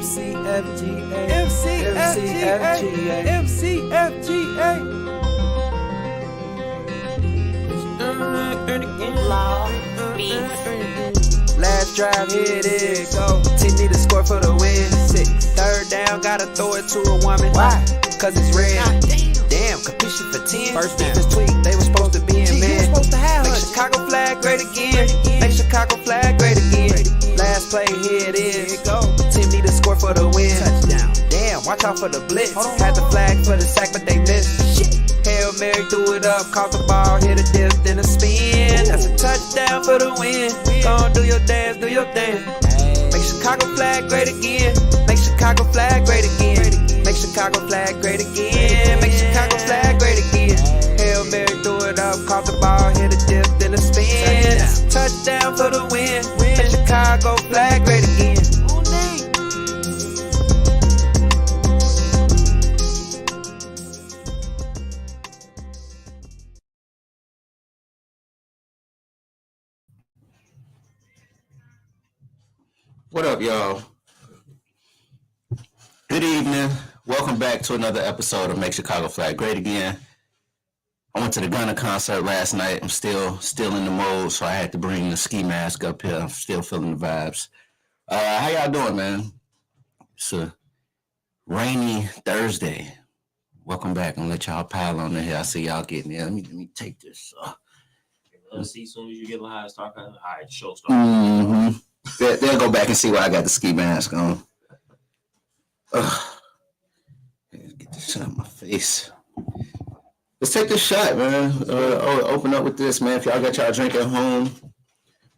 MCFGA, MCFGA, MCFGA. Last drive, here it is. Go. Team need to score for the win. 6. Third down, gotta throw it to a woman. Why? Cause it's red. Damn, capisce for 10. First defense tweak, they were supposed to be in man. Make Chicago flag great again. Make Chicago flag great again. Last play, here it is. Team need to score for the win. Touchdown. Damn, watch out for the blitz. Had the flag for the sack, but they missed. Shit. Hail Mary, threw it up, caught the ball, hit a dip, then a spin. That's a touchdown for the win. Go on, do your dance, do your dance. Make Chicago flag great again. Make Chicago flag great again. Make Chicago flag great again. Make Chicago flag great again. Hail Mary, threw it up, caught the ball, hit a dip, then a spin. That's a touchdown for the win. Make Chicago flag great again. What up, y'all? Good evening. Welcome back to another episode of Make Chicago Flag Great Again. I went to the Gunna concert last night. I'm still in the mode, so I had to bring the ski mask up here. I'm still feeling the vibes. How y'all doing, man? It's a rainy Thursday. Welcome back. I'm gonna let y'all pile on in here. I see y'all getting there. Let me take this. Let's see, as soon as you get live, start kind of high show starts. Mm-hmm. They'll go back and see why I got the ski mask on. Get this shit out of my face. Let's take this shot, man. Open up with this, man. If y'all got y'all drink at home,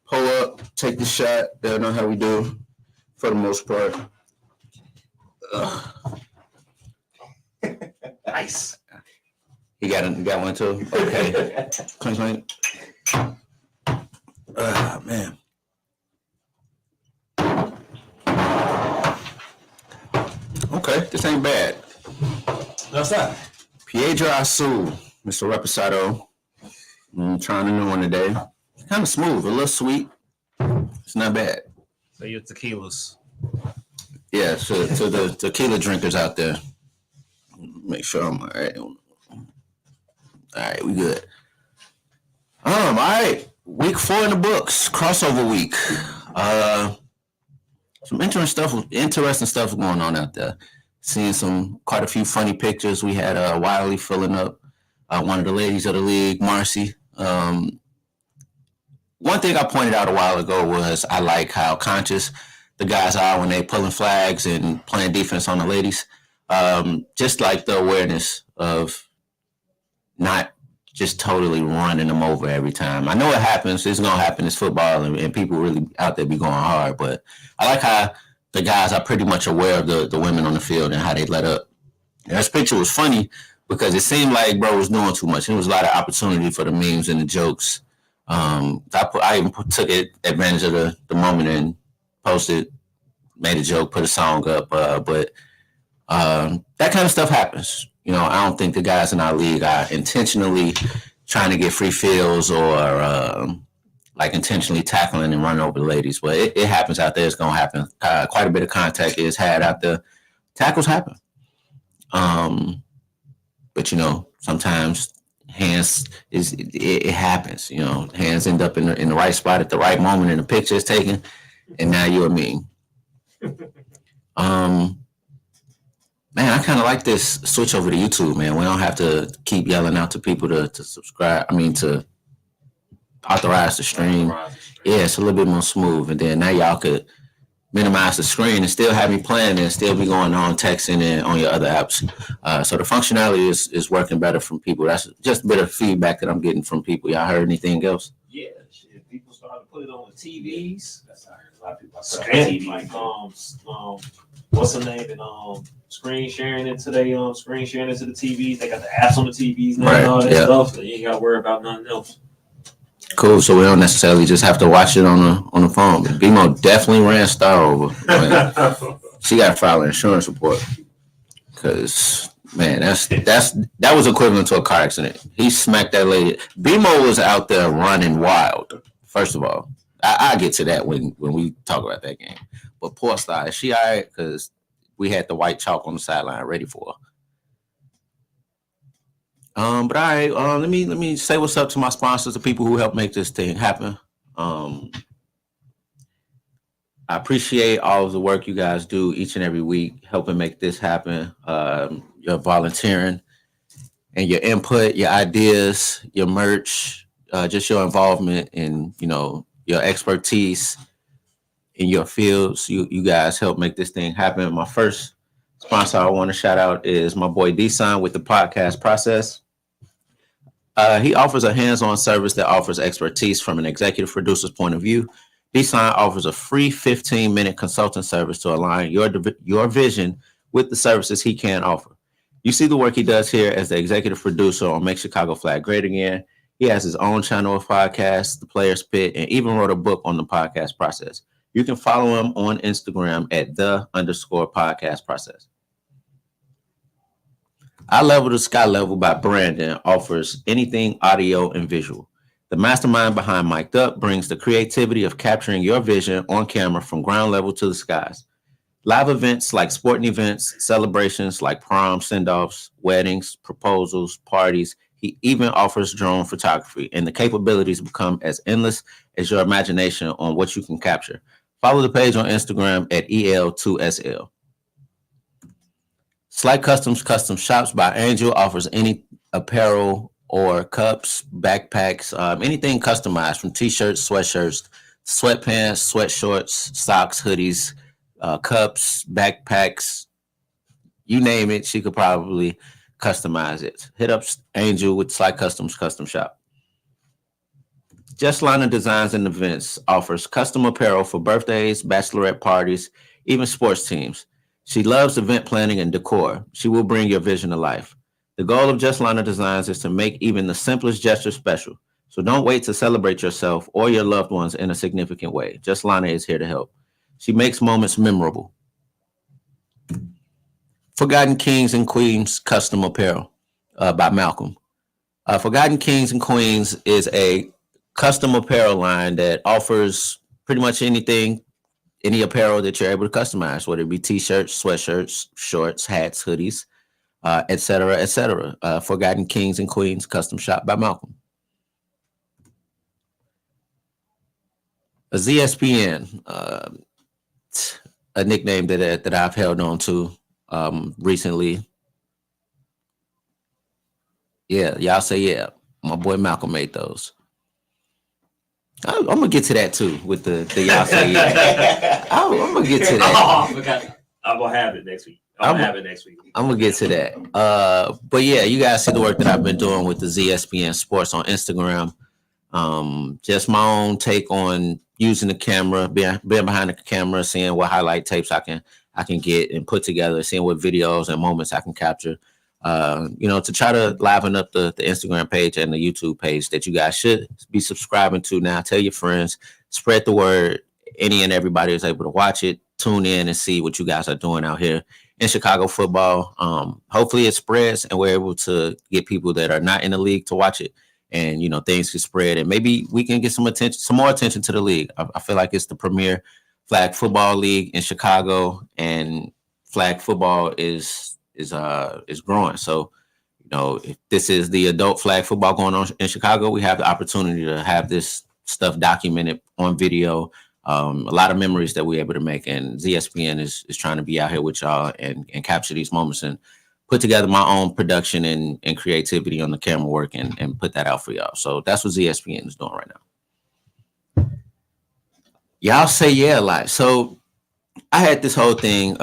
pull up, take the shot. They'll know how we do for the most part. Nice. You got one too? Okay. Clink. Man. Okay, this ain't bad. What's that? Piedra Azul, Mr. Reposado. I'm trying a new one today. It's kind of smooth, a little sweet. It's not bad. So your tequilas. Yeah, to the tequila drinkers out there. Make sure I'm all right. All right, we good. All right. Week 4 in the books. Crossover week. Some interesting stuff going on out there. Seeing quite a few funny pictures. We had Wiley filling up one of the ladies of the league, Marcy. One thing I pointed out a while ago was I like how conscious the guys are when they pulling flags and playing defense on the ladies. Just like the awareness of not just totally running them over every time. I know it happens. It's going to happen. It's football, and people really out there be going hard. But I like how the guys are pretty much aware of the women on the field and how they let up. And this picture was funny because it seemed like bro was doing too much. There was a lot of opportunity for the memes and the jokes. I even took advantage of the moment and posted, made a joke, put a song up. But that kind of stuff happens. You know, I don't think the guys in our league are intentionally trying to get free fields or like intentionally tackling and running over the ladies. But it happens out there. It's going to happen. Quite a bit of contact is had out there. Tackles happen. But, you know, sometimes hands it happens. You know, hands end up in the right spot at the right moment and the picture is taken. And now you're a meme. Man, I kind of like this switch over to YouTube, man. We don't have to keep yelling out to people to subscribe. To authorize the stream. Yeah, it's a little bit more smooth. And then now y'all could minimize the screen and still have me playing and still be going on texting and on your other apps. So the functionality is working better from people. That's just a bit of feedback that I'm getting from people. Y'all heard anything else? Yeah, shit. People started to put it on the TVs. That's how a lot of people TV. Like what's the name? And screen sharing it to the TVs. They got the apps on the TVs now and all that stuff. So you ain't got to worry about nothing else. Cool. So we don't necessarily just have to watch it on the phone. But BMO definitely ran Star over. She got to file an insurance report because man, that was equivalent to a car accident. He smacked that lady. BMO was out there running wild. First of all, I get to that when we talk about that game. But poor Star, is she all right? Because we had the white chalk on the sideline ready for her. But all right, let me say what's up to my sponsors, the people who help make this thing happen. I appreciate all of the work you guys do each and every week, helping make this happen. Your volunteering and your input, your ideas, your merch, just your involvement in, your expertise in your fields. You guys help make this thing happen. My first sponsor I want to shout out is my boy D-Sign with the podcast process. He offers a hands-on service that offers expertise from an executive producer's point of view. D-Sign offers a free 15-minute consulting service to align your vision with the services he can offer. You see the work he does here as the executive producer on Make Chicago Flag Great Again. He has his own channel of podcasts, The Players Pit, and even wrote a book on the podcast process. You can follow him on Instagram at _podcast process. Eye Level to Sky Level by Brandon offers anything audio and visual. The mastermind behind Mic'd Up brings the creativity of capturing your vision on camera from ground level to the skies. Live events like sporting events, celebrations like prom, send-offs, weddings, proposals, parties. He even offers drone photography, and the capabilities become as endless as your imagination on what you can capture. Follow the page on Instagram at EL2SL. Slight Customs Custom Shops by Angel offers any apparel or cups, backpacks, anything customized from t-shirts, sweatshirts, sweatpants, sweatshorts, socks, hoodies, cups, backpacks, you name it, she could probably customize it. Hit up Angel with Slight Customs Custom Shop. Just Liner Designs and Events offers custom apparel for birthdays, bachelorette parties, even sports teams. She loves event planning and decor. She will bring your vision to life. The goal of Just Liner Designs is to make even the simplest gesture special. So don't wait to celebrate yourself or your loved ones in a significant way. Just Liner is here to help. She makes moments memorable. Forgotten Kings and Queens Custom Apparel by Malcolm. Forgotten Kings and Queens is a custom apparel line that offers pretty much anything, any apparel that you're able to customize, whether it be t-shirts, sweatshirts, shorts, hats, hoodies, etc., etc. Forgotten Kings and Queens Custom Shop by Malcolm. A ZSPN, a nickname that I've held on to recently. Yeah, y'all say yeah. My boy Malcolm made those. I'm gonna get to that too with the y'all say yeah. I'm gonna get to that. I'm gonna have it next week. I'm gonna get to that. But yeah, you guys see the work that I've been doing with the ZSPN Sports on Instagram. Just my own take on using the camera, being behind the camera, seeing what highlight tapes I can get and put together, seeing what videos and moments I can capture. To try to liven up the Instagram page and the YouTube page that you guys should be subscribing to now. Tell your friends, spread the word. Any and everybody is able to watch it, tune in and see what you guys are doing out here in Chicago football. Hopefully it spreads and we're able to get people that are not in the league to watch it, and things can spread and maybe we can get some more attention to the league. I feel like it's the premier flag football league in Chicago, and flag football is growing. So, if this is the adult flag football going on in Chicago, we have the opportunity to have this stuff documented on video. A lot of memories that we're able to make, and ZSPN is trying to be out here with y'all and capture these moments and put together my own production and creativity on the camera work and put that out for y'all. So that's what ZSPN is doing right now. Y'all say yeah a lot. So I had this whole thing.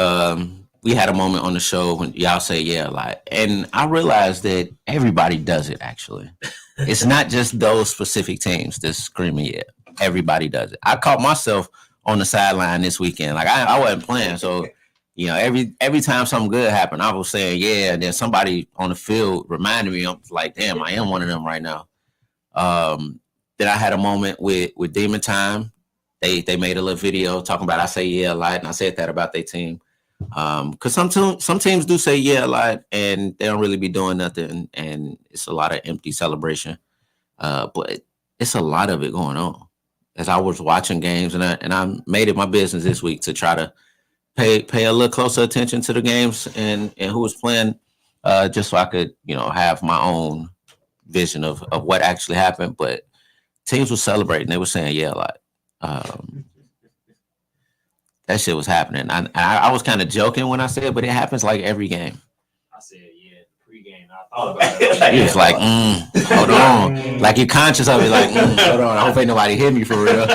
We had a moment on the show when y'all say yeah a lot, and I realized that everybody does it. Actually, it's not just those specific teams that's screaming yeah. Everybody does it. I caught myself on the sideline this weekend. Like I wasn't playing, so every time something good happened, I was saying yeah, and then somebody on the field reminded me. I'm like, damn, I am one of them right now. Then I had a moment with Demon Time. They made a little video talking about I say yeah a lot, and I said that about their team. Because some teams do say yeah a lot and they don't really be doing nothing, and it's a lot of empty celebration. But it's a lot of it going on. As I was watching games, and I made it my business this week to try to pay a little closer attention to the games and who was playing, just so I could, have my own vision of what actually happened. But teams were celebrating. They were saying yeah a lot. That shit was happening. I was kind of joking when I said it, but it happens like every game. I said, yeah, pregame. I thought about it. You was like, hold on. Like you're conscious of it, like, hold on. I hope ain't nobody hit me for real.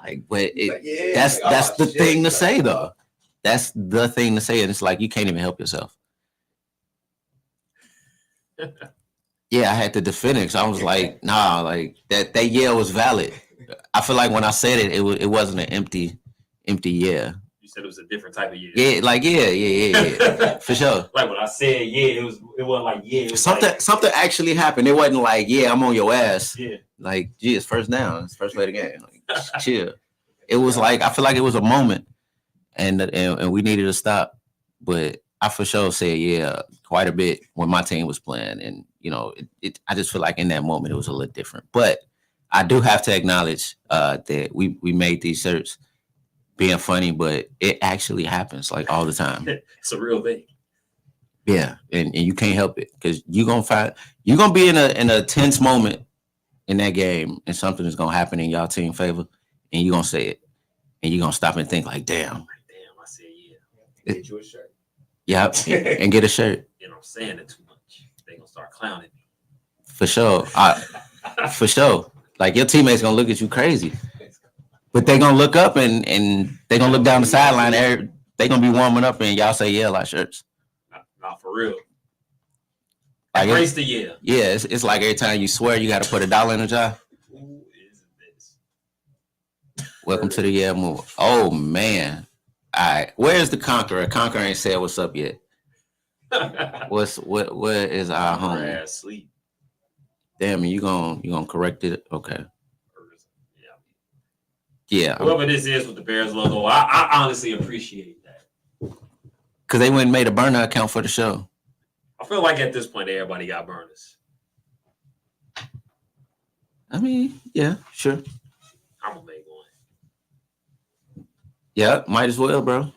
Like, but that's the thing to say, though. That's the thing to say. And it's like, you can't even help yourself. Yeah, I had to defend it because I was like, nah, like that yell was valid. I feel like when I said it, it wasn't an empty yeah. You said it was a different type of yeah. Yeah, like yeah, for sure. Like when I said yeah, it wasn't like yeah. It was something actually happened. It wasn't like yeah, I'm on your ass. Yeah. Like gee, it's first down. It's first play of the game. Like, chill. It was like I feel like it was a moment, and we needed to stop. But I for sure said yeah quite a bit when my team was playing, and I just feel like in that moment it was a little different. But I do have to acknowledge that we made these shirts being funny, but it actually happens like all the time. It's a real thing. Yeah, and you can't help it because you're gonna be in a tense moment in that game, and something is gonna happen in y'all team favor, and you're gonna say it, and you're gonna stop and think like, damn, I said yeah. Get you a shirt. Yeah, and get a shirt. I'm saying it too much. They gonna start clowning me. For sure, for sure. Like your teammates gonna look at you crazy, but they gonna look up and they gonna look down the sideline. They gonna be warming up and y'all say yeah, like shirts. Not for real. Like Embrace the yeah. Yeah, it's like every time you swear you got to put $1 in a jar. Who is this? Welcome to the yeah move. Oh man, all right. Where's the Conqueror? Conqueror ain't said what's up yet. Where is our home? Sleep. Damn, you gonna correct it? Okay. Yeah. Whoever this is with the Bears logo, I honestly appreciate that. Because they went and made a burner account for the show. I feel like at this point everybody got burners. I mean, yeah, sure. I'm gonna make one. Yeah, might as well, bro.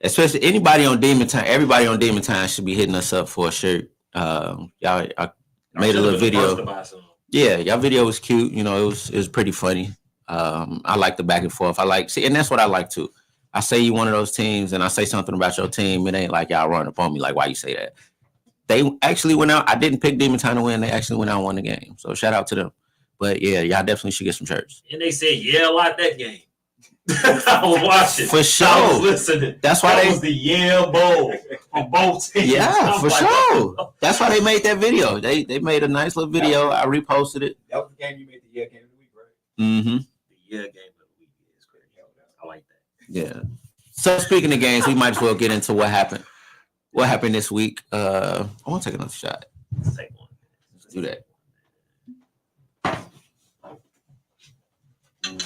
Especially anybody on Demon Time. Everybody on Demon Time should be hitting us up for a shirt. Y'all, I made a little video. Yeah, y'all video was cute. It was pretty funny. I like the back and forth. And that's what I like too. I say you one of those teams, and I say something about your team. It ain't like y'all run up on me like why you say that. They actually went out. I didn't pick Demon Time to win. They actually went out and won the game. So shout out to them. But yeah, y'all definitely should get some shirts. And they said yeah a lot that game. I was watching. For sure. I was listening. That's why that was the yeah bowl on both teams. Yeah, for sure. That's why they made that video. They made a nice little video. I reposted it. That was the game you made the yeah game of the week, right? Mm-hmm. The yeah game of the week is great. I like that. Yeah. So speaking of games, we might as well get into what happened. What happened this week? I want to take another shot. Let's take one. Let's do that.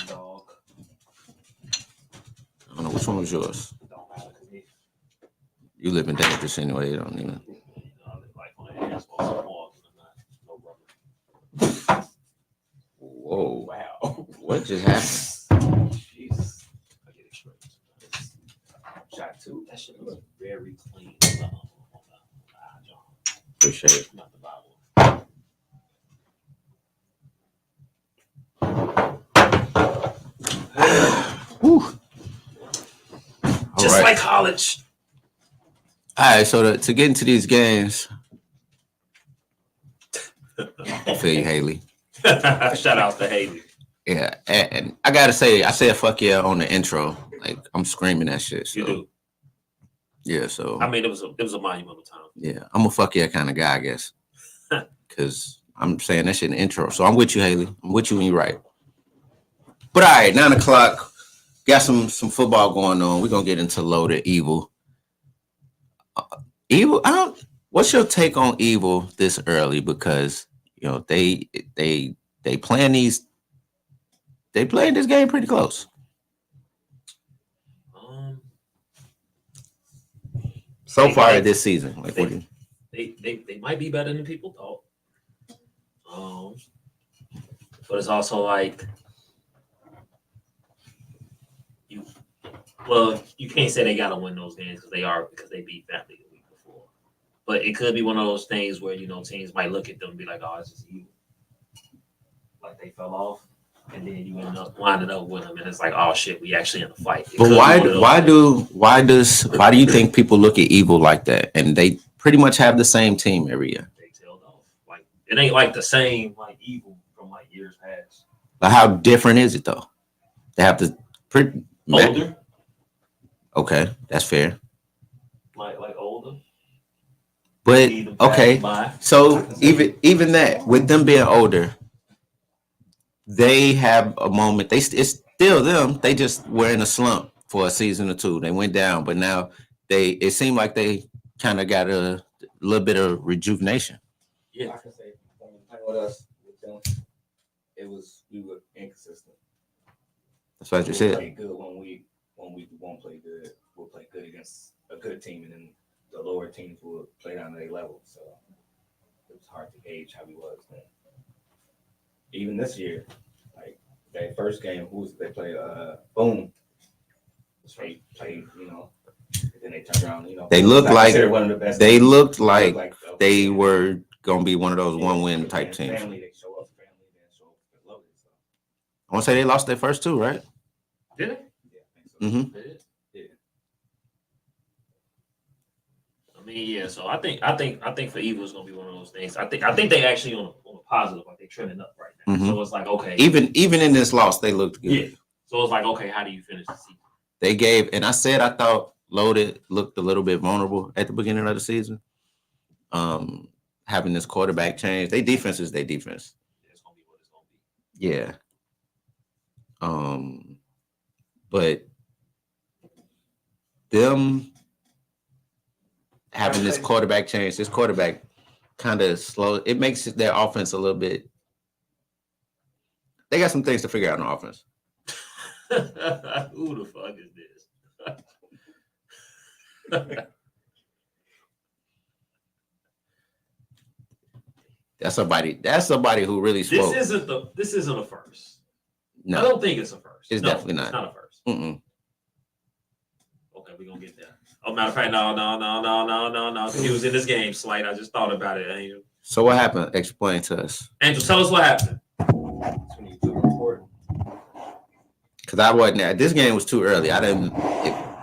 Dog. I don't know which one was yours. Don't matter to me. You live in Dangerous anyway. You don't even. I live like on an asphalt wall, no rubber. Whoa! Wow. What just happened? Jesus. I get it straight. Shot 2. That shit was very clean. Appreciate it. Not the Bible. Whew. Just like college. All right, so to get into these games, I feel you, Haley. Shout out to Haley. Yeah, and I gotta say, I said "fuck yeah" on the intro. Like I'm screaming that shit. So. You do. Yeah, so I mean, it was a monumental time. Yeah, I'm a fuck yeah kind of guy, I guess, because I'm saying that shit in the intro. So I'm with you, Haley. I'm with you when you're right. But all right, 9:00. Got some football going on. We're gonna get into Loaded Evil. Evil. What's your take on Evil this early? Because they playing these. They playing this game pretty close. So far this season, like they might be better than people thought. But it's also like Well, you can't say they gotta win those games because they beat Family the week before. But it could be one of those things where teams might look at them and be like, "Oh, it's just evil." Like they fell off, and then you end up winding up with them, and it's like, "Oh shit, we actually in a fight." But why do you think people look at evil like that? And they pretty much have the same team every year. They tailed off. Like it ain't like the same like evil from like years past. But how different is it though? They have to pretty Older. Okay, that's fair. Like older. But okay, so even that, with them being older, they have a moment. It's still them. They just were in a slump for a season or two. They went down, but now it seemed like they kind of got a little bit of rejuvenation. Yeah, I can say with us, with them, we were inconsistent. That's what you said. Play good one week won't play good. We'll play good against a good team, and then the lower teams will play down to their level. So it was hard to gauge how we was then. Even this year, like that first game, they play? Boom. They played, then they turned around, They looked like one of the best. They looked like they were gonna be one of those one-win type teams. Family, they show up. Family, they show up. Loaded, so. I want to say they lost their first two, right? Did they? Yeah, I think so. Mm-hmm. Yeah. I mean, yeah. So I think for Evil is gonna be one of those things. I think they actually on a positive, like they're trending up right now. Mm-hmm. So it's like okay, Even in this loss, they looked good. Yeah. So it's like okay, how do you finish the season? They gave, and I thought Loaded looked a little bit vulnerable at the beginning of the season. Having this quarterback change, their defense is their defense. It's gonna be what it's gonna be. Yeah. But them having this quarterback change, this quarterback kind of slow. It makes their offense a little bit. They got some things to figure out on offense. Who the fuck is this? That's somebody who really spoke. This isn't a first. No, I don't think it's a first. It's definitely not. It's not a first. Mm-mm. Okay, we're gonna get there. Oh, matter of fact, no. He was in this game, Slight. I just thought about it, Angel. So what happened? Explain to us. Angel, tell us what happened. Because I wasn't there. This game was too early. I didn't.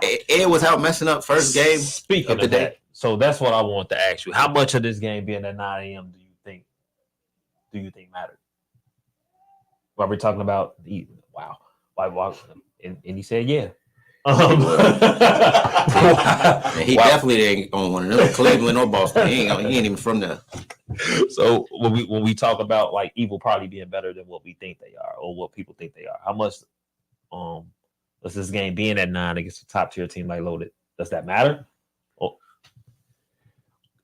It was out messing up first game. Speaking of that, so that's what I want to ask you. How much of this game being at 9 a.m. do you think mattered? While we're talking about wow, and he said yeah. He definitely ain't on one of them. Cleveland or Boston. He ain't even from there. So when we talk about like Evil probably being better than what we think they are or what people think they are, how much does this game being at 9 against a top tier team like Loaded, does that matter? Oh.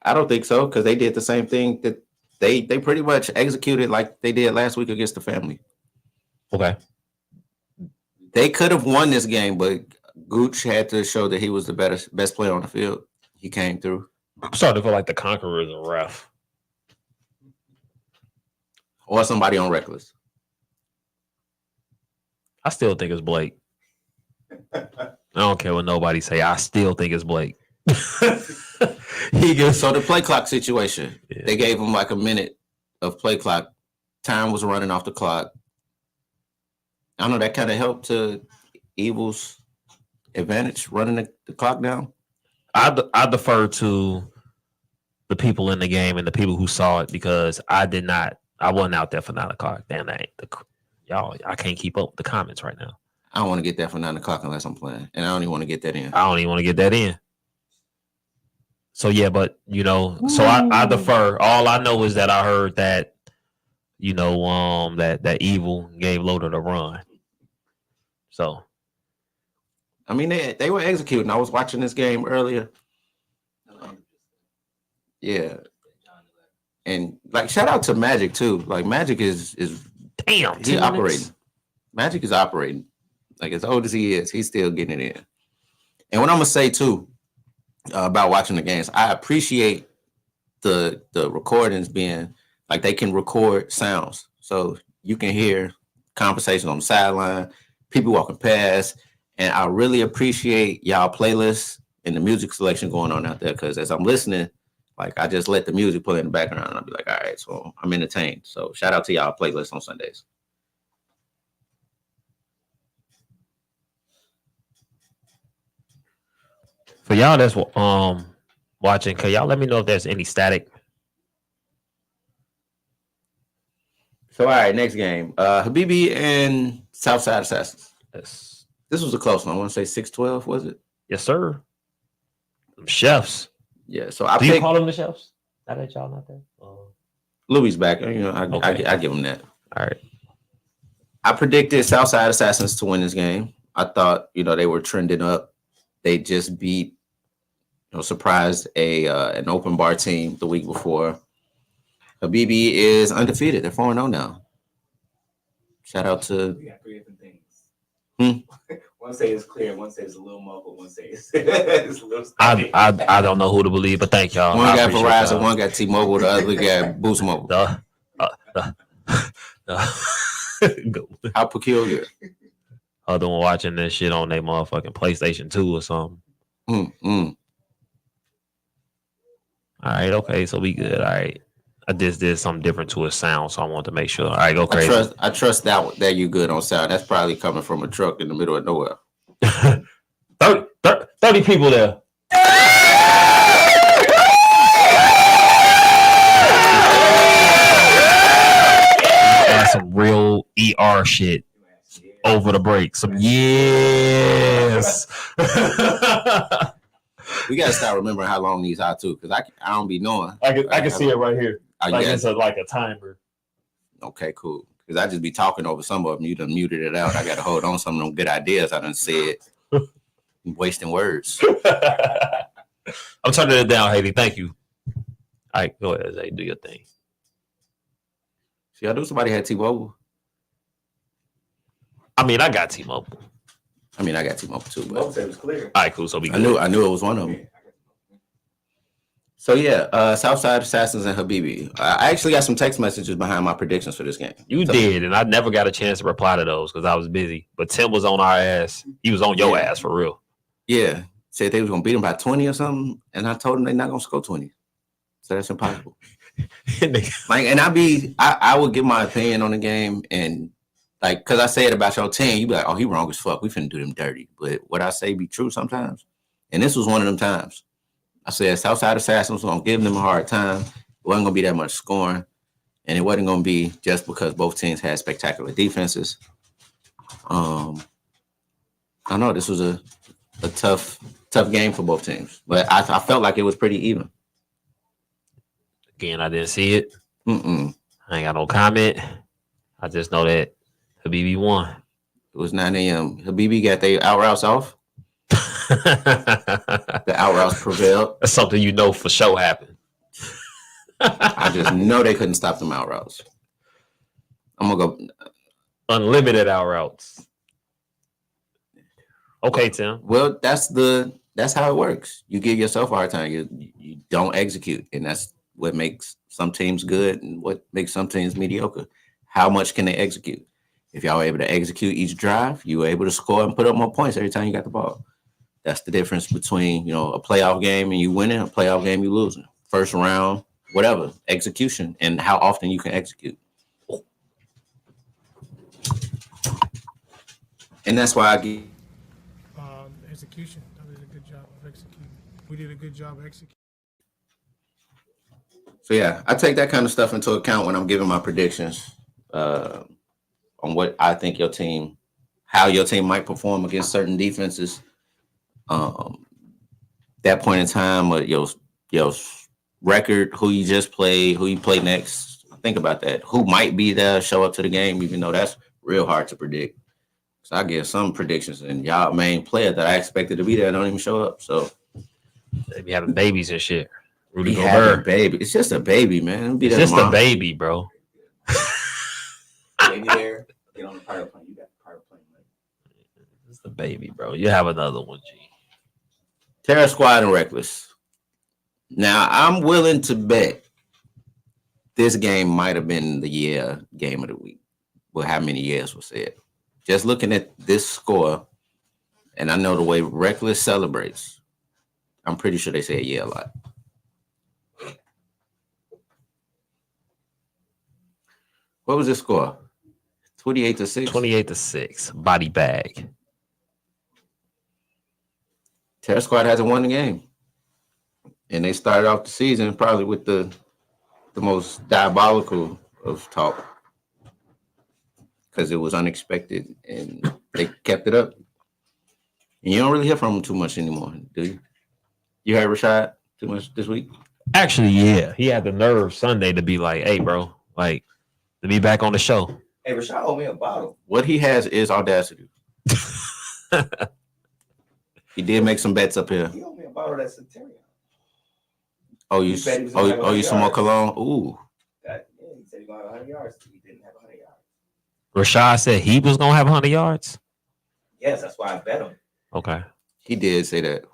I don't think so, because they did the same thing that they pretty much executed like they did last week against the Family. Okay. They could have won this game, but Gooch had to show that he was the best player on the field. He came through. I'm starting to feel like the Conqueror is a ref. Or somebody on Reckless. I still think it's Blake. I don't care what nobody say. I still think it's Blake. So the play clock situation, yeah. They gave him like a minute of play clock. Time was running off the clock. I don't know, that kind of helped to Evil's advantage, running the clock down. I defer to the people in the game and the people who saw it, because I wasn't out there for 9 o'clock. Damn, y'all, I can't keep up with the comments right now. I don't want to get that for 9 o'clock unless I'm playing, and I don't even want to get that in. I don't even want to get that in. So yeah, but so I defer. All I know is that I heard that that Evil gave Loaded a run. So I mean, they were executing. I was watching this game earlier. Yeah. And like, shout out to Magic too. Like, Magic is damn, he operating. Magic is operating. Like, as old as he is, he's still getting it in. And what I'm gonna say too about watching the games, I appreciate the recordings being like, they can record sounds, so you can hear conversations on the sideline, people walking past, And I really appreciate y'all playlists and the music selection going on out there, because as I'm listening, like I just let the music play in the background and I'll be like, all right, so I'm entertained. So shout out to y'all playlists on Sundays. For y'all that's watching, can y'all let me know if there's any static? So all right, next game. Khabibi and Southside Assassins. Yes. This was a close one. I want to say 6-12, was it? Yes, sir. Them chefs. Yeah. So I Do you picked call them the chefs? Now that y'all not there? Louis back. You know, Okay. I give him that. All right. I predicted Southside Assassins to win this game. I thought, you know, they were trending up. They just beat, you know, surprised an open bar team the week before. Khabibi is undefeated. They're 4-0 now. Shout out to. We got 3 different things. Hmm? One say it's clear, one say it's a little muffled, one say it's a little static. I don't know who to believe, but thank y'all. One I got appreciate Verizon, y'all. one got T-Mobile, the other got Boost Mobile. Go. How peculiar. Other one watching this shit on their motherfucking PlayStation 2 or something. Mm-mm. All right, okay, so we good. All right. I just did something different to his sound, so I want to make sure. All right, go crazy. I trust that you good on sound. That's probably coming from a truck in the middle of nowhere. 30 people there. That's some real ER shit over the break. Some yes. We gotta start remembering how long these are too, because I don't be knowing. I can see it right here. Like guess. it's like a timer. Okay, cool. Because I just be talking over some of them. You done muted it out. I got to hold on to some of them good ideas I done said. I'm wasting words. I'm turning it down, Haley. Thank you. All right, go ahead, Zay. Do your thing. See, I knew somebody had T-Mobile. I mean, I got T-Mobile. I mean, I got T-Mobile too, Both but say it was clear. All right, cool. So we I knew it was one of them. Yeah. So yeah, Southside Assassins and Khabibi. I actually got some text messages behind my predictions for this game. You did, and I never got a chance to reply to those because I was busy. But Tim was on our ass. He was on your ass for real. Yeah, said they was gonna beat them by 20 or something, and I told them they're not gonna score 20. So that's impossible. Like, and I would give my opinion on the game, and like, cause I say it about your team, you be like, oh, he wrong as fuck. We finna do them dirty. But what I say be true sometimes, and this was one of them times. I said Southside Assassins was gonna give them a hard time. It wasn't gonna be that much scoring, and it wasn't gonna be just because both teams had spectacular defenses. I know this was a tough game for both teams, but I felt like it was pretty even. Again, I didn't see it. I I ain't got no comment. I just know that Khabibi won. It was 9 a.m. Khabibi got their out routes off. The out routes prevailed. That's something you know for sure happened. I just know they couldn't stop them out routes. I'm gonna go unlimited out routes. Okay, Tim. Well, that's how it works. You give yourself a hard time. You don't execute, and that's what makes some teams good and what makes some teams mediocre. How much can they execute? If y'all are able to execute each drive, you were able to score and put up more points every time you got the ball. That's the difference between, you know, a playoff game and you winning, a playoff game you losing. First round, whatever, execution and how often you can execute. And that's why I get execution. That was a good job of executing. We did a good job executing. So yeah, I take that kind of stuff into account when I'm giving my predictions on what I think how your team might perform against certain defenses. That point in time, your record, who you just played, who you play next. Think about that. Who might be there, show up to the game, even though that's real hard to predict. So I give some predictions, and y'all main player that I expected to be there don't even show up. So they be having babies and shit. Rudy Gobert, baby. It's just a baby, man. It's just a baby, bro. Baby there. Get on the pirate plane. You got the pirate plane. It's the baby, bro. You have another one, G. Terror Squad and Reckless. Now, I'm willing to bet this game might have been the game of the week. Well, how many years was said? Just looking at this score And I know the way Reckless celebrates. I'm pretty sure they say yeah a lot. What was the score? 28-6. 28-6. Body bag. Terror Squad hasn't won the game. And they started off the season probably with the most diabolical of talk. Because it was unexpected and they kept it up. And you don't really hear from them too much anymore, do you? You heard Rashad too much this week? Actually, yeah. He had the nerve Sunday to be like, hey, bro, like, to be back on the show. Hey, Rashad owe me a bottle. What he has is audacity. He did make some bets up here. He owed me a bottle of that Centurion. Oh, you some more cologne? Ooh. He said he was going to have 100 yards. He didn't have 100 yards. Rashad said he was going to have 100 yards? Yes, that's why I bet him. Okay. He did say that.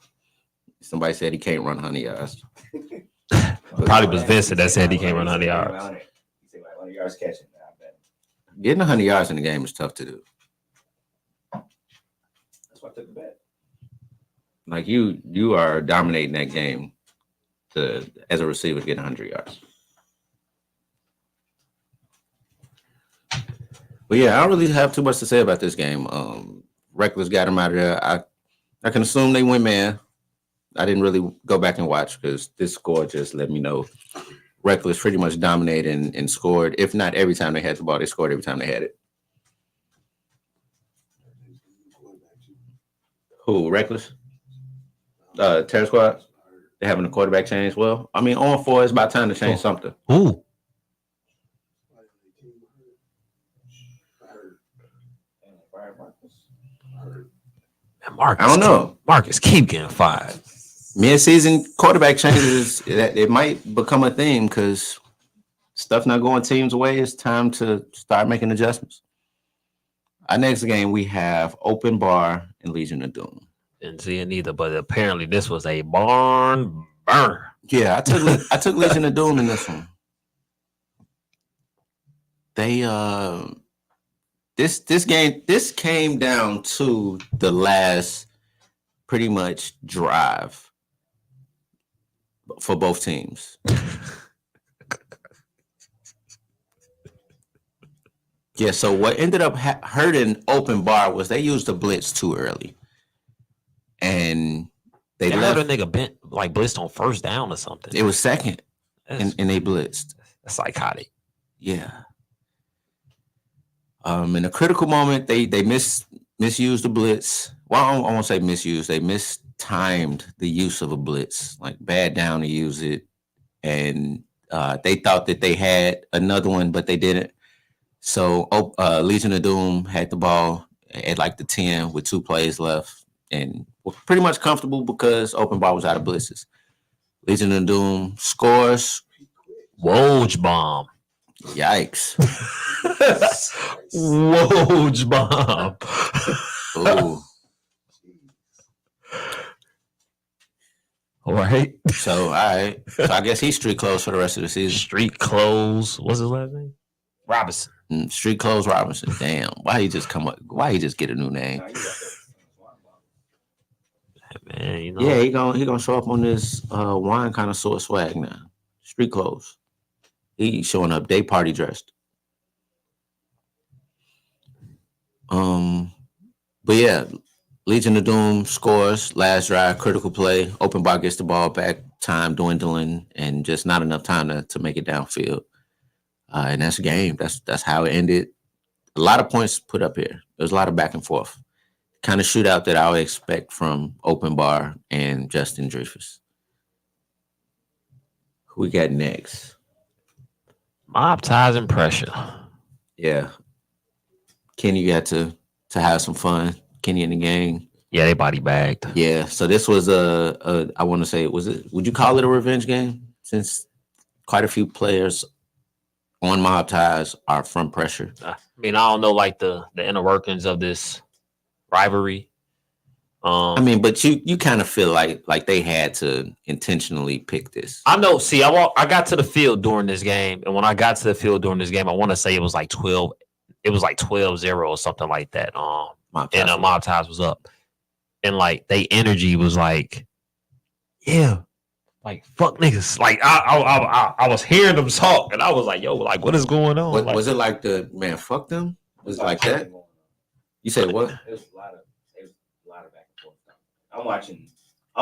Somebody said he can't run 100 yards. Probably was Vincent that said he can't run 100 yards. He said like 100 yards catching. I bet him. Getting 100 yards in the game is tough to do. That's why I took the bet. Like you are dominating that game as a receiver to get 100 yards. But yeah, I don't really have too much to say about this game. Reckless got him out of there. I can assume they win, man. I didn't really go back and watch because this score just let me know Reckless pretty much dominated and scored. If not every time they had the ball, they scored every time they had it. Who, Reckless? Terror Squad? They're having a quarterback change. Well, I mean, on 4, it's about time to change something. Ooh. Marcus, I don't know. Marcus, keep getting fired. Mid-season quarterback changes, it might become a theme because stuff not going teams' way. It's time to start making adjustments. Our next game, we have Open Bar and Legion of Doom. Didn't see it either, but apparently this was a barn burner. Yeah, I took Legion of Doom in this one. They this came down to the last pretty much drive for both teams. Yeah, so what ended up hurting Open Bar was they used the blitz too early. And they let left. a nigga blitzed on first down or something. It was second, and they blitzed. That's psychotic. Yeah. In a critical moment, they misused the blitz. Well, I won't say misused. They mistimed the use of a blitz, like bad down to use it, and they thought that they had another one, but they didn't. So Legion of Doom had the ball at like the 10 with 2 plays left, and were pretty much comfortable because Open Bar was out of blitzes. Legion of Doom scores. Woj bomb. Yikes. Woj bomb. Ooh. All right. So I guess he's street clothes for the rest of the season. Street clothes. What's his last name? Robinson. Street clothes Robinson. Damn. Why he just get a new name? Man, you know. Yeah, he gonna show up on this wine connoisseur swag now. Street clothes. He showing up day party dressed. But yeah, Legion of Doom scores, last drive, critical play. Open Bar gets the ball back, time dwindling, and just not enough time to make it downfield. And that's the game. That's how it ended. A lot of points put up here. There's a lot of back and forth. Kind of shootout that I would expect from Open Bar and Justin Dreyfus. Who we got next? Mob ties and pressure. Yeah. Kenny got to have some fun. Kenny in the game. Yeah, they body bagged. Yeah. So this was I want to say, would you call it a revenge game? Since quite a few players on Mob Ties are from pressure. I mean, I don't know like the inner workings of this rivalry. I mean, but you kind of feel like they had to intentionally pick this. I know. See, I got to the field during this game, and when I got to the field during this game, I want to say it was like 12. It was like 12-0 or something like that. Mob and Mob Ties was up. and like they energy was like, yeah, like fuck niggas. Like I was hearing them talk, and I was like, yo, like what is going on? What, like, was it like the man? Fuck them. Was it like that? You said what? There's a lot of back and forth stuff. I'm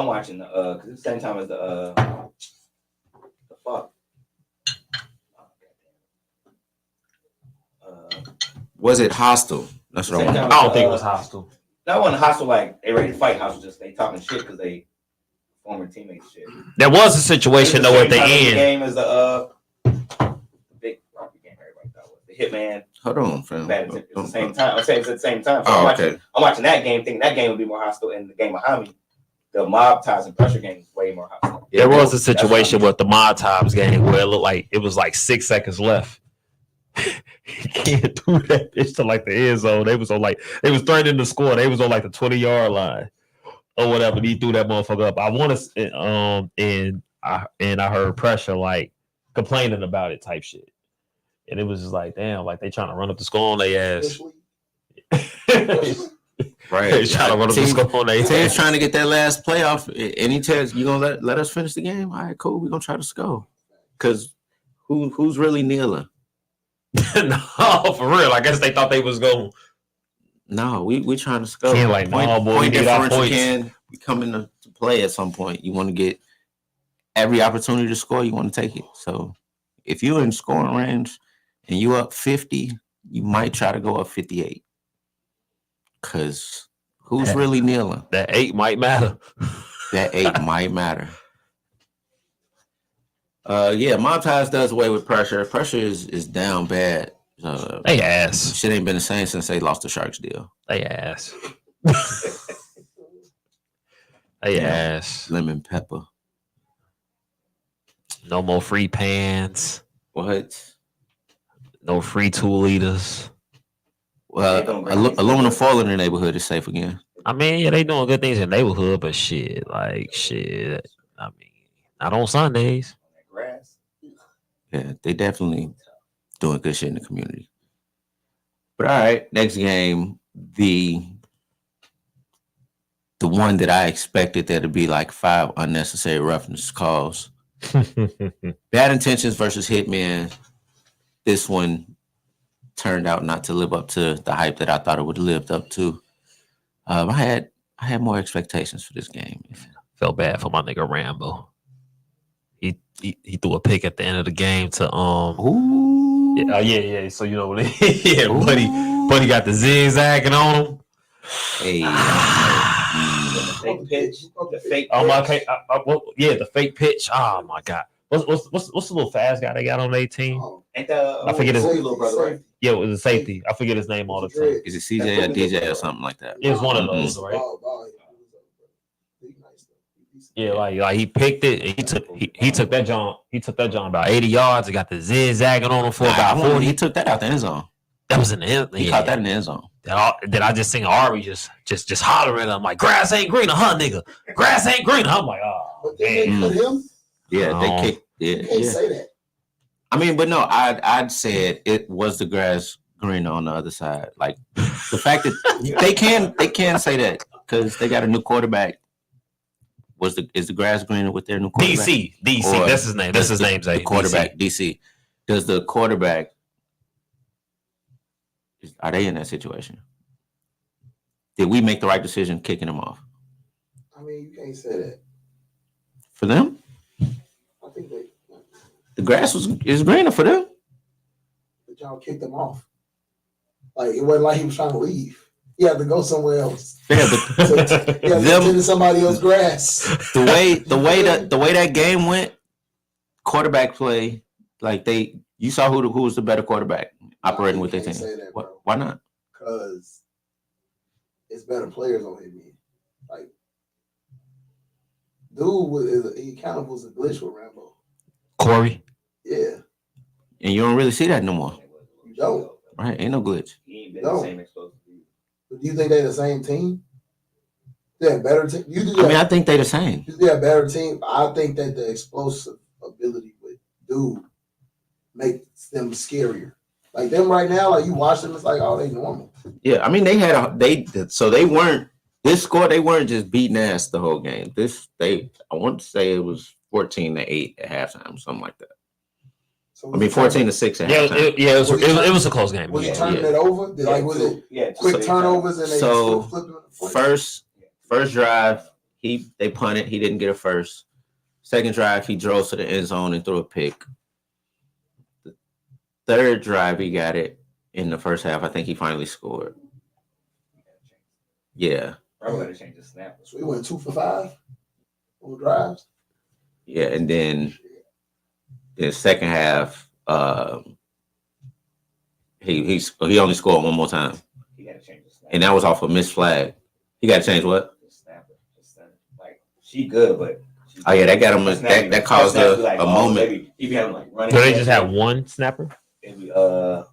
watching the because it's the same time as the fuck. Was it hostile? That's what I want. I don't think it was hostile. That wasn't hostile. Like they ready to fight. Hostile, just they talking shit because they former teammates shit. There was a situation though at the end. The game is the big rocky game. Everybody thought was the Hitman. Hold on, fam. It's at the same time. I'm saying it's at the same time. So Oh, I'm watching that game, thinking that game would be more hostile. And the game behind me, the mob ties and pressure game is way more hostile. There was a situation with the Mod Times game where it looked like it was like 6 seconds left. He can't do that bitch to like the end zone. They was threatening to score. They was on like the 20-yard line or whatever. And he threw that motherfucker up. I want to and I heard pressure like complaining about it type shit. And it was just like, damn, like they trying to run up the score on their ass. Right. They trying to run up the score on their ass. Team's trying to get that last playoff. And he tells you gonna let us finish the game. All right, cool. We're gonna try to score. Cause who's really kneeling? No, for real. I guess they thought they was going. No, we trying to score. Yeah, like, no, boy, point get our differential points. can come into play at some point. You want to get every opportunity to score. You want to take it. So if you're in scoring range and you up 50, you might try to go up 58. Cause who's really kneeling? That 8 might matter. That 8 might matter. Yeah, Mob Ties does away with pressure. Pressure is down bad. They ass. Shit ain't been the same since they lost the Sharks deal. They ass. They ass. Lemon pepper. No more free pans. What? No free 2-liters. Well, aluminum foil in the neighborhood is safe again. I mean, yeah, they doing good things in the neighborhood, but shit. I mean, not on Sundays. Grass. Yeah, they definitely doing good shit in the community. But all right, next game, the one that I expected there to be like 5 unnecessary roughness calls. Bad Intentions versus Hitman. This one turned out not to live up to the hype that I thought it would have lived up to. I had more expectations for this game. Felt bad for my nigga RANBO. He threw a pick at the end of the game to Ooh. Yeah. So you know what? Yeah, buddy got the zigzagging on him. Hey. The fake pitch. The fake. Oh my pitch. yeah, the fake pitch. Oh my god. What's the little fast guy they got on their team? Ain't that? I forget his little brother, right? Yeah, it was a safety. I forget his name all the time. Is it CJ or DJ or something like that? It was one of those, right? Yeah, like he picked it. And he took that John. He took that John about 80 yards. He got the zigzagging on him for about 40. He took that out the end zone. That was in the end. He caught that in the end zone. Then I just seen Arby just hollering. I'm like, grass ain't greener, huh, nigga? Grass ain't greener. I'm like, oh, damn. Put him? Yeah, they kicked. You can't say that. I mean, but no, I'd said it was the grass greener on the other side. Like the fact that they can say that because they got a new quarterback. Is the grass greener with their new quarterback? DC. Or That's his name. That's his name. The quarterback, DC. Does the quarterback? Are they in that situation? Did we make the right decision kicking him off? I mean, you can't say that. For them? I think The grass is greener for them. but y'all kicked him off. Like it wasn't like he was trying to leave. He had to go somewhere else. Yeah, but He had to tend to somebody else's grass. the way that game went, quarterback play, like you saw who was the better quarterback operating with their team. Say that, bro. Why not? Because it's better players on him. Like, dude, he kind of was a glitch with RANBO. Corey. Yeah, And you don't really see that no more, you don't. right? Ain't no glitch. He ain't been No. the same explosive. But do you think they're the same team? They're a better team. I think they the same. They're a better team. I think that the explosive ability with dude makes them scarier. Like them right now, like you watch them, it's like, oh, they normal. Yeah, I mean they weren't This score, they weren't just beating ass the whole game. I want to say it was 14-8 at halftime, something like that. So I mean, 14-6 at halftime. It was a close game. Was he turning it over? Was it quick turnovers and they flipped it? First drive, they punted. He didn't get a first. Second drive, he drove to the end zone and threw a pick. The third drive, he got it in the first half. I think he finally scored. Yeah. Probably had to change the snap. So we went 2 for 5 on drives. Yeah, and then the second half, he only scored one more time. He had to change the snap. And that was off a missed flag. He got to change what? The snapper. Like, she good, but. Oh, yeah, that got him. That caused a moment. He be having, like, running. Do they just have one snapper? Maybe, or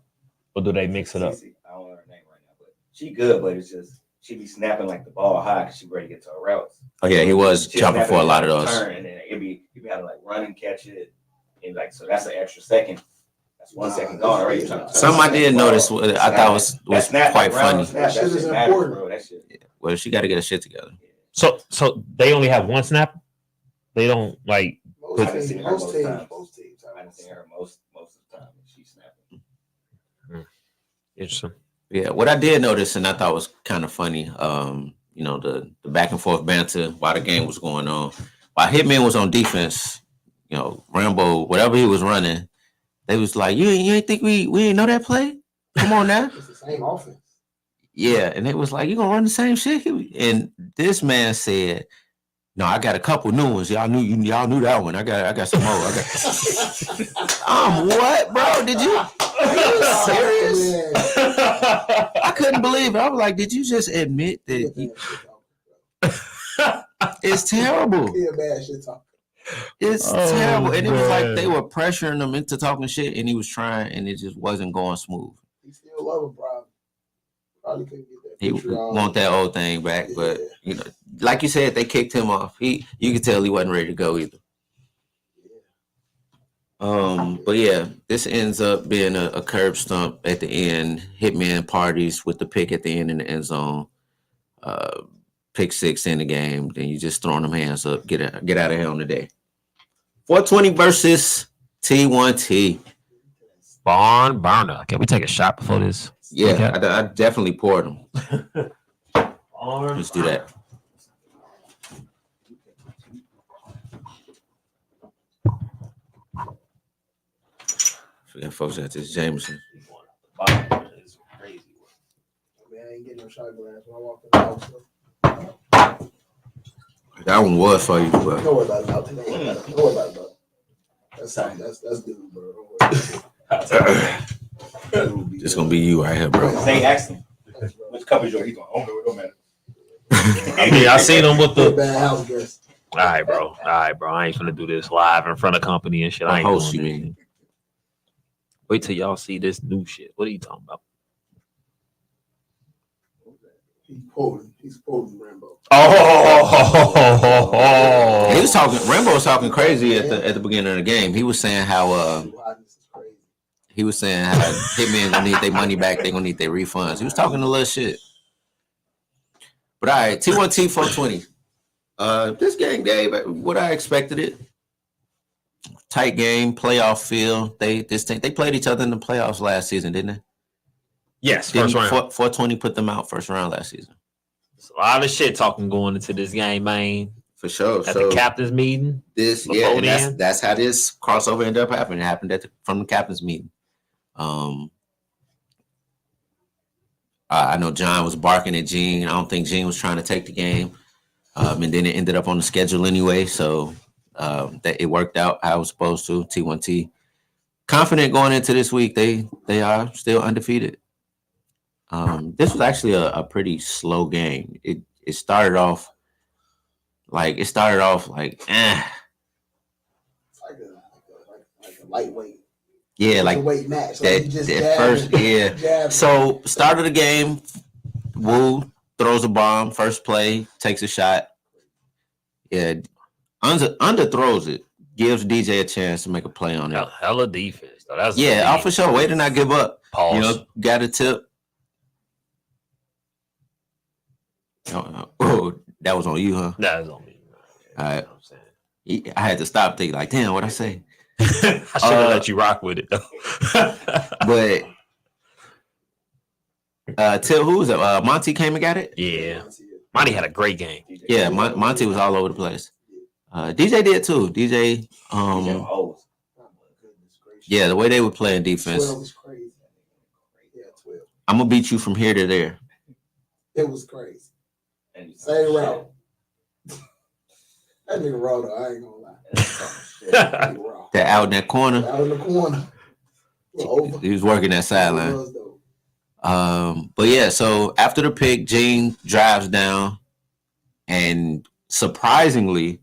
do they mix it up? I don't know her name right now, but she good, but it's just. She be snapping like the ball high because she ready to get to her routes. Oh yeah, he was jumping for a lot of those. And then he be having to like run and catch it, and like so that's an extra second. That's 1 second gone already. Something I did notice, I thought was quite funny. That shit is important, bro. That shit. Yeah. Well, she got to get her shit together. So they only have one snapper. They don't like. I haven't seen her most teams. I haven't seen her most of the time. She's snapping. Interesting. Yeah, what I did notice, and I thought was kind of funny, the back and forth banter while the game was going on. While Hitman was on defense, RANBO, whatever he was running, they was like, you ain't think we ain't know that play? Come on now. It's the same offense. Yeah, and it was like, you gonna run the same shit? And this man said, no, I got a couple new ones. Y'all knew that one. I got some more. What, bro? Did you? Are you serious? I couldn't believe it. I was like, did you just admit that it's terrible? It's terrible. And it was like they were pressuring him into talking shit, and he was trying, and it just wasn't going smooth. He still love him, bro. Probably couldn't get that. He want that old thing back, but like you said, they kicked him off. You could tell he wasn't ready to go either. But yeah, this ends up being a curb stump at the end. Hitman parties with the pick at the end in the end zone. Pick 6 in the game. Then you just throwing them hands up. Get out of here on the day. 420 versus T1T. Barn burner. Can we take a shot before this? Yeah, I definitely poured them. Let's do that. Forget folks at this Jameson. Man, I ain't getting no shot glass when I walk in the house. That one was for you, but Don't worry about it. Don't worry about it. That's good, bro. it's gonna be you right here, bro. Say accent. Which cover is yours? He's going, oh, no, it don't matter. I mean, I seen them with the bad house guest. All right, bro. I ain't finna do this live in front of company and shit. I ain't host doing you, this. mean. Wait till y'all see this new shit. What are you talking about? He's quoting RANBO. Oh, He was talking. RANBO was talking crazy at the beginning of the game. He was saying how Hitman gonna need their money back. They gonna need their refunds. He was talking a little shit. But all right, T1T 420. This game gave what I expected it. Tight game, playoff feel. They played each other in the playoffs last season, didn't they? yes, first round. 420 put them out first round last season. There's a lot of shit talking going into this game, man. For sure. At the captain's meeting. And that's how this crossover ended up happening. It happened from the captain's meeting. I know John was barking at Gene. I don't think Gene was trying to take the game. And then it ended up on the schedule anyway. So that it worked out how it was supposed to. T1T. Confident going into this week. They are still undefeated. This was actually a pretty slow game. It started off like It's like a lightweight. Yeah, like weight match. So that first, yeah. So start of the game, Wu throws a bomb, first play, takes a shot. Yeah, under throws it, gives DJ a chance to make a play on it. Hella defense. Though. That's for sure. Way to not give up. Pause. Got a tip. Oh, that was on you, huh? That was on me. All right. You know what I'm saying? I had to stop thinking like, damn, what'd I say? I should have let you rock with it though. But Till, who was it? Monty came and got it? Yeah. Monty had a great game. Yeah, Monty was all over the place. DJ did too. DJ, yeah, the way they were playing defense. 12 was crazy. Yeah, 12. I'm gonna beat you from here to there. It was crazy. Same route. That nigga raw though, I ain't gonna lie. That out in that corner. Out in the corner. He was working that sideline. But yeah, so after the pick, Gene drives down, and surprisingly,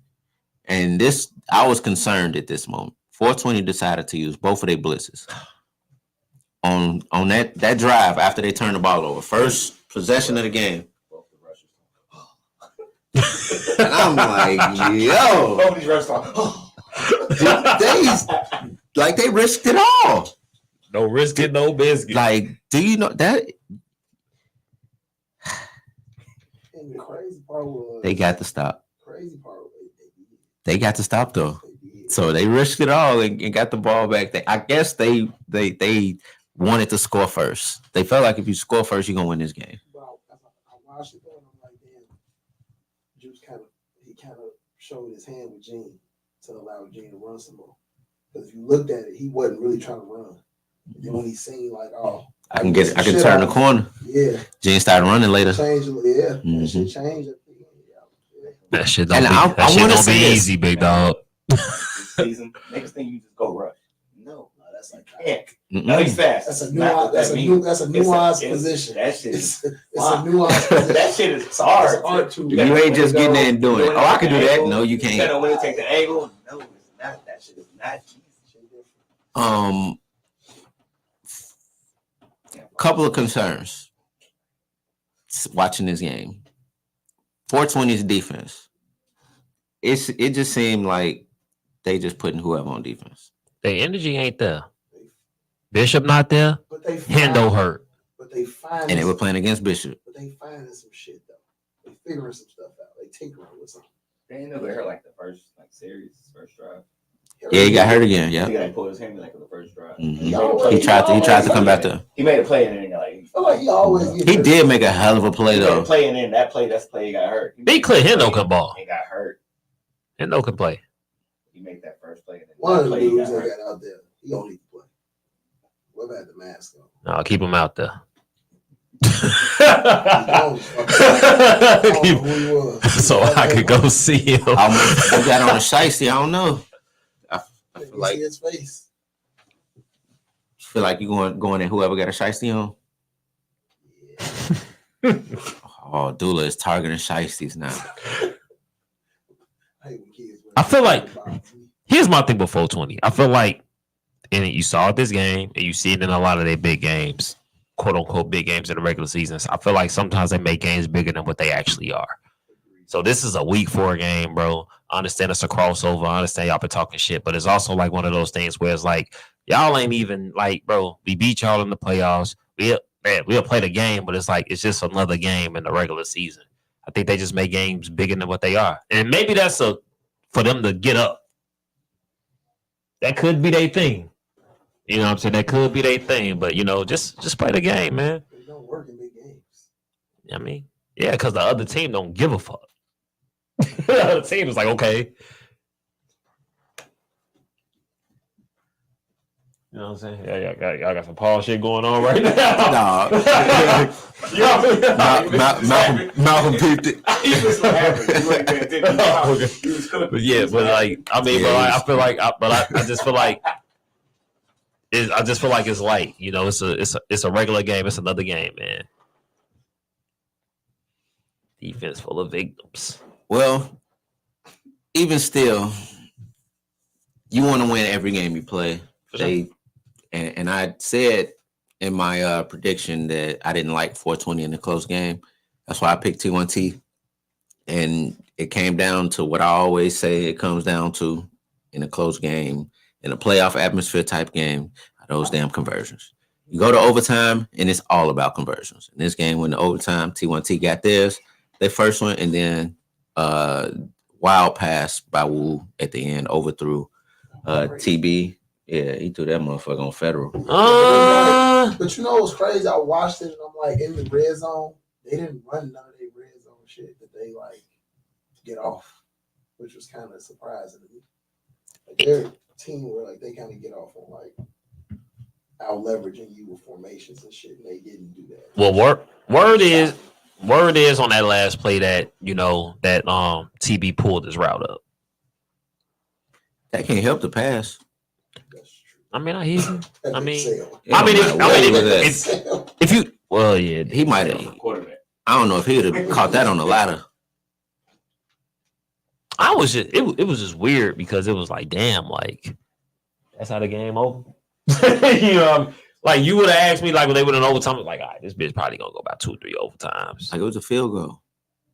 and this I was concerned at this moment. 420 decided to use both of their blitzes on that drive after they turned the ball over. First possession of the game. And I'm like, yo, they risked it all. No risk it, no biscuit. Like, do you know that? And the crazy part was They got to stop. Crazy part was They got to stop though. So they risked it all and got the ball back. I guess they wanted to score first. They felt like if you score first, you're gonna win this game. Well, I watched it and I'm like, damn, Juice kind of showed his hand with Gene to allow Gene to run some more. Because if you looked at it, he wasn't really trying to run. And then when he seen like, oh, I can turn the corner. Yeah. Gene started running later. Change, yeah. Mm-hmm. That shit changed. That shit don't be easy, big dog. Season, next thing you just go rush. No, that's like heck. No, he's fast. That's a nuance. That's a nuanced position. That shit is. It's a nuanced position. That shit is hard. Art too. You ain't just getting there and doing it. Oh, I can do that. No, you can't. You know when to take the angle. No, it's not. That shit is not easy. Couple of concerns watching this game. 420's defense. It just seemed like they just putting whoever on defense. The energy ain't there. Bishop not there. But they Hendo hurt. But they find. And they were playing against Bishop. But they finding some shit though. They figuring some stuff out. They tinkering with something. They didn't know they hurt like the first series, first drive. Yeah, he got hurt again. Yeah. He got pulled his hand like on the first drive. Mm-hmm. He tried to come back there. He made a play and then like. I feel like he always. He did make a hell of a play though. Play and then that's the play he got hurt. He clear Hendo can ball. He got hurt. Hendo can play. He made that first play. And then one of the play dudes that got out there, he don't need to play. What about the mask though? No, keep him out there. So I could go see him. You got on a shiesty, I don't know. I feel like his face. Feel like you going in whoever got a shiesty on. Yeah. Oh, Dula is targeting shiesties now. I feel like here's my thing with 420. I feel like, and you saw this game, and you see it in a lot of their big games, quote unquote big games in the regular seasons. I feel like sometimes they make games bigger than what they actually are. So this is a week 4 game, bro. I understand it's a crossover. I understand y'all been talking shit, but it's also like one of those things where it's like y'all ain't even like, bro, we beat y'all in the playoffs. We'll play the game, but it's like it's just another game in the regular season. I think they just make games bigger than what they are, and maybe that's for them to get up. That could be their thing. You know what I'm saying? That could be their thing, but just play the game, man. They don't work in big games. I mean, yeah, because the other team don't give a fuck. The other team is like, okay. You know what I'm saying? Yeah, y'all got some Paul shit going on right now. Malcolm peeped it. But yeah, but like, I mean, yeah, I feel like, I just feel like, it's light. It's a regular game. It's another game, man. Defense full of victims. Well, even still, you want to win every game you play. And I said in my prediction that I didn't like 420 in the close game. That's why I picked T1T. And it came down to what I always say it comes down to in a close game, in a playoff atmosphere type game, are those damn conversions. You go to overtime, and it's all about conversions. In this game, when the overtime, T1T got theirs, They first one, and then wild pass by Wu at the end overthrew TB. Yeah, he threw that motherfucker on Federal. But you know what's crazy? I watched it and I'm like, in the red zone, they didn't run none of their red zone shit that they like get off, which was kind of surprising to me. Like their team where like they kind of get off on like out leveraging you with formations and shit, and they didn't do that. Well, word is on that last play that that TB pulled his route up. That can't help the pass. That's true. I mean, I hear you. I mean, If if you, well, yeah, He might have. Quarterback. I don't know if he would have caught that on the ladder. I was just, it was just weird because it was like, damn, like that's how the game over. Like you would have asked me like when they went in overtime, I was like, all right, this bitch probably gonna go about 2-3 overtimes. Like it was a field goal.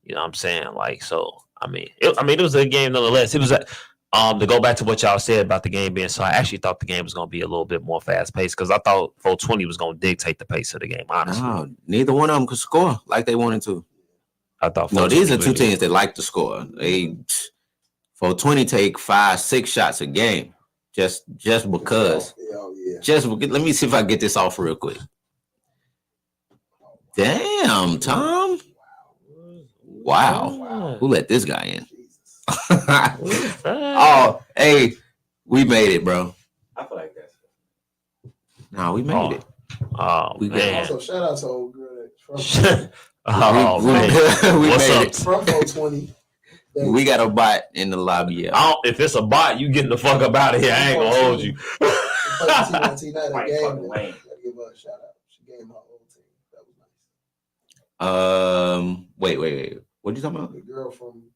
You know what I'm saying? Like, so I mean, it was a game nonetheless. It was to go back to what y'all said about the game being so. I actually thought the game was gonna be a little bit more fast paced because I thought 420 was gonna dictate the pace of the game. Honestly, No, neither one of them could score like they wanted to. I thought. No, these are two really teams that like to score. They 420 take 5-6 shots a game just because. Let me see if I get this off real quick. Damn, Tom. Wow. Who let this guy in? Oh, hey, we made it, bro. I feel like that's. No, we made it. Oh, We man. Also, shout out to old girl from Oh, we What's made up? it. 420. We got a bot in the lobby. Yeah. If it's a bot, you getting the fuck up out of here. I ain't gonna hold you. T1T night White game. fucking lane. Gotta give her a shout out. She gave her old team. That was nice. Wait. What are you talking about? The girl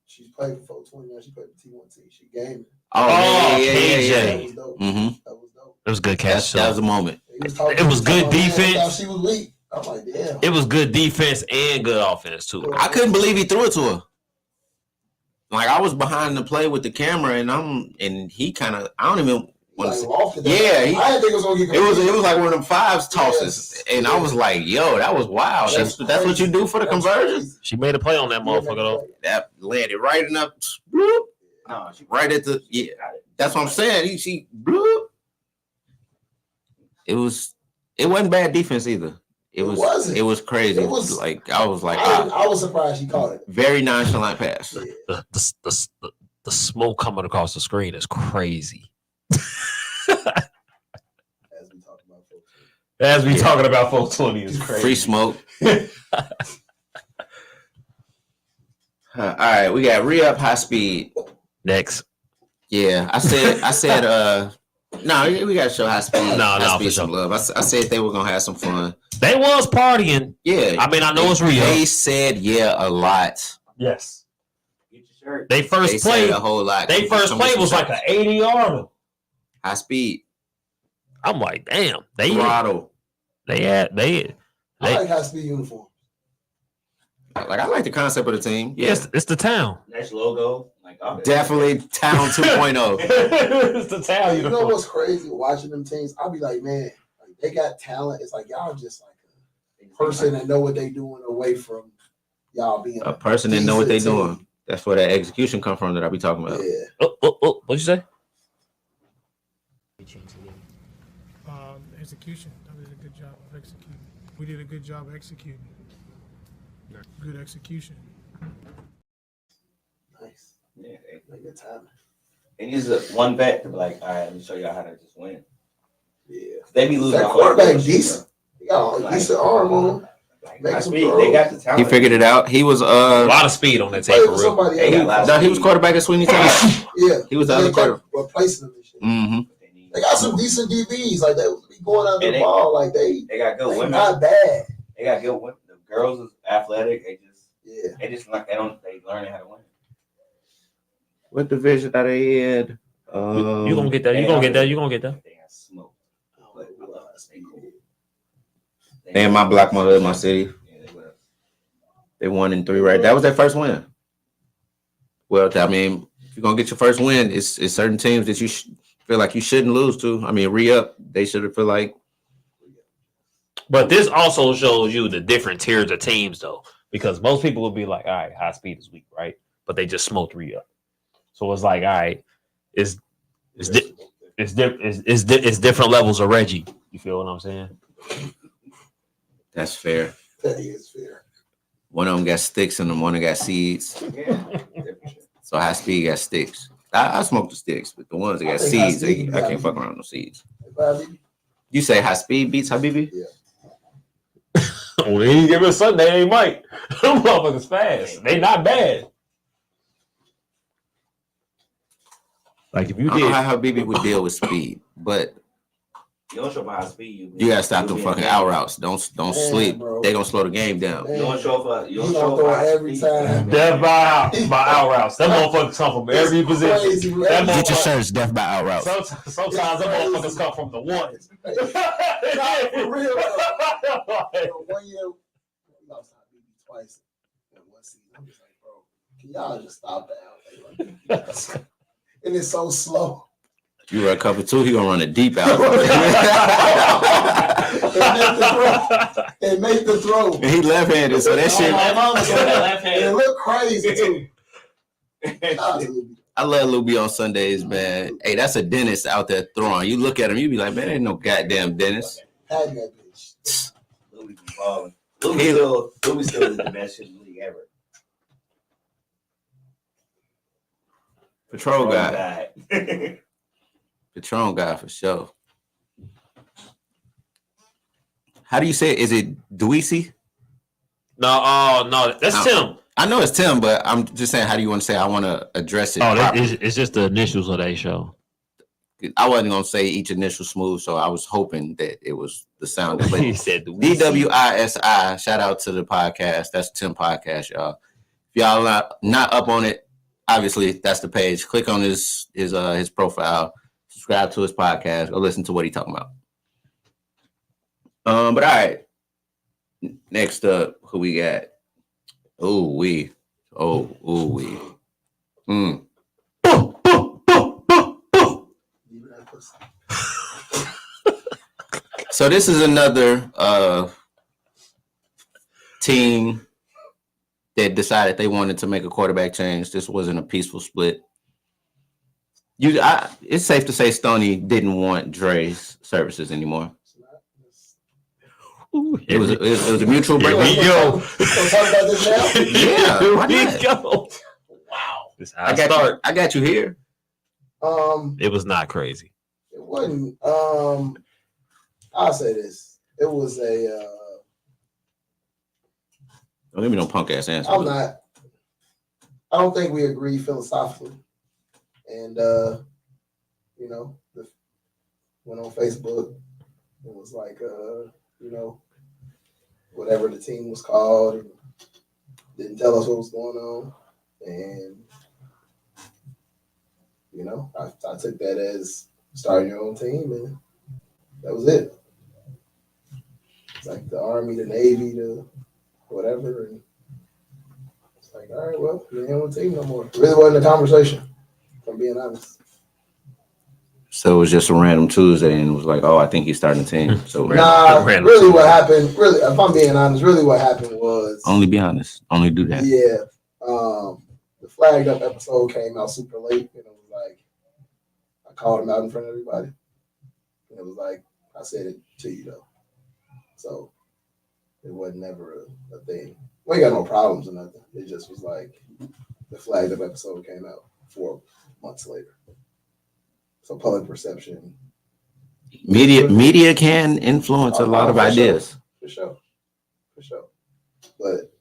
she's played for 420 now. She played for T1T. She gaming. Oh, yeah. That was dope. Mm-hmm. That was dope. It was good catch. That was a moment. It was good defense. She was weak. I'm like, damn. It was good defense and good offense too. I couldn't believe he threw it to her. Like I was behind the play with the camera, and he kind of, I don't even want to say. Yeah, I didn't think it was gonna get. It was like one of them fives tosses, and I was like, "Yo, that was wild. That's what you do for the conversion." She made a play on that motherfucker though. That landed right in up, bloop, No, right at the That's what I'm saying. She bloop. It wasn't bad defense either. It was crazy. It was like I was like, I was surprised she caught it. Very nonchalant pass. The smoke coming across the screen is crazy. As we talk about 420. Talking about 420 is crazy. Free smoke. All right, we got re-up high speed. Next. Yeah, I said no, we gotta show high speed. No, for some sure. love. I said they were gonna have some fun. They was partying. Yeah. I mean, I know it's real. They said a lot. Yes. Get your shirt. They first Said played a whole lot. They first play was like an 80-yarder. high speed. I'm like, damn. They Throttle. I like high speed uniform. Like I like the concept of the team. Yes, it's the town. Nice logo. Like Definitely Town 2.0. It's the town. You know what's crazy? Watching them teams, I'll be like, man, like they got talent. It's like y'all just like a person that know what they doing away from y'all being A person that know what they decent team. doing. That's where that execution come from that I be talking about. Yeah. What'd you say? Execution. That was a good job of executing. We did a good job executing. Good execution. Nice. Yeah. Like good timing. It needs one bet to be like, all right, let me show y'all how to just win. Yeah. They be losing. That quarterback decent. He got a decent arm on him. High speed. They got the talent. He figured it out. He was A lot of speed on that tape for real. Somebody They got a else. lot of no, he was speed. quarterback at Sweeney Town. Yeah. He was the other quarterback. Replacing them and shit. Mm-hmm. They got some decent DBs. Like they be going out And the ball. Like They got good they women. not bad. They got good women. The girls is athletic. Yeah. They learning how to win. What division are they in? You gonna get that. You gonna get that. You gonna get that. They got smoked. But I love this. They cool. They in my block, my hood, my city. Yeah, they will. They 1-3 right. That was their first win. Well, I mean, if you're gonna get your first win, it's certain teams that you feel like you shouldn't lose to. I mean, re-up, they should have feel like. But this also shows you the different tiers of teams, though. because most people will be like, all right, high speed is weak, right? But they just smoked Rhea. So it's like, all right, it's different levels of Reggie. You feel what I'm saying? That's fair. That is fair. One of them got sticks and one of them got seeds. Yeah. So high speed got sticks. I smoke the sticks, but the ones that got seeds, I can't fuck around with no seeds. You say high speed beats Khabibi? Yeah. When he give us Sunday, they might. Them motherfuckers fast. They not bad. Like if you I don't did, know how Khabibi would deal with speed, but You don't show up at high speed. you gotta stop them fucking out routes. Don't sleep. Bro. They gonna slow the game down. Man. You don't show up. You He don't gonna show up throw at it high every speed. time. death by out routes. That motherfuckers come from every position. Crazy, bro. That Get your motherfucker- shirts death by out routes. Sometimes them motherfuckers come from the one. Nah, for real. Bro, 1 year, we lost Khabibi twice in one season. I'm just like, bro, can y'all just stop that? Like, and it's so slow. You run cover two, he gonna run a deep out. And make the throw. And he left-handed, so that shit. And it look crazy too. I love Luby on Sundays, man. Hey, that's a dentist out there throwing. You look at him, you be like, man, ain't no goddamn dentist. Had that bitch. Louis be balling. Louis still is the best shit in the league ever. Patrol guy. Patron guy for sure. How do you say it? Is it Duisi? No, that's Tim. I know it's Tim, but I'm just saying, how do you want to say it? I want to address it. It's just the initials of that show. I wasn't going to say each initial smooth, so I was hoping that it was the sound. But He said Duisi. DWISI, shout out to the podcast. That's Tim Podcast, y'all. If y'all not up on it, obviously that's the page. Click on his profile. Subscribe to his podcast. Go listen to what he's talking about. But all right. Next up, who we got? We. So this is another team that decided they wanted to make a quarterback change. This wasn't a peaceful split. It's safe to say Stoney didn't want Dre's services anymore. It was a mutual break. Here we go. Talk about this now? Yeah, Here why we not? go. Wow. This how I got you here. It was not crazy. It wasn't. I'll say this. It was a. Don't give me no punk ass answer. I'm not. I don't think we agree philosophically, and went on Facebook. It was like whatever the team was called, and didn't tell us what was going on, and I took that as starting your own team, and that was it. It's like the Army, the Navy, the whatever, and it's like, all right, well, you ain't on the team no more. It really wasn't a conversation, if I'm being honest. So it was just a random Tuesday, and it was like, oh, I think he's starting the team. So Really what happened, if I'm being honest, really what happened was only be honest. Only do that. Yeah. The Flagged Up episode came out super late, and it was like I called him out in front of everybody. And it was like I said it to you though. So it wasn't never a thing. We ain't got no problems or nothing. It just was like the Flagged Up episode came out 4 months later. So public perception. Media can influence a lot of ideas. For sure. But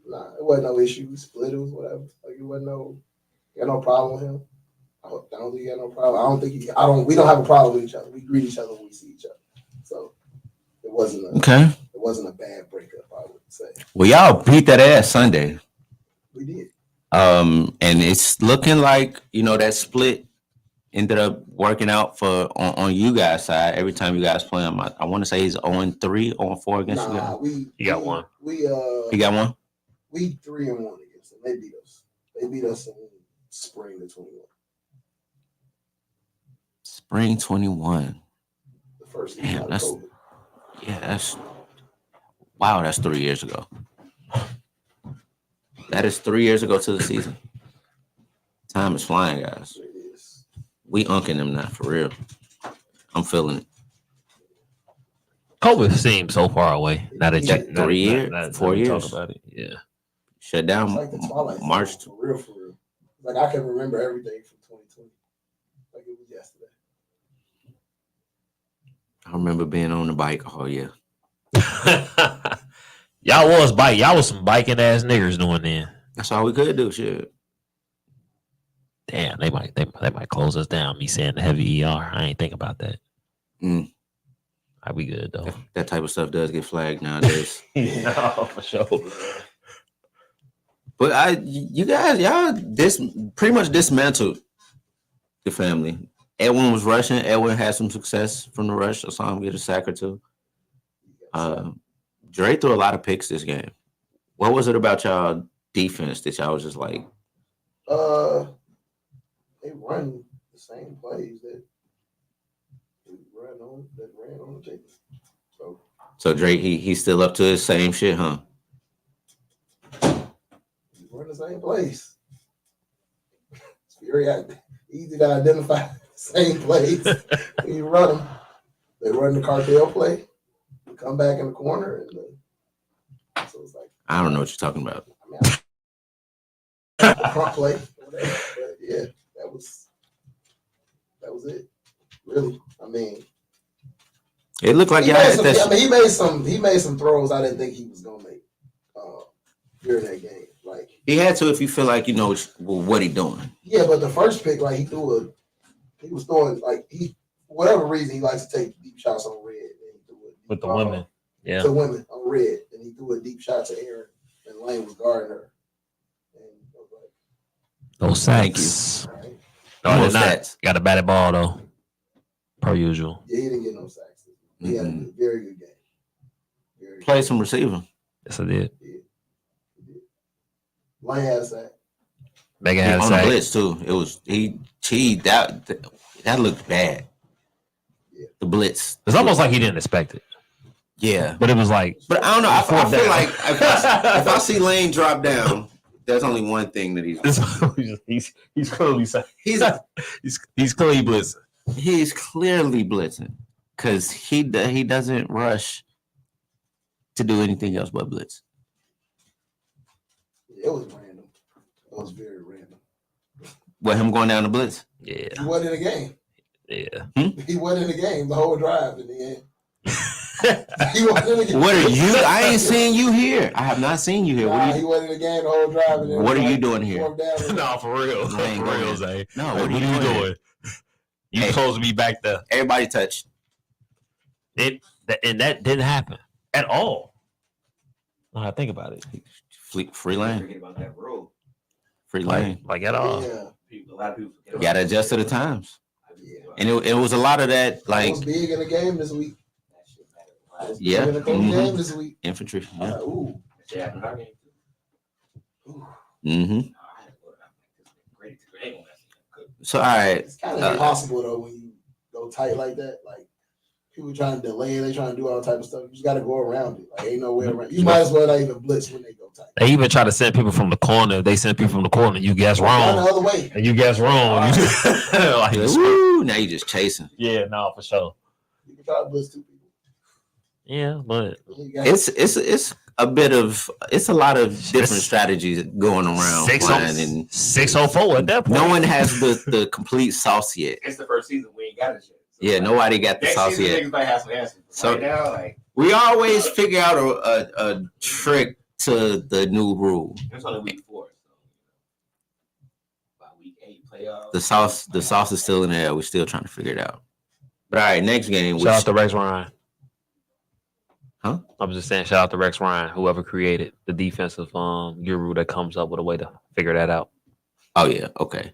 nah, it wasn't no issue. We split, it was whatever. Like it wasn't got no problem with him. I don't think he got no problem. We don't have a problem with each other. We greet each other when we see each other. So it wasn't a bad breakup, I would say. Well, y'all beat that ass Sunday. We did. And it's looking like, that split ended up working out on you guys' side. Every time you guys play him, I want to say he's 0-3, 0-4 against you guys. He got one. He got one? We 3-1 against them. They beat us. They beat us in spring of 21. Spring 21. The first Damn, year of COVID. that's 3 years ago. That is 3 years ago to the season. Time is flying, guys. It is. We unking them now, for real. I'm feeling it. COVID seems so far away. Now that Yeah, 3 years, 4 we years. talk about it. Yeah. Shut It's down like the Twilight Zone, March. for real, for real. Like I can remember everything from 2020, like it was yesterday. I remember being on the bike. Oh yeah. Y'all was some biking ass niggas doing then. That's all we could do. Shit. Damn, they might close us down. Me saying the heavy ER. I ain't think about that. Mm. I'd be good though. That type of stuff does get flagged nowadays. Yeah, for sure. But y'all pretty much dismantled the family. Edwin was rushing. Edwin had some success from the rush. I saw him get a sack or two. Dre threw a lot of picks this game. What was it about y'all defense that y'all was just like? They run the same plays that ran on the Jacobs. So Dre, he's still up to his same shit, huh? He run the same plays. It's very easy to identify the same plays. When you run them, they run the cartel play. They come back in the corner, and so it's like I don't know what you're talking about. the front play, or whatever. But yeah, that was it. Really, I mean, It looked like he y'all made had some, that. I mean, he made some throws I didn't think he was gonna make during that game. Like He had to if you feel like you know what he doing. yeah, but the first pick, like he was throwing like for whatever reason he likes to take deep shots on red. And he threw it With the women. Yeah. to women on red, and he threw a deep shot to Aaron, and Lane was guarding her. And I was like, Those Thank sacks. all right. No, More they're not. stats. Got a batted ball though. Per usual. Yeah, he didn't get no sacks. He had a very good game. Very Play good. some receiver. Yes, I did. Yeah, he did. Lane had a sack. Megan had a On the sack. blitz too. It was that looked bad. Yeah. The blitz. It's almost like he didn't expect it. Yeah. But it was like, But I don't know. I Fourth feel down. like if I see Lane drop down, there's only one thing that he's clearly he's he's clearly blitzing. he's clearly blitzing because he doesn't rush to do anything else but blitz. It was random. It was very random. With him going down the blitz. Yeah, He wasn't in the game. yeah. He wasn't in the game the whole drive in the end. He wasn't in the game. What are you? I ain't seen you here. I have not seen you here. What Nah, are he you? wasn't in the game the whole drive. And then What are like, you doing here? fourth down and- No, for real. I ain't For going real, there. Zay. No, Like, what what are are you you doing? doing? You Hey. supposed to be back there. Everybody touched. And that didn't happen at all. When I think about it. Free lane. Forget about that rule. Free lane. Like at all. Yeah, A lot of people forget You about gotta that. adjust to the times. yeah. And it was a lot of that, It like, was big in the game this week. That shit matters. It was Yeah. big in the Mhm. game this week. infantry. I was Yeah. like, ooh. That shit happened in our game too. Ooh. Mm-hmm. No, I had to go down like this. Great to great on that. So all right. It's kind of impossible though when you go tight like that. Like people trying to delay, they trying to do all type of stuff. You just got to go around it. Like ain't no way around. You might as well not even blitz when they go tight. They even try to send people from the corner. They send people from the corner. You guess Run wrong. the other way. And you guess wrong. Like, You're like, woo, now you just chasing. yeah, no, for sure. You can try to blitz two people. Yeah, but You got- It's a bit of it's a lot of different It's- strategies going around. Flying, and 604 at that point. no one has the complete sauce yet. It's the first season we ain't got it yet. So Yeah, like, nobody got the next sauce season, yet. niggas might have some answers. But So- right now, like We always figure out a trick to the new rule. it's only week 4. So by week 8 playoffs. The sauce is still in the air. We're still trying to figure it out. But all right, next game. Shout out to Rex Ryan. Huh? I was just saying, shout out to Rex Ryan, whoever created the defensive guru that comes up with a way to figure that out. Oh yeah, okay.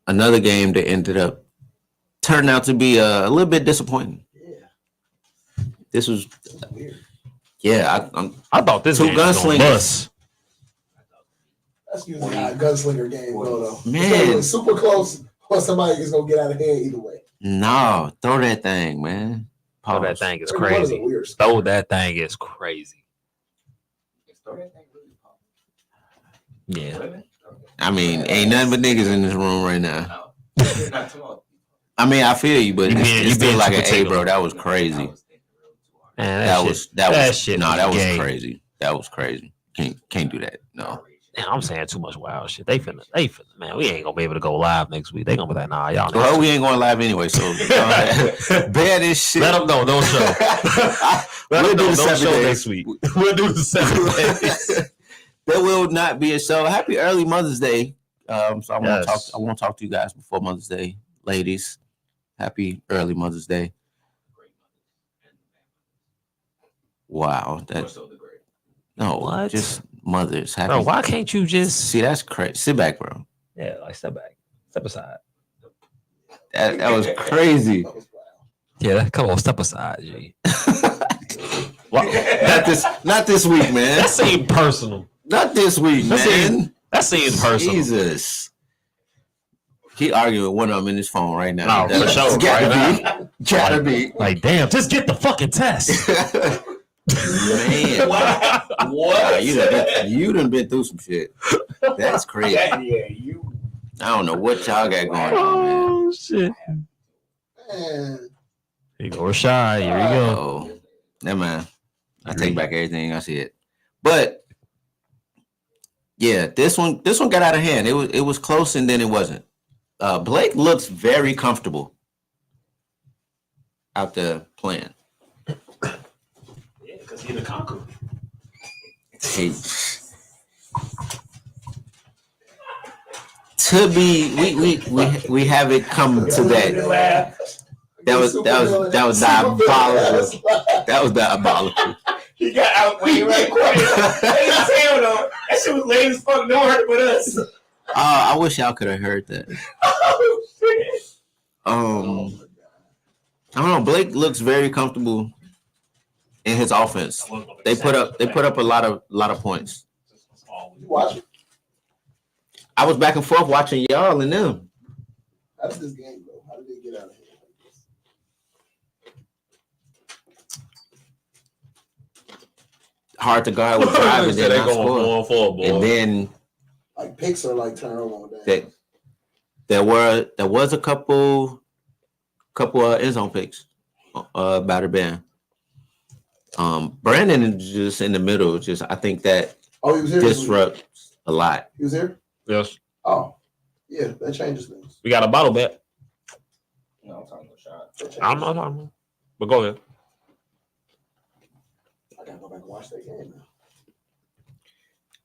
Another game that ended up turning out to be a little bit disappointing. yeah, This was, it's weird. yeah, I thought this Two game was gonna gunslingers. bust. That's usually how a gunslinger game go though. Man. It's gonna be super close, or somebody is gonna get out of hand either way. no, throw that thing, man. Oh, that Pause. thing is Every one is a crazy. weird spot. Throw that thing is crazy. It's throwing that thing really Yeah. Women? I mean, ain't nothing but niggas in this room right now. No. Not tomorrow. I mean, I feel you, but You it's being still like too an A, bro. particular. That was crazy. Man, That was shit no, was that was gay. crazy. That was crazy. Can't do that. No. Man, I'm saying too much wild shit. They finna, man, we ain't gonna be able to go live next week. They gonna be like, nah, y'all. Well, we ain't going live anyway, so bear this shit. Let them know, no show. Let We'll them do know, the no 7 show days. next week. We'll do the 7 days. There will not be a show. Happy early Mother's Day. So I want to Yes. talk to you guys before Mother's Day, ladies. Happy early Mother's Day. Wow, no, What? just mothers. Happy. Bro, why can't you just See, that's crazy. Sit back, bro. yeah, like step back, step aside. That was crazy. That was wild. Yeah, come on, step aside, G. Not this week, man. That seemed personal. Not this week, man. That seemed personal. Jesus. He arguing with one of them in his phone right now. No, for sure. Gotta be. Like, damn, just get the fucking test. Man. What? You done been through some shit. That's crazy. Yeah, you. I don't know what y'all got going on, man. Oh shit. Man, Here you go, Rashad. Here we go. Oh, never mind. I take back everything I said. But yeah, this one got out of hand. It was close and then it wasn't. Blake looks very comfortable out there playing. Yeah, because he's the conqueror. Hey. To be, we have it come to that. That was diabolical. That was diabolical. He got outweighed right quick. That shit was lame as fuck. No one heard but us. I wish y'all could have heard that. Oh shit. I don't know. Blake looks very comfortable in his offense. They put up a lot of points. you watch it? I was back and forth watching y'all and them. How did this game go? How did they get out of hand like this? Hard to guard with driving, They then not going score. for boy. And then Like picks are like turnover on that. there was a couple end zone picks by the band. Brandon is just in the middle. Just I think that Oh, he was here. disrupts a lot. He was here. Yes, Oh, yeah, that changes things. we got a bottle bet. No, I'm talking about shot. That changes I'm not, but go ahead. I gotta go back and watch that game now.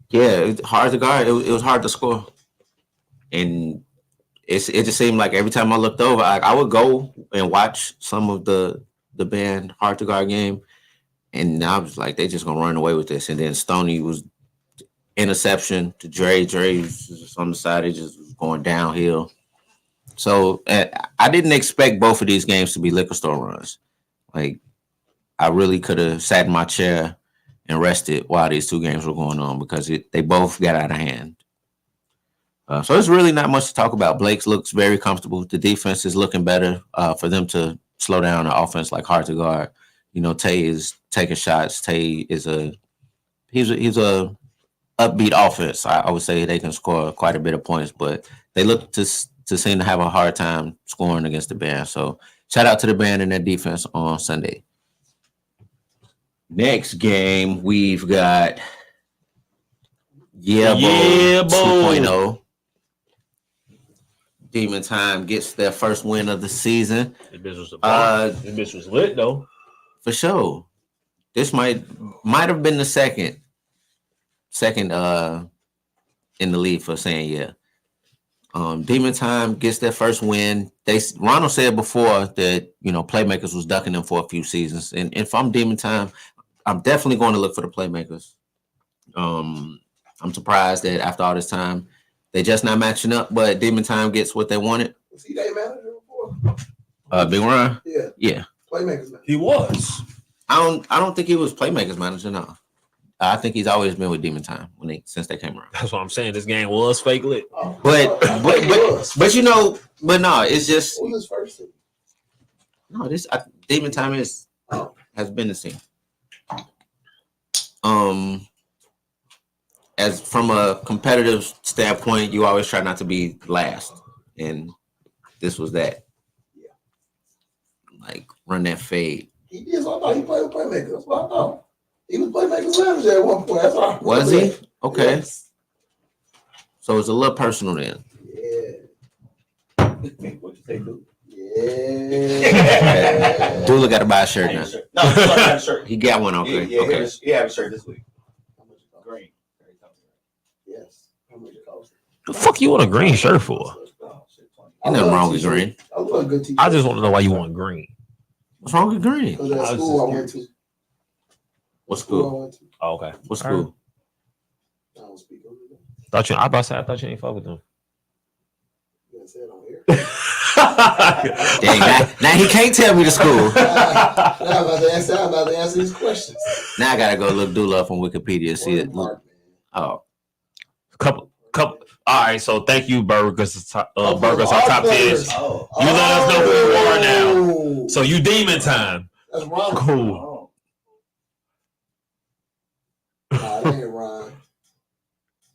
Yeah, it's hard to guard. It was hard to score, and it just seemed like every time I looked over, I would go and watch some of the band hard to guard game, and I was like, they just gonna run away with this. And then Stoney was interception to Dre. Dre was just on the side. It just was going downhill. So I didn't expect both of these games to be liquor store runs. Like I really could have sat in my chair and rested while these two games were going on because they both got out of hand. So there's really not much to talk about. Blake looks very comfortable. The defense is looking better for them to slow down the offense like hard to guard. You know, Tay is taking shots. Tay is he's a upbeat offense. I would say they can score quite a bit of points, but they look to seem to have a hard time scoring against the band. So shout out to the band and their defense on Sunday. Next game, we've got Yeah, 2.0. Demon Time gets their first win of the season. This bitch was lit though. For sure. This might have been the second in the league for saying yeah. Demon Time gets their first win. Ronald said before that, you know, Playmakers was ducking them for a few seasons. And if I'm Demon Time, I'm definitely going to look for the Playmakers. I'm surprised that after all this time, they just not matching up, but Demon Time gets what they wanted. Was he their manager before? Big Ron? Yeah. Yeah. Playmakers manager. He was. I don't think he was Playmakers manager, no. I think he's always been with Demon Time since they came around. That's what I'm saying. This game was fake lit. Oh, But you know, but no, it's just what was his first team? no. Demon Time has been the same. as from a competitive standpoint, you always try not to be last, and this was that. Yeah. Like run that fade. He did. So I thought he played with Playmakers. That's what I thought. He was Playmakers manager at one point. That's what I Was he? Okay. Yes. So it's a little personal then. Yeah. What you say, dude? Yeah. Dula got to buy a shirt now. No, I got a shirt. He got one. Okay. Yeah, Okay. he have a shirt this week. How much it cost? Green. Yes. How much it cost? The fuck you want a green shirt for? Oh, shit, 20. Ain't nothing wrong with green. I love good t-shirts. I just want to know why you want green. What's wrong with green? Because at I was school just I went to. What School school? I went to. Oh, okay. What school? I don't speak on it. I thought you ain't fuck with them. You gotta say it on here. Dang, now he can't tell me the school. I'm about to answer these questions. Now I gotta go look Dula up on Wikipedia and see it. Mark, man. Oh, Couple. All right. So thank you, Burgers. Oh, Burgers all our top players. 10. Oh. You let us know who you are now. Oh. So you demon time. That's wrong. Cool. Oh. Nah, that ain't Ron.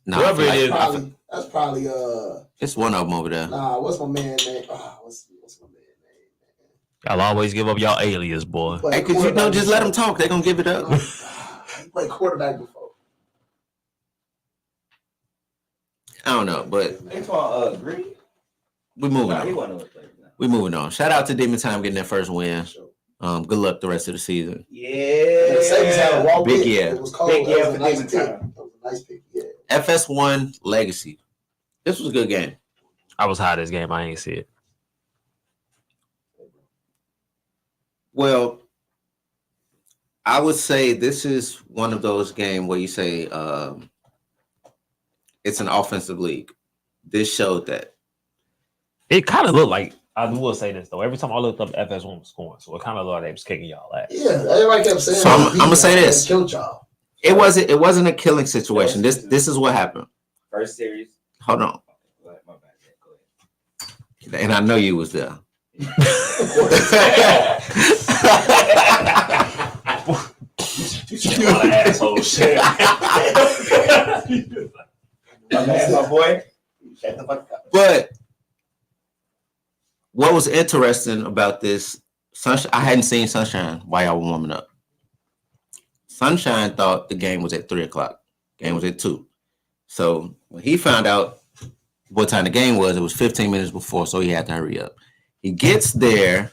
no, Whoever it is. That's probably it's one of them over there. nah, what's my man name? What's my man name, Y'all always give up y'all alias, boy. man? Hey, cause you know, just let them talk. They gonna give it up. He played quarterback before. I don't know, but They talking Green? we moving Nah, he on. wasn't on the player now. We moving on. Shout out to Demon Time getting that first win. Good luck the rest of the season. Yeah. The Saints had a raw Big pick. yeah. It was cold. Big That yeah was a for nice Demon pick. Time. That was a nice pick. Yeah. FS1 Legacy. This was a good game. I was high this game. I ain't see it. Well, I would say this is one of those games where you say it's an offensive league. This showed that. It kind of looked like, I will say this though. Every time I looked up, FS1 was scoring, so it kind of looked like they was kicking y'all ass. Yeah, everybody kept saying. So I'm gonna say this. Killed y'all. It wasn't a killing situation. This is what happened. First series. Hold on. Go ahead, my bad. Go ahead. And I know you was there. You an asshole shit. My boy. Shut the fuck up. But what was interesting about this, Sunshine, I hadn't seen Sunshine while y'all were warming up. Sunshine thought the game was at 3:00. Game was at 2. So when he found out what time the game was, it was 15 minutes before, so he had to hurry up. He gets there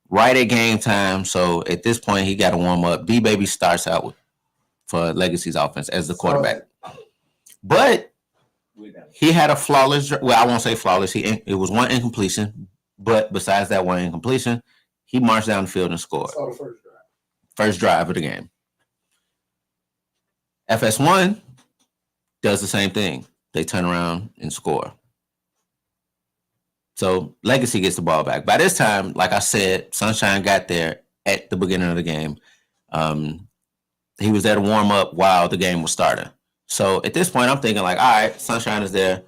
right at game time, so at this point he got to warm up. D-Baby starts out for Legacy's offense as the quarterback. But he had a flawless, well, I won't say flawless. It was one incompletion, but besides that one incompletion, he marched down the field and scored. Saw the first drive. First drive of the game. FS1 does the same thing. They turn around and score. So Legacy gets the ball back. By this time, like I said, Sunshine got there at the beginning of the game. He was there to warm up while the game was starting. So at this point, I'm thinking like, all right, Sunshine is there.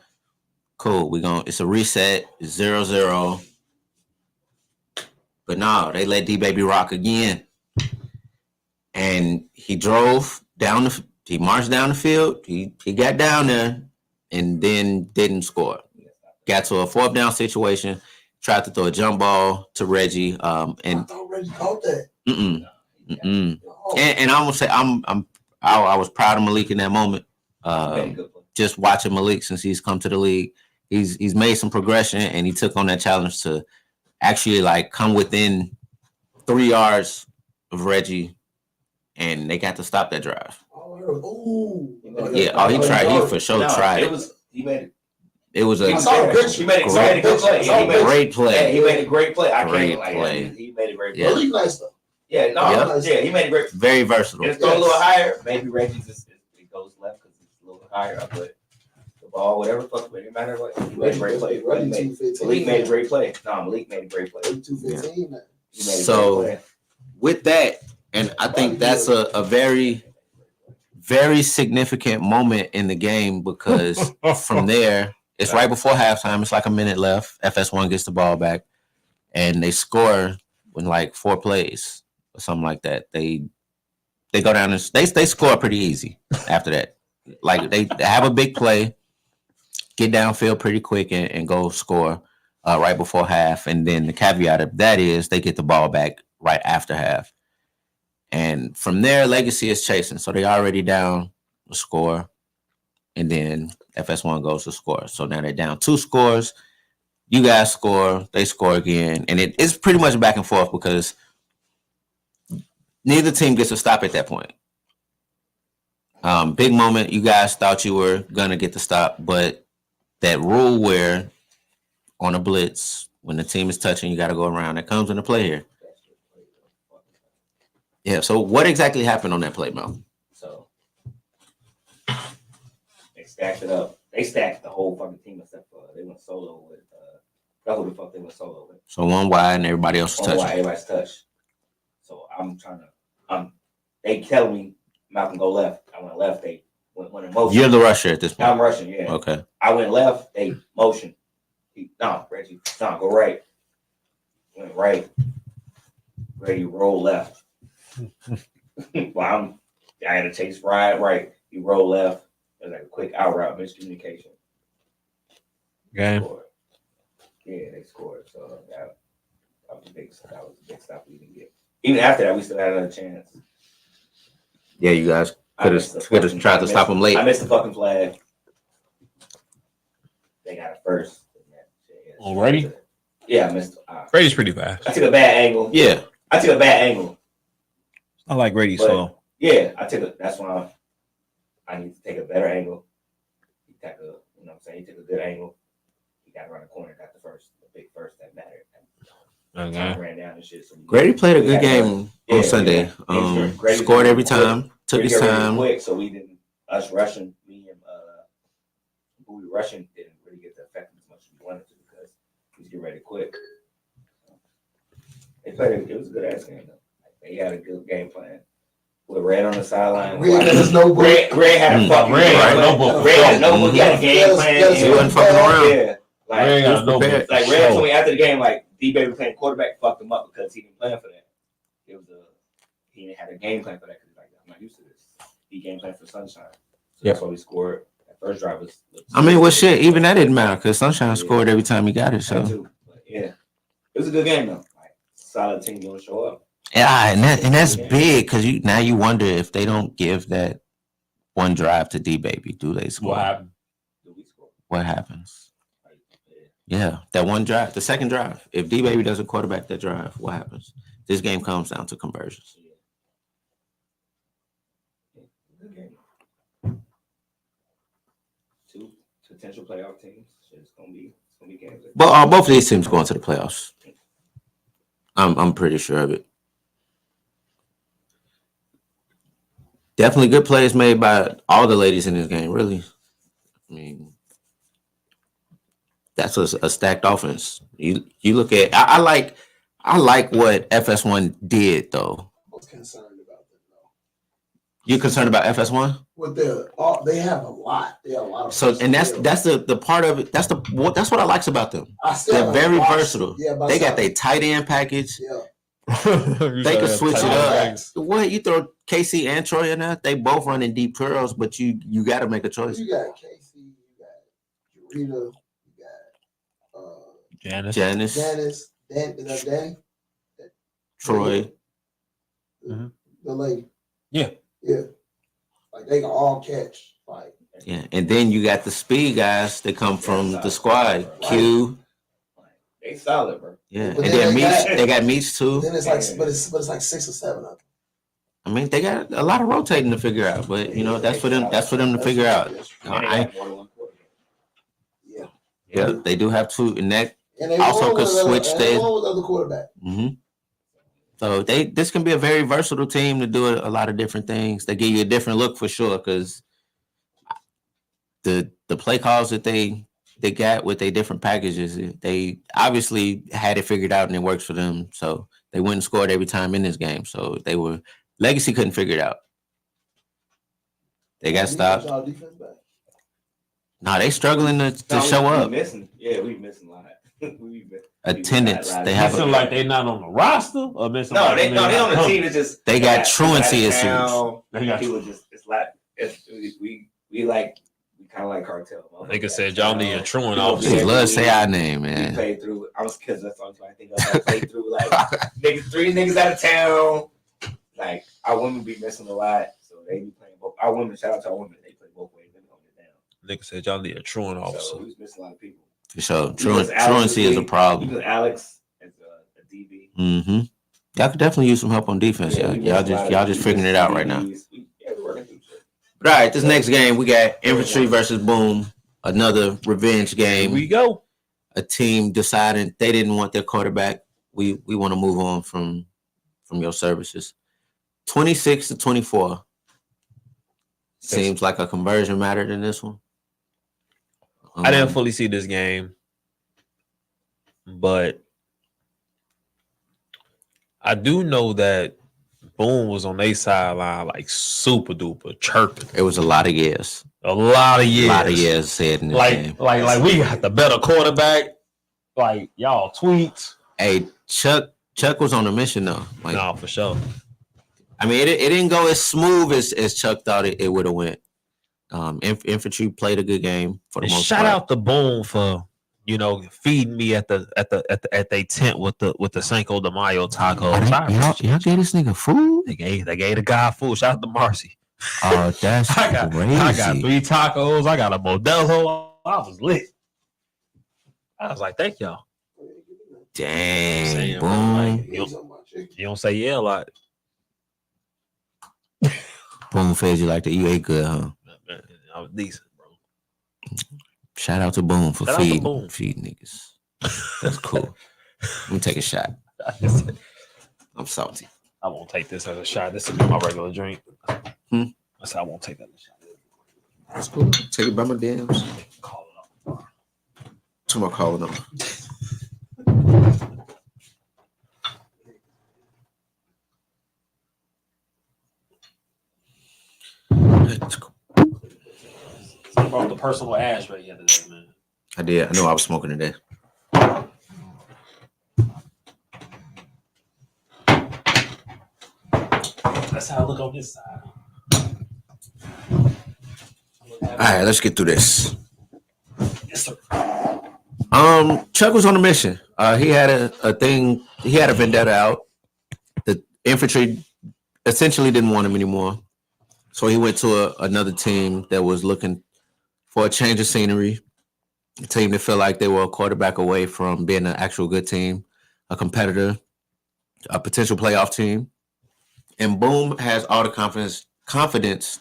Cool. It's a reset. It's 0-0. But no, they let D-Baby rock again. And he drove down he marched down the field. He got down there and then didn't score. Got to a 4th down situation, tried to throw a jump ball to Reggie. I thought Reggie caught that. And Oh. I'm gonna say I was proud of Malik in that moment. Just watching Malik since he's come to the league, he's made some progression and he took on that challenge to actually like come within 3 yards of Reggie, and they got to stop that drive. Ooh. Yeah, he tried. He for sure tried it. He made it. It was a He made a good play. great play. Yeah, he made a great play. I Great can't like play. He made a great play. Yeah. Malik nice though. Yeah, no, Yeah. he made a great. Very versatile. It's going a little higher. Maybe Reggie just it goes left because it's a little higher. But the ball, whatever, fuck, it didn't matter what. He made a great play. Malik made a great play. No, Malik made a great play. 215 now. He made a So great play. with that, and I think that's a very, very significant moment in the game because from there, it's right before halftime. It's like a minute left. FS1 gets the ball back, and they score in like 4 plays or something like that. They go down and they score pretty easy after that. Like they have a big play, get downfield pretty quick and go score right before half. And then the caveat of that is they get the ball back right after half. And from there, Legacy is chasing. So they already down the score. And then FS1 goes to score. So now they're down 2 scores. You guys score, they score again. And it's pretty much back and forth because neither team gets a stop at that point. Big moment. You guys thought you were going to get the stop, but that rule where on a blitz, when the team is touching, you got to go around. That comes into play here. Yeah, so what exactly happened on that play, Mo? So they stacked it up. They stacked the whole fucking team except for they went solo with that's who the fuck they went solo with. So one wide and everybody else was touching. Everybody's touched. So I'm trying to they tell me Malcolm go left. I went left, they went in motion. You're the rusher at this point. I'm rushing, yeah. Okay. I went left, they motion. Reggie, go right. Went right. Reggie roll left. Well, I had to chase right. He rolled left. It was like a quick out route, miscommunication. Game. Yeah, they scored. So that was a big stop we didn't get. Even after that, we still had another chance. Yeah, you guys could have tried to stop them late. I missed the fucking flag. They got it first. Already? Yeah, I missed. Brady's pretty fast. I took a bad angle. Yeah. I took a bad angle. I like Brady But, slow. Yeah, that's why I need to take a better angle. He took he took a good angle. He got around the corner, got the big first that mattered. Okay. Ran down and shit. So Grady played a good game on Sunday. Scored every time, took his time. Quick, so we didn't rushing. Me and Booty rushing didn't really get the effect as much as we wanted to because he was getting ready quick. They played it was a good ass game though. They had a good game plan. With Red on the sideline. Red had his notebook. Red had a fucking Red had a notebook. Red had a notebook. He had a game plan. He wasn't fucking around. Yeah. Red got a notebook. Like Red told me after the game, like D-Baby playing quarterback fucked him up because he didn't plan for that. He didn't have a game plan for that because like I'm not used to this. He game plan for Sunshine. So that's why we scored. That first drive was. I mean, well, shit, even that didn't matter because Sunshine scored every time he got it. So yeah, it was a good game though. Like solid team going to show up. Yeah, and that's big because you wonder if they don't give that one drive to D-Baby, do they score? What happened? What happens? Yeah, that one drive, the second drive. If D-Baby doesn't quarterback that drive, what happens? This game comes down to conversions. Good game. 2 potential playoff teams. It's gonna be games. Well, both of these teams going to the playoffs. I'm pretty sure of it. Definitely good plays made by all the ladies in this game, really. I mean, that's a stacked offense. You look at I like what FS1 did though. I was concerned about them though. You concerned about FS1? With they have a lot. They have a lot of so and that's the part of it. That's what I likes about them. They're very versatile. Yeah, they got their tight end package. Yeah. They can switch it up. What you throw KC and Troy in there? They both running deep curls, but you got to make a choice. You got KC, you got Jarita, you got Janice, Danny, Troy, the lady. Yeah. Like they can all catch. Like and then you got the speed guys that come from the squad. Q. They solid, bro. Yeah, But and then then they got Meats too. Then it's like, but it's like 6 or 7 of them. I mean, they got a lot of rotating to figure out, but that's for them. That's for them to figure out. Yeah, they do have 2, and that also could switch. They with other quarterback. Mm-hmm. So this can be a very versatile team to do a lot of different things. They give you a different look for sure, because the play calls that they got with their different packages, they obviously had it figured out and it works for them. So they went and scored every time in this game. So Legacy couldn't figure it out. They got stopped. No, they struggling to show up. We missing a lot. Attendance. They have like they not on the roster or missing. No, they on the team. It's just they got truancy issues. People just it's like we we kind of like Cartel. Nigga said y'all need a truant Yeah. officer. Just love to say our name, We man. played through. I was because that's what I think of. I played through like three niggas out of town. Like our women be missing a lot, so they be playing both. Our women, shout out to our women, they play both ways. They hold it down. Nigga said y'all need a truant officer. So we was missing a lot of people. For sure. Because Alex Truancy is a problem. Even Alex as a DB. Mm-hmm. Y'all could definitely use some help on defense. Yeah, Y'all just figuring it out right now. Yeah, we're working through shit. But all right, this next game we got Infantry versus Boom, another revenge Here game. we go. A team deciding they didn't want their quarterback. We want to move on from your services. 26-24. Seems like a conversion mattered in this one. I didn't fully see this game, but I do know that Boom was on their sideline like super duper chirping. It was a lot of years. A lot of years. A lot of years said in this game. Like we got the better quarterback. Like y'all tweets. Hey, Chuck was on a mission though. Like, No, for sure. I mean, it didn't go as smooth as Chuck thought it would have went. Infantry played a good game for the And most shout part. out to Boom for feeding me at they tent with the Cinco de Mayo tacos. Y'all gave this nigga food? They gave the guy food. Shout out to Marcy. Oh, that's I got crazy. 3 tacos. I got a Modelo. I was lit. I was like, thank y'all. Dang, Saying, Boom. like, you don't say yeah a lot. Boom fed you like that. You ate good, huh? I was decent, bro. Shout out to Boom for Shout out to Boom. feeding niggas. That's cool. Let me take a shot. I'm salty. I won't take this as a shot. This is my regular drink. I said I won't take that as a shot. That's cool. Take it by my dams. Call it off. Too much calling on. I brought the personal ashtray the other day, man. I did. I know I was smoking today. That's how I look on this side. All right, let's get through this. Yes, sir. Chuck was on a mission. He had a thing. He had a vendetta out. The Infantry essentially didn't want him anymore, so he went to another team that was looking for a change of scenery. A team that felt like they were a quarterback away from being an actual good team, a competitor, a potential playoff team. And Boom has all the confidence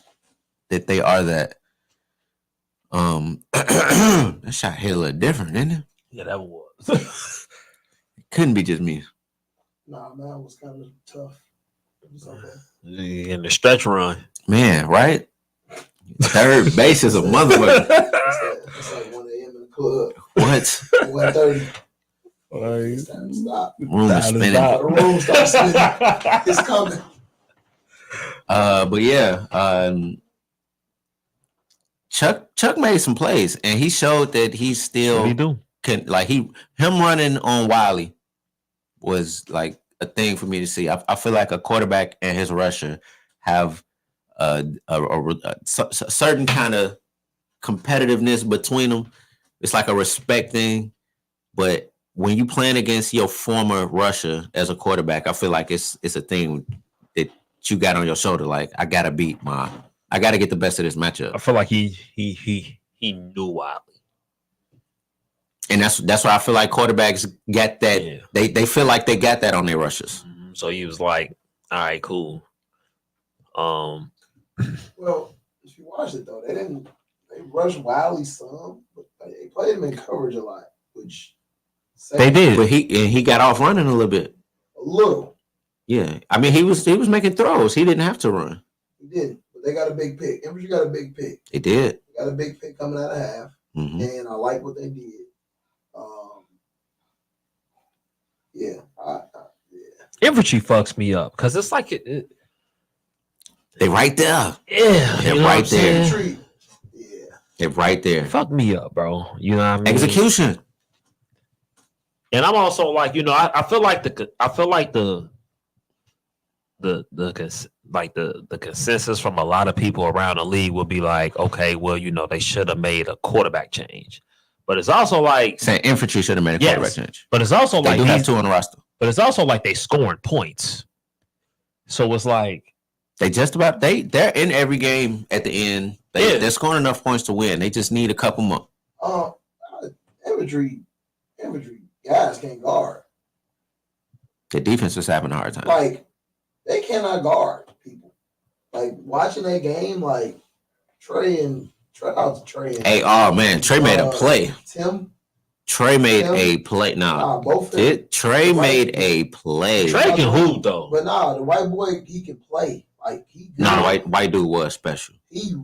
that they are that. That shot hit a little different, didn't it? Yeah, that was. It couldn't be just me. Nah, man, it was kind of tough. It was okay. In the stretch run. Man, right? Third base is a motherfucker. It's like 1 a.m. in the club. What? 1:30. It's time to stop. Room is spinning. The room starts spinning. It's coming. But yeah, Chuck made some plays, and he showed that he still What do? can. Like him running on Wiley was like a thing for me to see. I feel like a quarterback and his rusher have a certain kind of competitiveness between them. It's like a respect thing, but when you playing against your former rusher as a quarterback, I feel like it's a thing that you got on your shoulder. Like I gotta get the best of this matchup. I feel like he knew Wiley. And that's why I feel like quarterbacks get that. Yeah. They feel like they got that on their rushers. So he was like, all right, cool. Well, if you watch it though, they rushed Wiley some, but they played him in coverage a lot, which They did. But he got off running a little bit. a little. Yeah. I mean he was making throws. He didn't have to run. He didn't, but they got a big pick. Infantry got a big pick. They did. They got a big pick coming out of half, Mhm. and I like what they did. Yeah, Infantry fucks me up because it's like They right there. yeah, They're you know right what I'm saying? Infantry. Yeah, They're right there. Fuck me up, bro. You know what I mean? Execution. And I'm also like, I feel like the like the consensus from a lot of people around the league will be like, okay, well, they should have made a quarterback change. But it's also like saying Infantry should have made a quarterback change. But it's also they like do have 2 on the roster. But it's also like they scoring points. So it's like they're in every game at the end. They're scoring enough points to win. They just need a couple more. Infantry guys can't guard. The defense is having a hard time. Like, they cannot guard people. Like, watching that game, like, Trey out to Trey. Hey, oh man, Trey made a play. Trey made a play. Trey made a play. Trey can hoop though. But the white boy, he can play. Like, he good. The white dude was special. He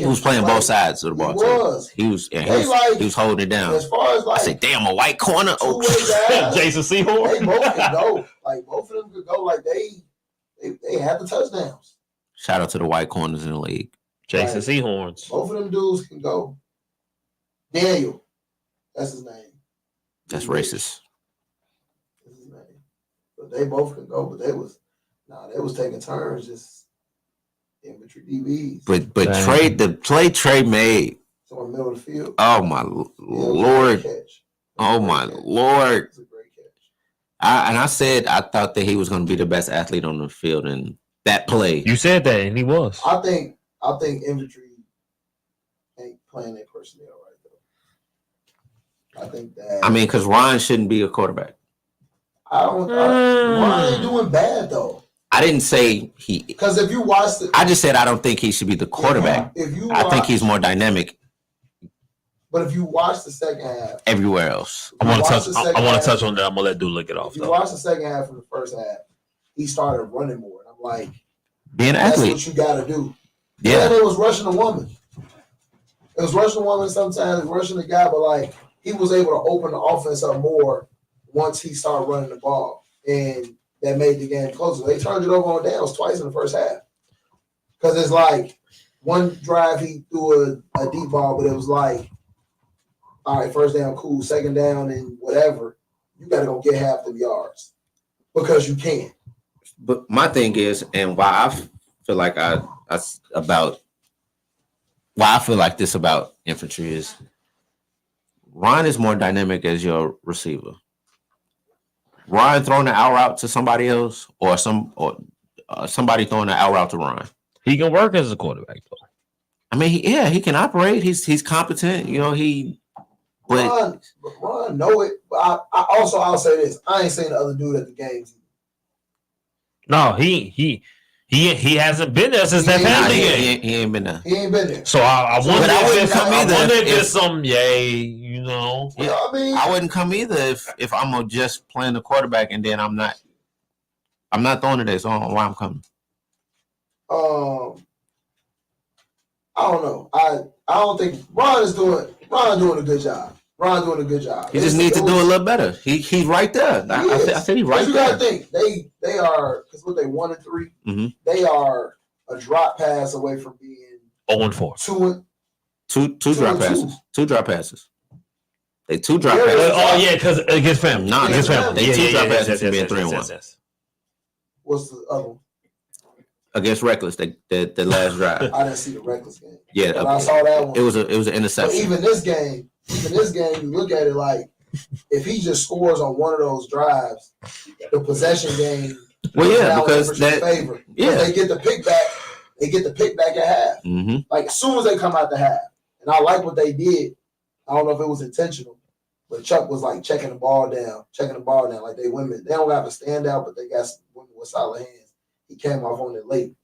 was playing both sides of the ball. He was holding it down. As far as like, I said, damn, a white corner. Oh, guys, Jason Sehorn. They both can go. Like, both of them could go. Like, they have the touchdowns. Shout out to the white corners in the league. Jason Sehorns. Both of them dudes can go. Daniel, that's his name. That's racist. That's his name. But they both can go. But they was taking turns just infantry DBs. But the play Trey made. So in the middle of the field. Oh my Lord. Oh my Lord. It's a great catch. I said I thought that he was going to be the best athlete on the field, and that play. You said that, and he was. I think infantry ain't playing their personnel right though. I think that. I mean, because Ron shouldn't be a quarterback. Ron ain't doing bad though. I didn't say he. Because if you watch I just said I don't think he should be the quarterback. I think he's more dynamic. But if you watch the second half, everywhere else, I want to touch on that. I'm gonna let Dude lick it off. If you watch the second half from the first half, he started running more, and I'm like, being an athlete, that's what you got to do. Yeah, and it was rushing a woman. It was rushing a woman sometimes, rushing the guy, but like he was able to open the offense up more once he started running the ball, and that made the game closer. They turned it over on downs twice in the first half because it's like one drive he threw a deep ball, but it was like, all right, first down, cool. Second down and whatever, you got to go get half the yards because you can. But my thing is, and why I feel like why I feel like this about infantry is Ron is more dynamic as your receiver. Ron throwing an out route to somebody else, or somebody throwing an out route to Ron. He can work as a quarterback though. I mean, he can operate. He's competent. But Ron know it. But I'll say this: I ain't seen the other dude at the games. No, he hasn't been there since that family game. He ain't been there. He ain't been there. So I wonder if there's some Well, I mean, I wouldn't come either if I'm just playing the quarterback and then I'm not throwing today. So I don't know why I'm coming. I don't know. I don't think Ron doing a good job. He just needs to do a little better. He's right there. I said he's right there. You gotta think they are, because what they 1-3. Mm-hmm. They are a drop pass away from being 0-4. Two drop passes. 2 drop passes. They 2 drop passes. Oh yeah, because against family. No, against family. They 2 drop passes from being 3-1. What's the other one? Against Reckless, the last drive. I didn't see the Reckless game. Yeah, but I saw that one. It was an interception. But even this game, you look at it like if he just scores on one of those drives, the possession game. Well, yeah, because they get the pick back. They get the pick back at half. Mm-hmm. Like as soon as they come out the half, and I like what they did. I don't know if it was intentional, but Chuck was like checking the ball down. Like they women, they don't have a standout, but they got women with solid hands. He came off on it late,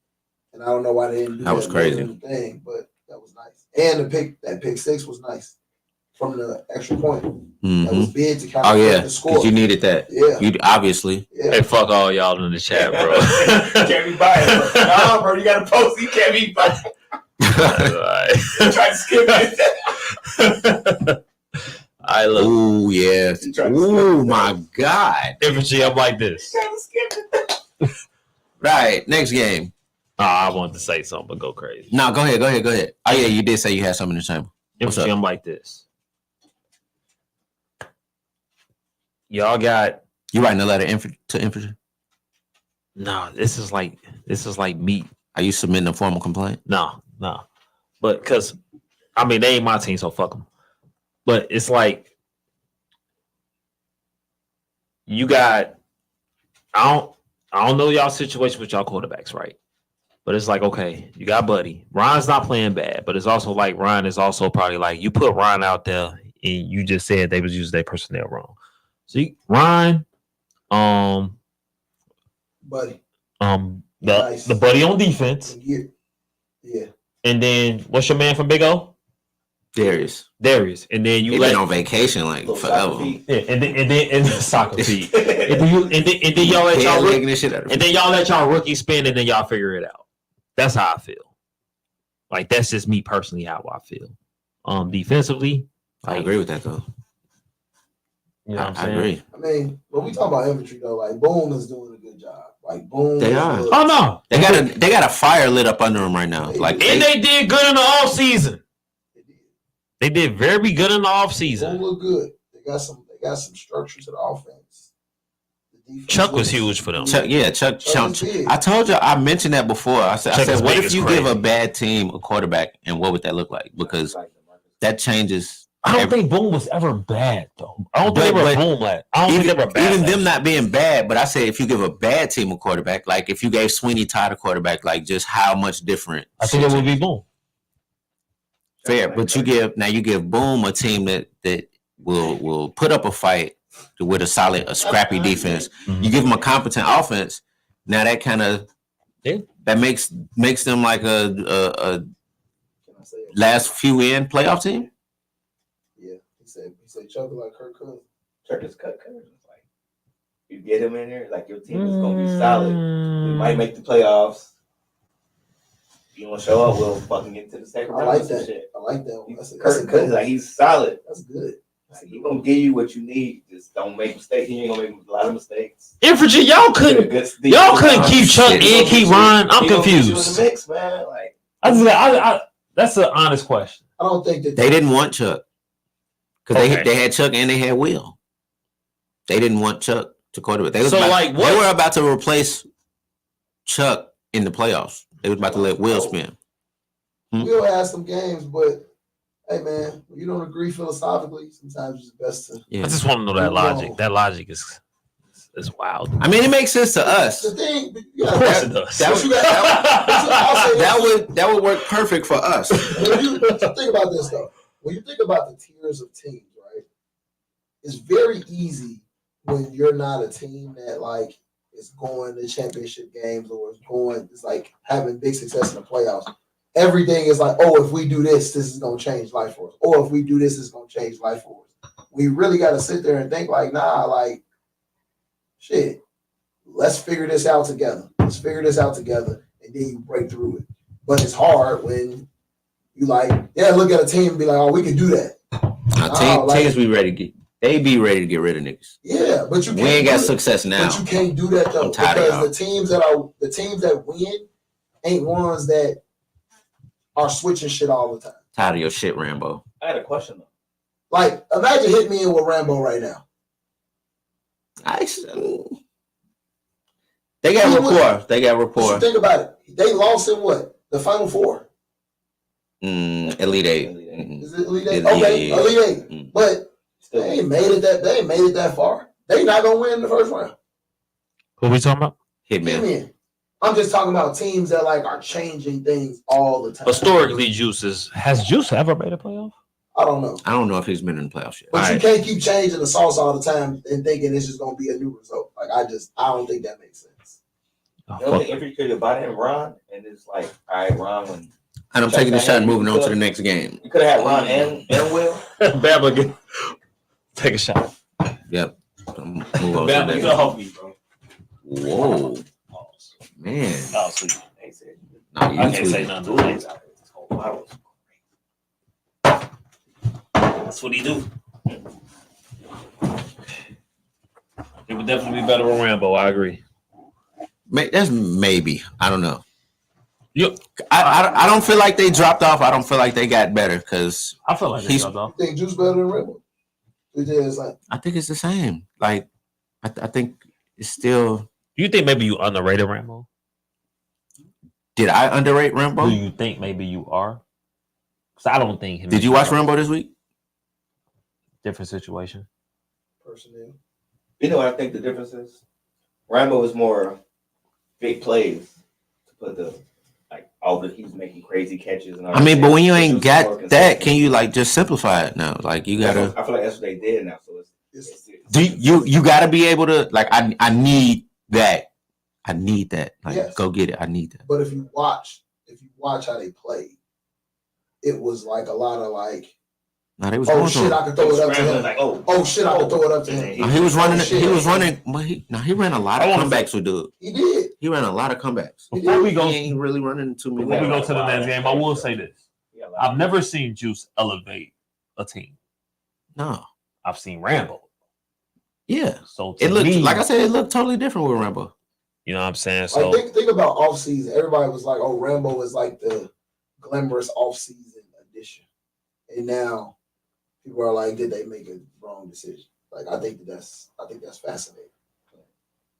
and I don't know why they didn't do that. That was crazy. Thing, but that was nice. And that pick 6 was nice from the extra point. Mm-hmm. That was big to kind of the score. Because you needed that. Yeah, you obviously. Yeah. Hey, fuck all y'all in the chat, bro. Can't be biased. Nah, bro, you got to post. You can't be biased. Try to skip it. I look. Ooh, yeah. Ooh, my God. Infantry, I'm like this. Try to skip it. Right, next game. I wanted to say something, but go crazy. No, go ahead. Oh, yeah, you did say you had something in the chamber. Infantry, I'm like this. Y'all got... You writing a letter to infantry? No, this is like meat. Are you submitting a formal complaint? No. But because I mean they ain't my team, so fuck them. But it's like you got I don't know y'all situation with y'all quarterbacks, right? But it's like, okay, you got Buddy. Ryan's not playing bad, but it's also like Ryan is also probably like you put Ryan out there and you just said they was using their personnel wrong. So Ryan, Buddy. the buddy on defense. Yeah. And then what's your man from Big O? Darius. And then you been on vacation like forever. Yeah, and then soccer feet. and then y'all let y'all let y'all rookie spin and then y'all figure it out. That's how I feel. Like that's just me personally how I feel. Defensively, I agree with that though. You know what I'm I saying? agree. I mean, when we talk about infantry though, like Boom is doing a good job. Like Boom, They are. Oh no, They got a fire lit up under them right now. Like and they did good in the off season. They did. They did very good in the off Boom season. look good. They got some structure to the offense. The defense Chuck was looks- huge for them. Chuck is big. I told you, I mentioned that before. I Chuck said, is what big if as you crazy. give a bad team a quarterback, and what would that look like? Because that changes. I don't think Boom was ever bad though. I don't think they were Boom lad. I don't think they were bad. Even them not being bad, but I say if you give a bad team a quarterback, like if you gave Sweeney Todd a quarterback, like just how much different. I think it would be Boom. Fair, but you give Boom a team that will put up a fight with a scrappy defense. Mhm. You give them a competent offense. Now that kind of that makes them like a Can I say it? last few in playoff team. Yeah, he said Chuck is like Kirk Cousins. Chuck is cut Cousins. Like you get him in there, like your team is gonna be solid. We might make the playoffs. If you don't show up, we'll fucking get to the second I round. like or some that. shit. I like that. That's a Kirk good Cousins, one. like he's solid. That's good. Like, he gonna give you what you need. Just don't make mistakes. He ain't gonna make a lot of mistakes. Infantry, y'all couldn't keep Chuck and keep Ryan. I'm confused. Mix, man. Like That's an honest question. I don't think that They didn't want Chuck because Okay. they had Chuck and they had Will. They didn't want Chuck to quarterback. They So, like, what- they were about to replace Chuck in the playoffs. They was about to let Will spin. We'll have some games, but hey, man, when you don't agree philosophically, sometimes it's best to. Yeah. I just want to know that No. logic. That logic is wild. I mean, it makes sense to us. The thing, you Of gotta, course it does. That would work perfect for us. when you think about this though, when you think about the tiers of teams, right? It's very easy when you're not a team that like is going to championship games or it's like having big success in the playoffs. Everything is like, oh, if we do this is gonna change life for us. Or if we do this, it's gonna change life for us. We really gotta sit there and think like, nah, like shit, let's figure this out together. Let's figure this out together, and then you break through it. But it's hard when you like, look at a team and be like, oh, we can do that. Teams be ready to get. They be ready to get rid of niggas. Yeah, but you can't. We ain't got do it. success now. But you can't do that though, I'm tired of because the teams that win ain't ones that are switching shit all the time. Tired of your shit, Rambo. I had a question though. Like, imagine Hitman with RANBO right now. They got rapport. They got But rapport. you think about it. They lost in what? The Final Four. Elite Eight. Mhm. Is it Elite Eight? Yeah, Okay, yeah. Elite Eight. Mm. But they ain't made it that far. They not gonna win in the first round. What we talking about? Hitman. Hitman. I'm just talking about teams that like are changing things all the time. Historically, has Juice ever made a playoff? I don't know. I don't know if he's been in the playoffs yet. But you can't keep changing the sauce all the time and thinking it's just gonna be a new result. Like I don't think that makes sense. Oh, You don't think if you could have bought him Ron and it's like, all right, Ron, when And I'm taking the shot and moving on to the next game. you could have had Ron and Will. Bama, take a shot. Yep. Move on to the next help game. me, bro. Whoa, man. Oh, sweet. Ain't said. No, you I can't say tweet. nothing. This whole bottle is great. That's what he do. It would definitely be better with Rambo. I agree. That's maybe. I don't know. Yep. I don't feel like they dropped off. I don't feel like they got better because I feel like he's. You think Juice better than Rebel? It is like I think it's the same. Like I think it's still Do you think maybe you underrated Rambo? Did I underrate Rambo? Do you think maybe you are? Because I don't think him. Did you watch Rambo this week? Different situation. Personnel. You know what I think the difference is? Rambo is more big plays to put the he's making crazy catches and all. I mean, that. but when you ain't It's got more that, consistent. can you like just simplify it now? Like you gotta. I feel like that's what they did now. So it's Do you gotta be able to like? I need that. I need that. Like, Yes. go get it. I need that. But if you watch how they played, it was like a lot of like, No, they was oh going shit, to I can throw it up to him. like, Oh shit, I can throw it up to him. He was running. shit. He was running. But he ran a lot of comebacks with dude. He did. He ran a lot of comebacks. Before we go, He ain't really running too many. before we go to the next game, I will say this: Yeah, I've never seen Juice elevate a team. No. I've seen Rambo. Yeah. So to It looked me, like I said. It looked totally different with Rambo. you know what I'm saying? So Like think about off season. Everybody was like, "Oh, Rambo is like the glamorous off season edition," and now people are like, "Did they make a wrong decision?" Like I think that's fascinating.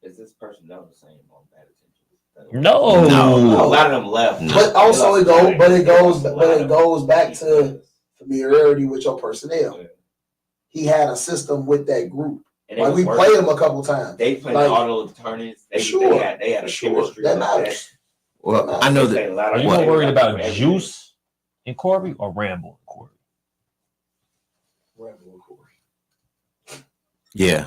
Is this personnel the same on bad attention? no, No. A lot of them left. No. But also it goes back to familiarity with your personnel. He had a system with that group. And they Like we was played working. him a couple times. They played like- auto tournaments. They Sure. they had a Sure. chemistry. That like matters. Well, I know that. Are you more worried about Juice and Corby or Rambo and Corby? Rambo, of course. Yeah.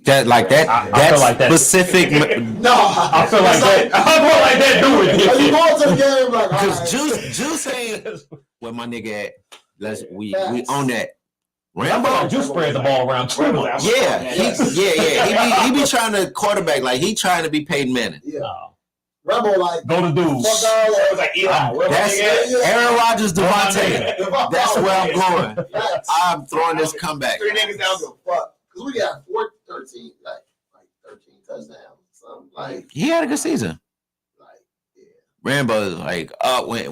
That like that. I that feel like that- specific. No, I feel like that. I feel like that. Do Are you it. going to the game like all Because right. Juice ain't where my nigga at. We Facts. on that. I feel like Rambo. Juice spread the ball around too much. Yeah, Yes. he be trying to quarterback like he trying to be Peyton Manning. Yeah, No. Rambo like Go to dudes. fuck all It that. was like Eli. Where my That's nigga at? Aaron Rodgers, Devontae. That's where I'm going. Facts. I'm throwing this comeback. Three niggas down. Fuck, because we got 13, like 13 touchdowns, something like He had a good season. yeah. Rambo is like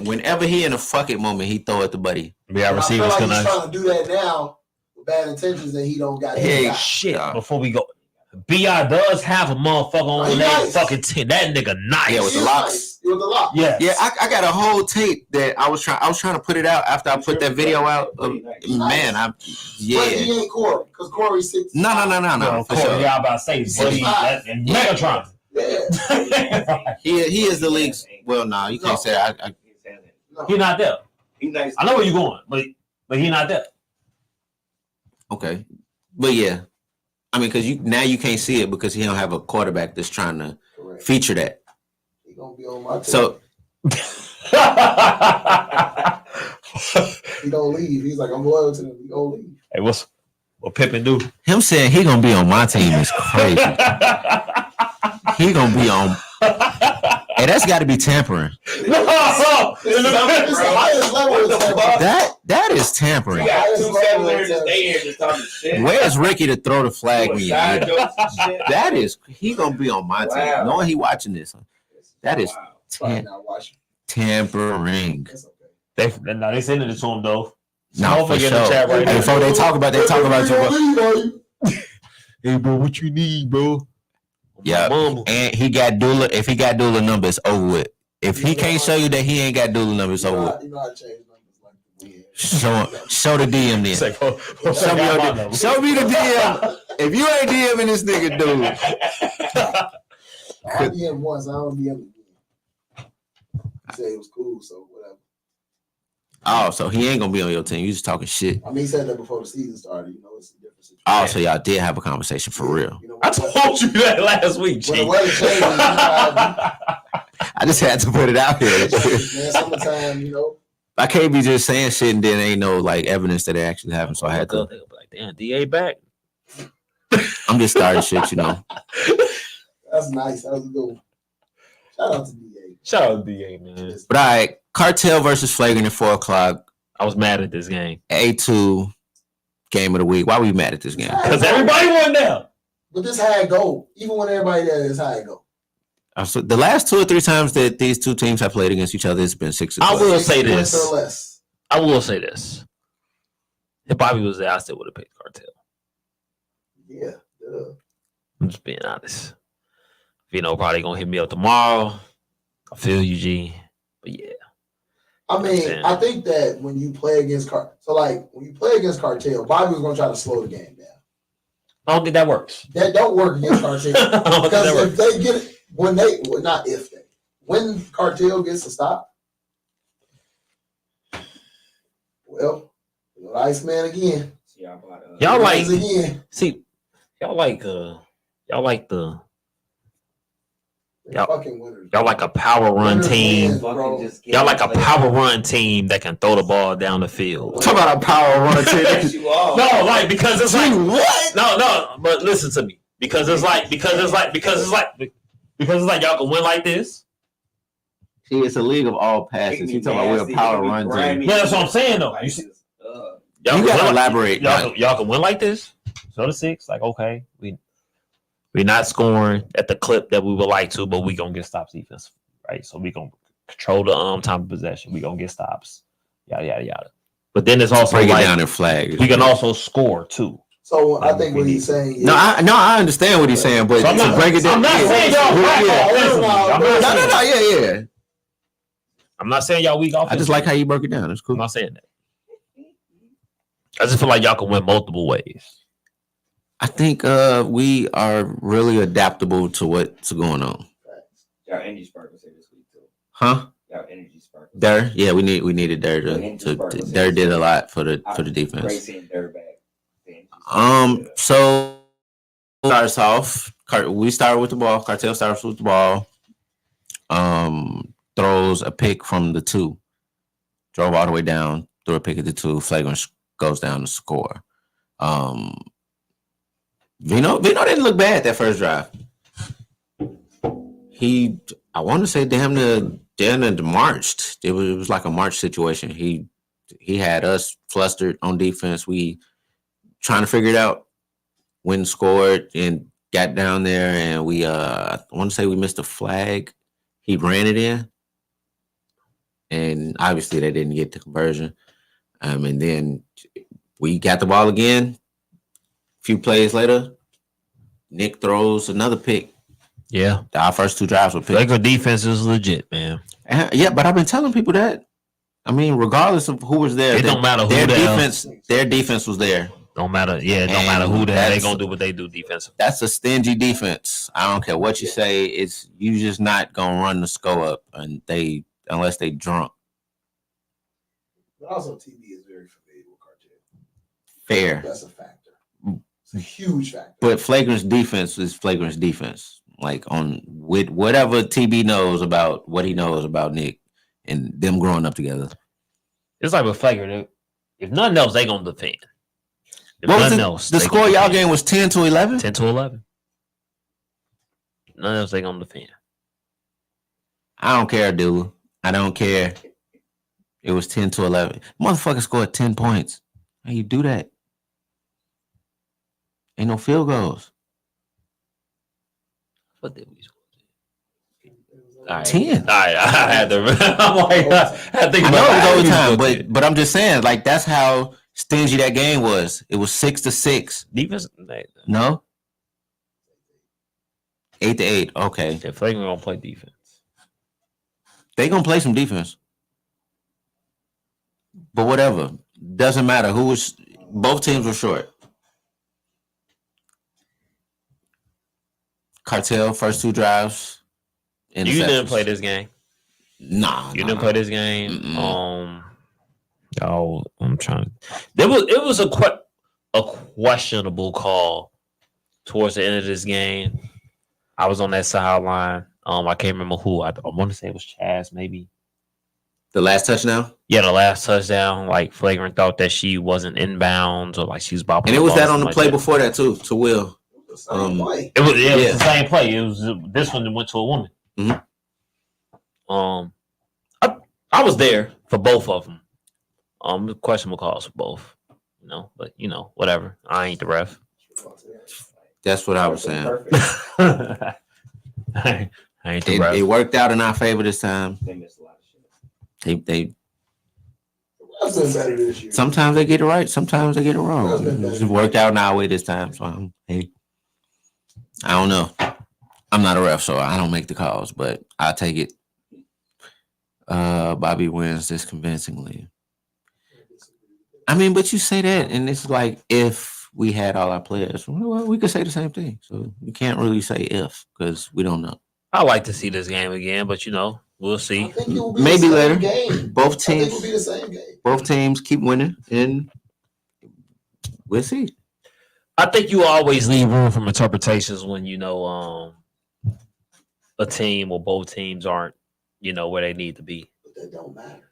whenever he in a fuck it moment, he throw it to buddy. Yeah, And I feel receivers like can he's trying to do that now with bad intentions, and he don't got Hey, it. shit. Yeah. Before we go, Bi does have a motherfucker on He that nice. fucking team. That nigga nice. Yeah, with the locks. With the lock. Yes. Yeah, I got a whole tape that I was trying to put it out after I put that video out. Man, But he ain't Corey, because Corey's 6. No, No, for sure. Yeah, I'm about to say, buddy, that, and Megatron. Yeah. He is the league's. Well, no, you can't say. I No. He not there. He nice. I know where you're going, but he not there. okay, but yeah, I mean, because you can't see it because he don't have a quarterback that's trying to Correct. feature that. He gonna be on my team. So he gonna leave. He's like, I'm loyal to him. He gonna leave. Hey, what Pippen do? him saying he gonna be on my team is crazy. He gonna be on. Hey, that's got to be tampering. It's the highest level of tampering. That is tampering. You got 2 7-years to stay here just talking shit. Where's Ricky to throw the flag when you Side need it? jokes and shit. That is he gonna be on my team. Wow. Knowing he watching this, that is Wow. Probably not watching. tampering. That's okay. They sending it to him though. No, for Motherfucker sure. in the chat right Hey, now. before they talk about you. Bro. Hey, bro, what you need, bro? Yeah, Mama. and he got Dula. If he got Dula numbers, over with. If he can't show you that he ain't got Dula numbers, over with. You know how to change numbers like the wind. Show the DM It's then. like, bro, Show me, show me the DM. If you ain't DMing this nigga, dude. I DM once. I don't DM again. He said it was cool, so whatever. Oh, so he ain't gonna be on your team. You just talking shit. I mean, he said that before the season started. You know, it's a different situation. Oh, so y'all did have a conversation for real. You know, I told you that last week, when the G. weather changes, you know how I just had to put it out here. it be. Man, summertime, you know. I can't be just saying shit and then ain't no like evidence that it actually happened. So I had to. Like, damn, DA back. I'm just starting shit, you know. That's nice. That was a good one. Shout out to DA. Shout out to DA, man. But all right, Cartel versus Flagrant at 4:00. I was mad at this game. A2 game of the week. Why were you mad at this game? Because everybody won now. But this how it go. Even when everybody there, this how it go. So the last 2 or 3 times that these two teams have played against each other, it's been 6 I will say 6 points this. or less. I will say this. If Bobby was there, I still would have picked Cartel. Yeah. Duh. I'm just being honest. Vino probably gonna hit me up tomorrow. I feel you, G. But yeah. I mean, I think that when you play against when you play against Cartel, Bobby was gonna try to slow the game down. I don't think that works. That don't work against Cartel because if they get it when Cartel gets a stop, well, the Iceman again. Y'all like again. See, y'all like the fucking winners. y'all like a power run team. Y'all like a power run team that can throw the ball down the field. Talk about a power run team. No, like because it's like what? No, but listen to me. Because it's like y'all can win like this. See, it's a league of all passes. You talking about we're a power run team? Yeah, that's what I'm saying though. You see, you gotta elaborate. Y'all can win like this. So the 6, like okay, we're not scoring at the clip that we would like to, but we gonna get stops defense, right? So we gonna control the time of possession. We gonna get stops, yada yada yada. But then it's also break it like down in flags. we can also score too. So I think what he's saying is I understand what he's saying, but So to break it down, I'm not saying y'all yeah. I'm not saying y'all weak offense. I just like how you broke it down. It's cool. I'm not saying that. I just feel like y'all can win multiple ways. I think we are really adaptable to what's going on. Y'all energy sparkles here this week too. Huh? Y'all energy sparkles. Der, yeah, we needed Der to Der did a lot for the defense. Great seeing Der back. So starts off. We started with the ball. Cartel starts with the ball. Throws a pick from the 2. Drove all the way down. Threw a pick at the 2. Flagrant goes down to score. Vino didn't look bad that first drive. I want to say damn near marched. It was like a march situation. He had us flustered on defense. We trying to figure it out. Went and scored and got down there, and we I want to say we missed a flag. He ran it in, and obviously they didn't get the conversion. And then we got the ball again. A few plays later, Nick throws another pick. Yeah, our first 2 drives were picks. Flagrant defense is legit, man. Yeah, but I've been telling people that. I mean, regardless of who was there, it don't matter who their defense was there. Don't matter. Yeah, it don't matter who the hell they gonna do what they do defensively. That's a stingy defense. I don't care what you say. It's you just not gonna run the score up, and unless they drunk. But also, TB is very familiar with Cartel. Fair. That's a factor. It's a huge factor. But Flagrant's defense is Flagrant's defense. Like with whatever TB knows about what he knows about Nick and them growing up together. It's like with Flagrant. If nothing else, they gonna defend. What was the score y'all game was 10-11? 10-11. None else they gonna defend. I don't care, dude. I don't care. It was 10-11. Motherfucker scored 10 points. How you do that? Ain't no field goals. What did we score? All right. 10. All right, I had to. I'm like, I had to think I about know it was overtime, but I'm just saying, like that's how stingy that game was. It was 6-6. Defense? No. 8-8. Okay. If Flagrant gonna play defense, they gonna play some defense. But whatever, doesn't matter who was. Both teams were short. Cartel first 2 drives. You didn't play this game. Nah, you didn't play this game. I'm trying. It was a questionable call towards the end of this game. I was on that sideline. I can't remember who. I want to say it was Chaz, maybe. The last touchdown? Yeah, the last touchdown. Like Flagrant thought that she wasn't inbounds or like she was bopping. And it was that on the play before that too, to Will. It was the same play. It was this one that went to a woman. Mm-hmm. I was there for both of them. Questionable calls for both. But whatever. I ain't the ref. That's what I was saying. I ain't the ref. It worked out in our favor this time. They missed a lot of shit. They better this year. Sometimes they get it right, sometimes they get it wrong. It worked out in our way this time. So hey, I don't know. I'm not a ref, so I don't make the calls, but I'll take it. Bobby wins this convincingly. I mean, but you say that, and it's like if we had all our players, well, we could say the same thing. So you can't really say if because we don't know. I like to see this game again, but we'll I see. think it will be Maybe the same later. game. Both I think it will teams, be the same game. both teams keep winning, and we'll see. I think you always leave room for interpretations when a team or both teams aren't where they need to be. But that don't matter.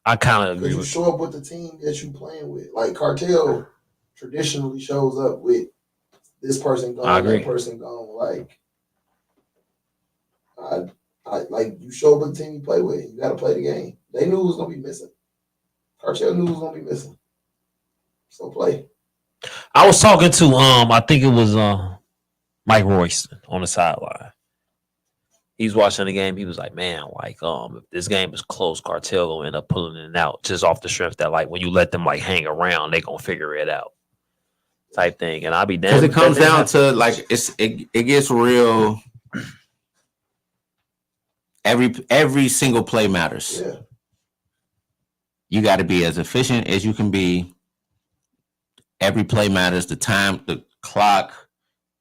I kind of Because agree you with show up with the team that you playing with. Like Cartel traditionally shows up with this person I gone, agree. that person gone. Like I like you show up with the team you play with. You got to play the game. They knew who was gonna be missing. Cartel knew who was gonna be missing. So play. I was talking to I think it was Mike Royston on the sideline. He's watching the game. He was like, "Man, like if this game is close, Cartel will end up pulling it out just off the strength that like when you let them like hang around, they gonna figure it out." Type thing, and I'll be damned. Because it comes down to like it gets real. Every single play matters. Yeah. You got to be as efficient as you can be. Every play matters. The time, the clock.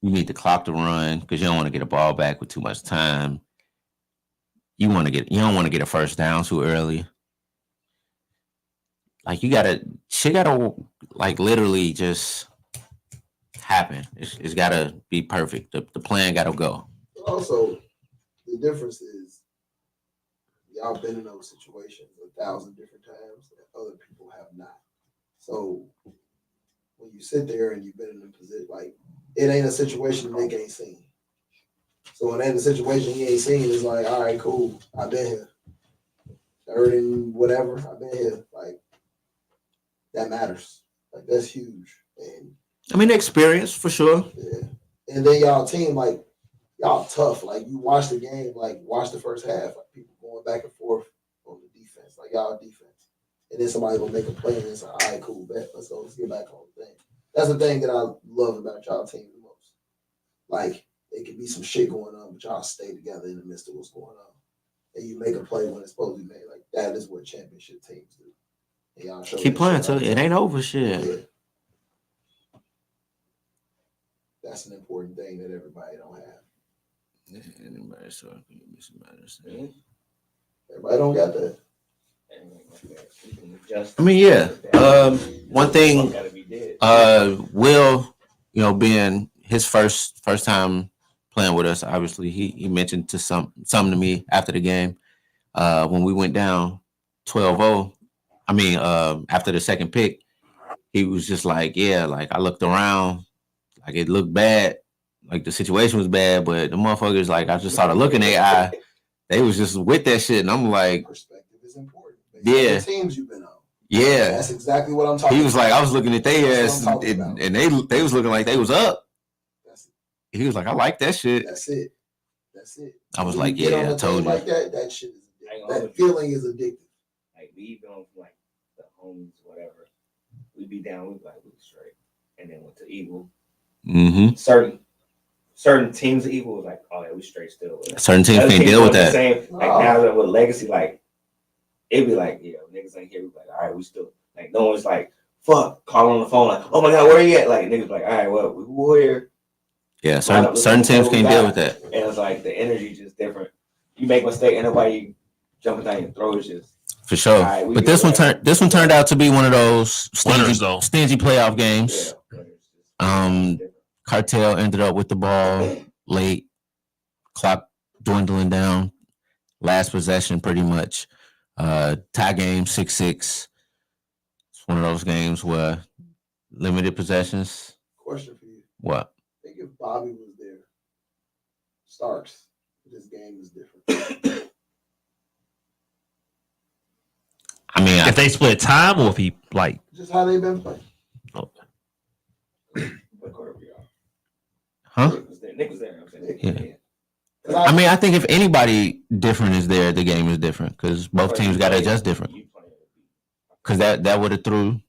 You need the clock to run because you don't want to get a ball back with too much time. You don't want to get a first down too early. Like shit gotta like literally just happen. It's gotta be perfect. The plan gotta go. Also, the difference is y'all been in those situations 1,000 different times that other people have not. So when you sit there and you've been in a position like it ain't a situation Nick ain't seen. So when it ain't a situation he ain't seen, it's like, all right, cool. I've been here. Third and whatever, I've been here. Like that matters. Like that's huge. And I mean, experience for sure. yeah. And then y'all team, like y'all tough. Like you watch the game, like watch the first half, like people going back and forth on the defense, like y'all defense. And then somebody gonna make a play and it's like, all right, cool, bet. Let's get back on the thing. That's the thing that I love about y'all team the most. Like it could be some shit going on, but y'all stay together in the midst of what's going on. And you make a play when it's supposed to be made. Like that is what championship teams do. And y'all show Keep that playing shit till all the it time. ain't over. Shit. Yeah. That's an important thing that everybody don't have. Anybody so Everybody don't got that. I mean, yeah. One thing, Will, being his first time playing with us, obviously he mentioned something to me after the game when we went down 12-0. I mean, after the second pick, he was just like, yeah, like I looked around, like it looked bad, like the situation was bad, but the motherfuckers, like I just started looking at eye, they was just with that shit, and I'm like, Perspective is important. Yeah. The teams you've been on. yeah. That's exactly what I'm talking about. He was like, I was looking at their That's ass, what I'm talking about. and they was looking like they was up. That's He was like, I like that shit. That's it. That's it. I was When like, you get yeah, on I a told team you. like that shit is addictive. Ain't gonna That feeling is addictive. Like we going from like the homies, whatever. We'd be down, we'd be like, we straight. And then went to Eagle. Mm-hmm. Certain teams of Eagle was like, oh yeah, we straight still. Certain teams Other can't deal with doing the that. Same, like now that with Legacy, like it'd be like, yeah, niggas ain't here. We be like, all right, we still like no one's like, fuck, calling on the phone, like, oh my god, where you at? Like niggas like, all right, well, we're here. Yeah, certain teams can't deal with that. And it's like the energy just different. You make a mistake, and nobody jumping down your throat. It's just For sure. All right, we But get this one turned out to be one of those Winners, though. stingy playoff games. yeah. Cartel ended up with the ball late, clock dwindling down, last possession pretty much. Tie game 6-6. It's one of those games where limited possessions. Question for you. What? I think if Bobby was there, Starks, this game is different. I mean, if they split time or if he like Just how they've been playing. huh? Nick was there. I'm saying. Yeah. 'Cause I mean, I think if anybody different is there, the game is different because both teams got to adjust different. Because that would have threw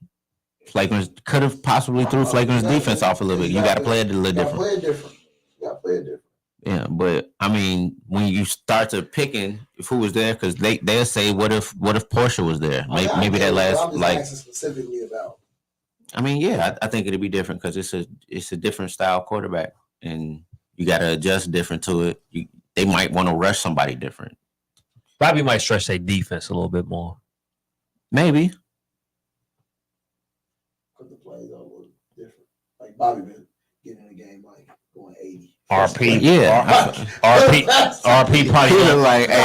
Flagrant, could have possibly threw Flagrant's defense off a little bit. You got to play it a little You gotta different. play it different. You gotta play it different. Yeah, but I mean, when you start to picking if who was there, because they'll say, what if Portia was there? Maybe that last I'm just like. asking specifically about. I mean, yeah, I think it'd be different because it's a different style quarterback, and you got to adjust different to it. They might want to rush somebody different. Bobby might stretch their defense a little bit more. Maybe. Because the plays are a little different. Like Bobby been getting in the game like going 80. RP, Yeah. RP probably He don't, was like, hey,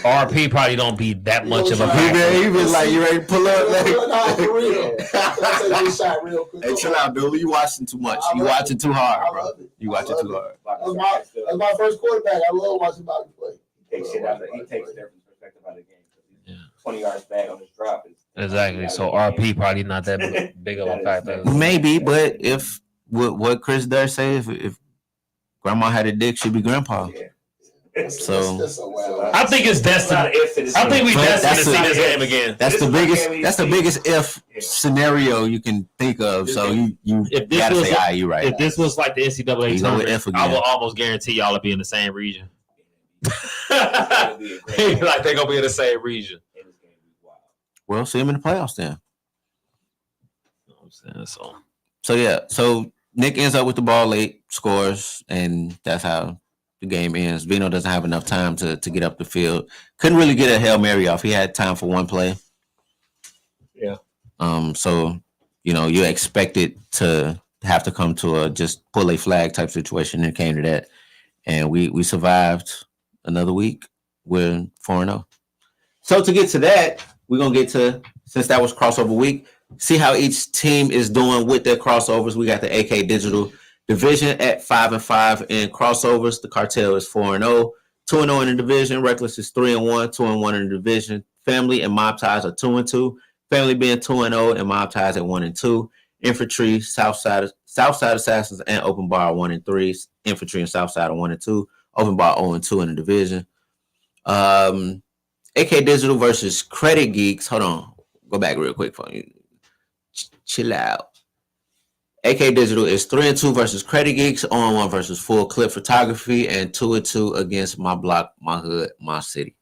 RP probably don't be that much of a he factor. was like, you ready to pull up? Nah, for real. Let's take this shot real quick. Hey, chill out, dude. You watching too much. You watching too hard, bro. You watching too hard. That's my first quarterback. I love watching Bobby play. He takes different perspective out of the game. 20 yards back on his drop. Exactly. So RP probably not that big of a factor. Maybe, but if what Chris Durst say, if grandma had a dick, she'd be grandpa. Yeah. So I think it's destined. I think we destined to see this game again. That's the biggest if scenario you can think of. So you If this gotta was say, you right. If this was like the NCAA You go with F tournament, I again. will almost guarantee y'all will be in the same region. Like they're gonna be in the same region. Well, see him in the playoffs then. You know what I'm saying? So Nick ends up with the ball late, scores, and that's how the game ends. Vino doesn't have enough time to get up the field. Couldn't really get a Hail Mary off. He had time for one play. Yeah. So, you expect it to have to come to a just pull a flag type situation, and it came to that. And we survived another week. We're 4-0. So to get to that, we're going to get to, since that was crossover week, see how each team is doing with their crossovers. We got the AK Digital division at 5-5 in crossovers. The Cartel is 4-0, 2-0 in the division. Reckless is 3-1, 2-1 in the division. Family and Mob Ties are 2-2. Family being 2-0 and Mob Ties at 1-2. Infantry, Southside Assassins, and Open Bar 1-3. Infantry and Southside are 1-2. Open Bar 0-2 in the division. AK Digital versus Credit Geeks. Hold on. Go back real quick for you. Chill out. AK Digital is 3-2 versus Credit Geeks, 0-1 versus Full Clip Photography, and 2-2 against My Block, My Hood, My City.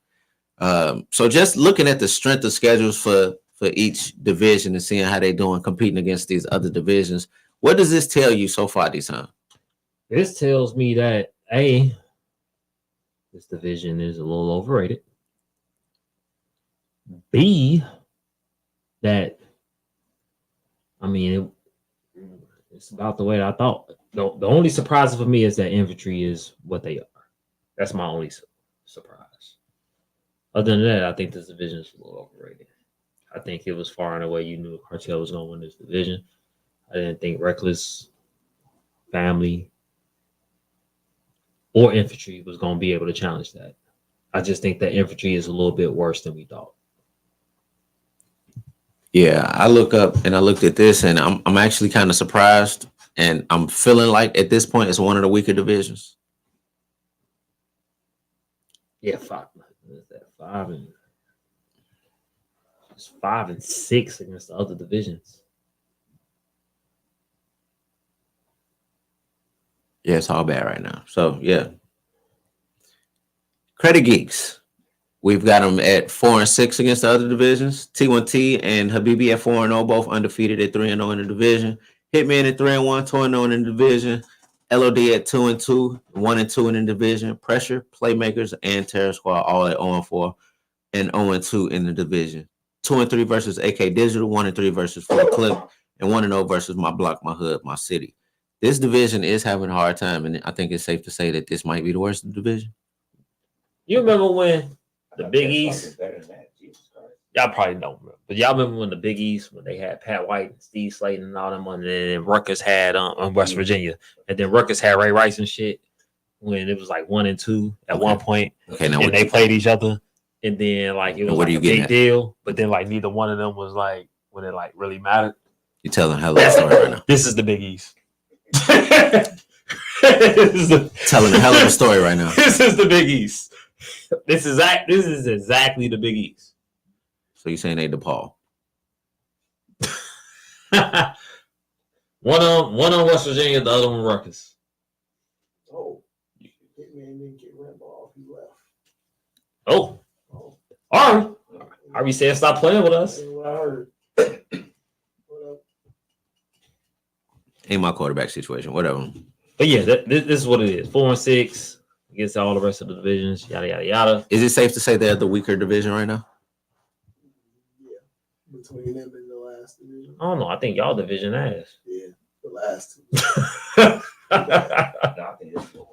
So just looking at the strength of schedules for each division and seeing how they're doing competing against these other divisions, what does this tell you so far, D-Son? This tells me that this division is a little overrated. B, that it's about the way that I thought. The only surprise for me is that Infantry is what they are. That's my only surprise. Other than that, I think this division is a little overrated. I think it was far and away you knew Cartel was going to win this division. I didn't think Reckless, Family, or Infantry was going to be able to challenge that. I just think that Infantry is a little bit worse than we thought. Yeah, I looked at this, and I'm actually kind of surprised, and I'm feeling like at this point it's one of the weaker divisions. Yeah, 5 and 6 against the other divisions. Yeah, it's all bad right now. So yeah, Credit Geeks. We've got them at 4-6 against the other divisions. T1T and Khabibi at 4-0, both undefeated at 3-0 in the division. Hitman at 3-1, 2-0 in the division. LOD at 2-2, 1-2 in the division. Pressure, Playmakers, and Terror Squad all at 0-4 and 0-2 in the division. 2-3 versus AK Digital, 1-3 versus Full Clip, and 1-0 versus My Block, My Hood, My City. This division is having a hard time, and I think it's safe to say that this might be the worst division. You remember when the Big East? Y'all probably don't remember, but y'all remember when the Big East, when they had Pat White and Steve Slayton and all them, and then Rutgers had West Virginia, and then Rutgers had Ray Rice and shit. When it was like 1-2 at one point, and they played each other, and then like it was like a big deal, but then like neither one of them was like when it like really mattered. You're telling a hell of a story right now. This is the Big East. Telling a hell of a story right now. This is the Big East. This is exactly the Big East. So you're saying they DePaul? One on West Virginia, the other one Rutgers. Oh, Hitman didn't get RANBO off. He left. Oh, Oh, Ari. Ari said stop playing with us. that's what I heard. What up? Ain't my quarterback situation. Whatever. But yeah, this is what it is. 4-6 against all the rest of the divisions. Yada yada yada. Is it safe to say they're the weaker division right now? Yeah, between them and the last division. I don't know. I think y'all division ass. Yeah, the last two. No, I think it's more.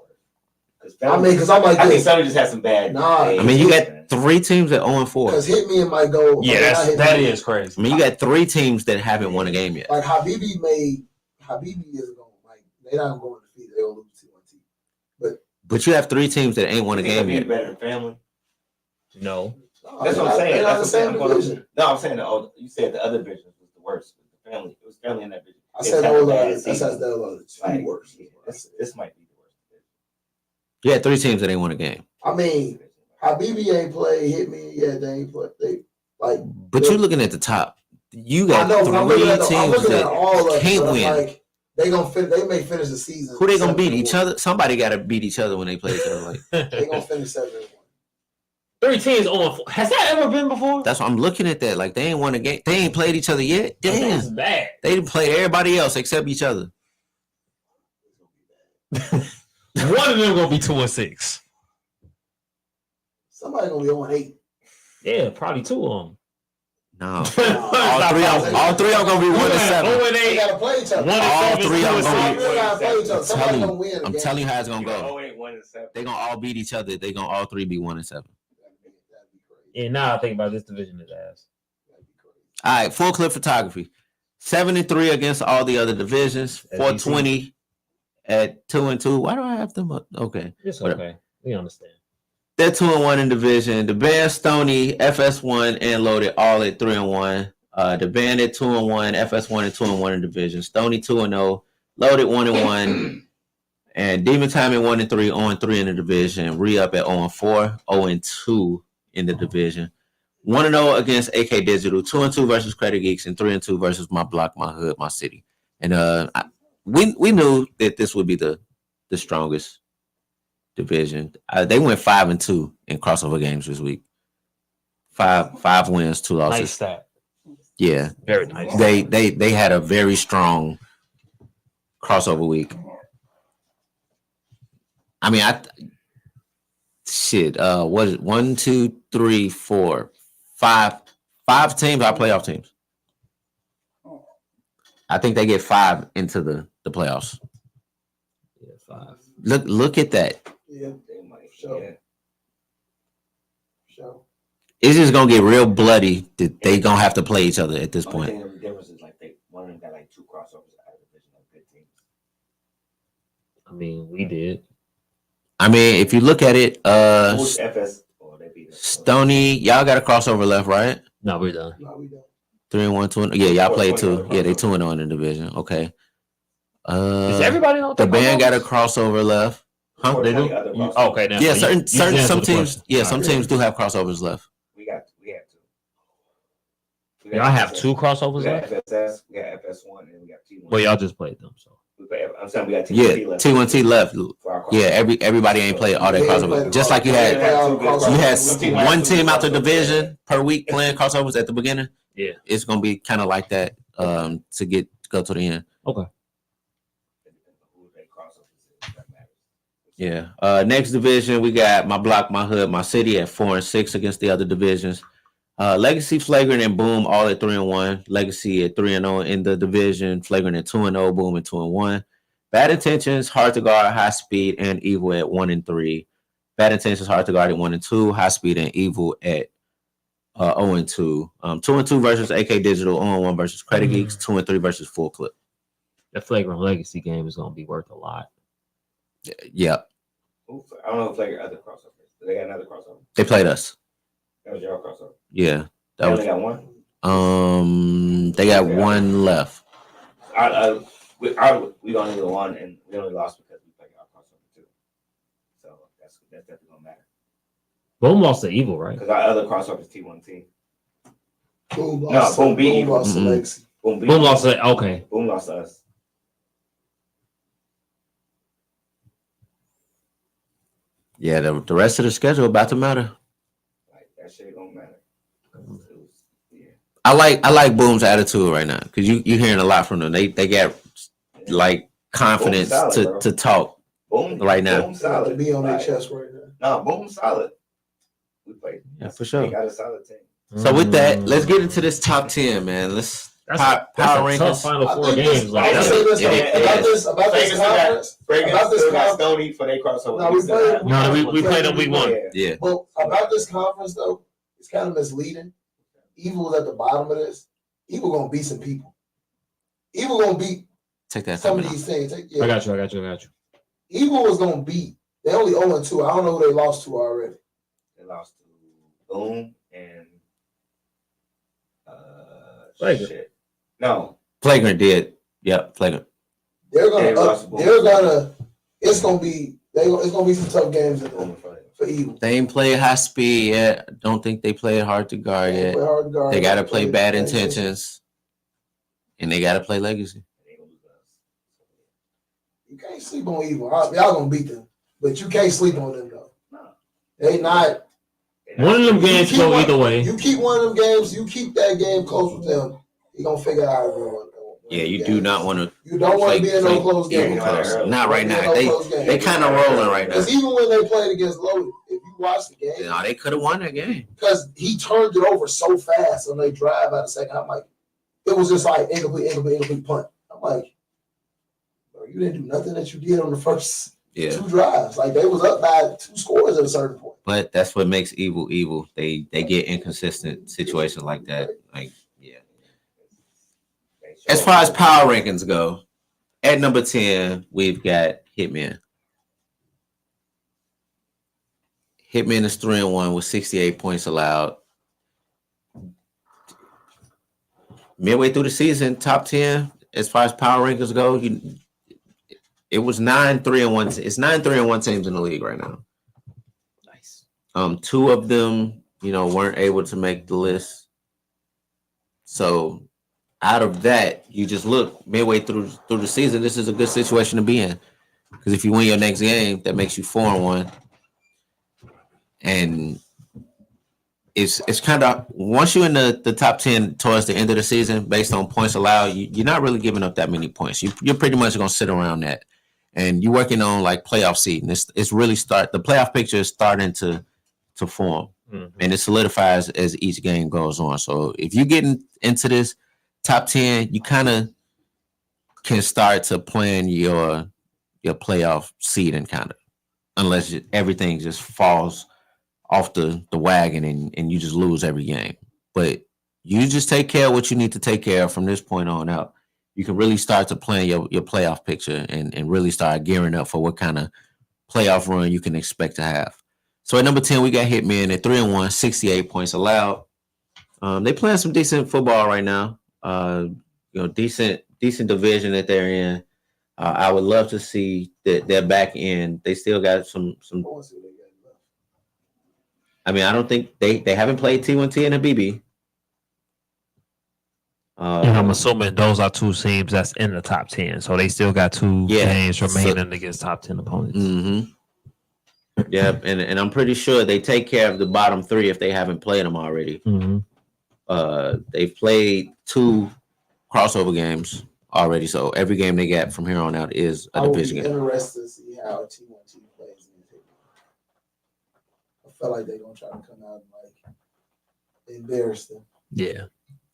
I mean, because I'm like I think this. Sonny just had some bad. Nah, days. I mean, you got 3 teams that 0-4. Because Hitman might go. Yeah, that is crazy. I mean, you got 3 teams that haven't won a game yet. Like Khabibi isn't going. Like they're not going to defeat. They're gonna lose 2-1. But you have 3 teams that ain't won a You think game they'll be yet. better than family. No. That's what I'm saying. They're not the That's same what I'm saying. division. No, I'm saying you said the other division was the worst. The family, it was family in that division. I They said had a those bad are. That's season. the two Like, worst. This might be the worst. You had 3 teams that ain't won a game. I mean, Khabibi ain't played. Hitman, yeah, they ain't played. They like. But you're looking at the top. You I got know, but I'm looking 3 at I'm teams looking at all of that them. can't but win. Like they gonna finish. They may finish the season. Who they gonna beat? 7-1. Each other? Somebody got to beat each other when they play each other. Like They gonna finish 7-1. 3 teams on 4. Has that ever been before? that's why I'm looking at that. Like they ain't won a game. They ain't played each other yet. That's Damn, bad. they didn't play everybody else except each other. One of them gonna be 2-6. Somebody gonna be on 8. Yeah, probably 2 of them. No, Nah, all 3 of them gonna be 1-7. 0-8. They gotta play each other. 1-7. All 3 of them They gonna gotta play each other. Somebody telling gonna you, win. a I'm game. telling you how it's gonna go. 0-8, 1-7. They gonna all beat each other. They gonna all 3 be 1-7. That'd be crazy. Yeah, now I think about this division is ass. That'd be crazy. All right, full clip photography. 7-3 against all the other divisions. 420 at 2-2. Why do I have them up? Okay, It's Whatever. okay. We understand. they're 2-1 in division. The Band, Stony, FS1, and Loaded all at 3-1. The Band at 2-1, FS1 at 2-1 in division. Stony 2-0, Loaded 1-1, and Demon Time at 1-3, 0-3 in the division. Re-up at 0-4, 0-2 in the division. 1-0 against AK Digital, 2-2 versus Credit Geeks, and 3-2 versus My Block, My Hood, My City. And we knew that this would be the strongest division. They went 5-2 in crossover games this week. Five wins, 2 losses. Nice stat. Yeah, Very nice. they had a very strong crossover week. I mean, what is it? 1, 2, 3, 4, 5 teams are playoff teams. I think they get 5 into the playoffs. Yeah, 5. Look at that. Yeah, They might. Sure. Yeah. sure. It's just gonna get real bloody that they gonna have to play each other at this Only point. thing the difference is like one of them got like 2 crossovers out of the division of good teams. I mean, we did. I mean, if you look at it, Who's FS? Oh, they beat us. Stony, y'all got a crossover left, right? No, we're done. No, we don't. 3-1, 2. Yeah, y'all played 2. 20 Yeah, they 2-0 in the division. Okay. Is everybody on The Band got a crossover left. Huh? Or They do? 20 other You- crossovers. okay, now Yeah, so you some answered the teams. question. Yeah, All some right. teams do have crossovers left. We had 2. We got Y'all have FS. 2 crossovers We got left? FSS, we got FS1, and we got T1. Well, y'all just played them, so. I'm saying we got T1T Yeah, left. T1T left. For our Yeah, crossover. everybody ain't played all that They ain't crossover. played Just like you all- had, they had all you had crossovers. one team out the division per week playing crossovers at the beginning. Yeah. It's gonna be kind of like that to go to the end. Okay. Who they crossovers is, that matters. Yeah. Next division, we got My Block, My Hood, My City at 4-6 against the other divisions. Legacy, Flagrant, and Boom all at 3-1. Legacy at 3-0 in the division. Flagrant at 2-0. Boom at 2-1. Bad Intentions, Hard to Guard, High Speed, and Evil at 1-3. Bad Intentions, Hard to Guard at 1-2. High Speed and Evil at 0-2. 2-2 versus AK Digital. 0-1 versus Credit Geeks. 2-3 versus Full Clip. The Flagrant Legacy game is going to be worth a lot. Yeah, I don't know if like other crossovers. They got another crossover. they played us. That was your crossover. Yeah, They that only was. got one. They got one left. We don't need one, and we only lost because we played our crossover too. So that's definitely gonna matter. Boom lost to Evil, right? Because our other crossover is T1T. Boom No, lost. Boom beat Boom lost to Mhm. Legacy. Boom, Boom lost to, okay. Boom lost to us. Yeah, the rest of the schedule about to matter. Like that shit don't matter. Yeah. I like Boom's attitude right now because you hearing a lot from them. They got like confidence solid, to talk Boom right now. Boom To solid. be on their chest right now. No, Boom solid. We played. Yeah, for sure. We got a solid team. So with that, let's get into this top 10, man. Let's power a rankings. tough Final I Four think games. this- Like I'll say this It about this conference. Fragrance About this still got conference. Stony for their crossover. No, we played- No, we played them week one. Yeah. But about this conference though, it's kind of misleading. Evil was at the bottom of this. Evil gonna beat some people. Evil gonna beat Take that some from of me. these things. I got you. Evil was gonna beat. They only 0-2. I don't know who they lost to already. They lost to Boom and Flagrant. shit. No, Flagrant did. Yep, Flagrant. They're They gonna. lost to Boom. They're gonna. It's gonna be. It's gonna be some tough games Boom and Flagrant. for Evil. They ain't played high speed yet. Don't think they played hard to guard They yet. play hard to guard. They got to play bad They- intentions, and they got to play legacy. They gonna lose us. You can't sleep on Evil. Y'all gonna beat them, but you can't sleep on them though. No. They not. One of them games You go keep either way. You keep one of them games. You keep that game close with them. You gonna figure out how to win. Yeah, you do not want to. You don't want to be in no close Evil game. close. game. Not right now. They They kind of rolling right now. Because even when they played against Loaded, if you watch the game, No, they could have won that game. because he turned it over so fast on they drive out of second. I'm like, it was just like incomplete punt. I'm like, bro, you didn't do nothing that you did on the first Yeah, two drives. Like they was up by 2 scores at a certain point. but that's what makes evil. They get inconsistent situations like that. Like, yeah. As far as power rankings go, at number 10, we've got Hitman. Hitman is 3-1 with 68 points allowed. Midway through the season, top 10 as far as power rankings go, it was 9-3-1. It's 9-3-1 teams in the league right now. Nice. 2 of them, weren't able to make the list. So out of that, you just look midway through the season. This is a good situation to be in, because if you win your next game, that makes you 4-1, and it's kind of, once you're in the top 10 towards the end of the season, based on points allowed, you're not really giving up that many points. You're pretty much going to sit around that, and you're working on like playoff seeding. It's really the playoff picture is starting to form, and it solidifies as each game goes on. So if you get into this top 10, you kind of can start to plan your playoff seeding, kind of, unless everything just falls off the wagon and you just lose every game. But you just take care of what you need to take care of from this point on out. You can really start to plan your playoff picture and really start gearing up for what kind of playoff run you can expect to have. So at number 10, we got Hitman at 3-1, 68 points allowed. They playing some decent football right now. Decent division that they're in. I would love to see that their back end. They still got some. I mean, I don't think they haven't played T1T and Khabibi. And I'm assuming those are 2 teams that's in the top 10, so they still got 2 games remaining against top 10 opponents. Mm-hmm. Yeah, and I'm pretty sure they take care of the bottom 3 if they haven't played them already. Mm-hmm. They've played 2 crossover games already, so every game they get from here on out is a division game. I'm interested to see how T1T plays in the I feel like they're gonna try to come out and like embarrass them. Yeah.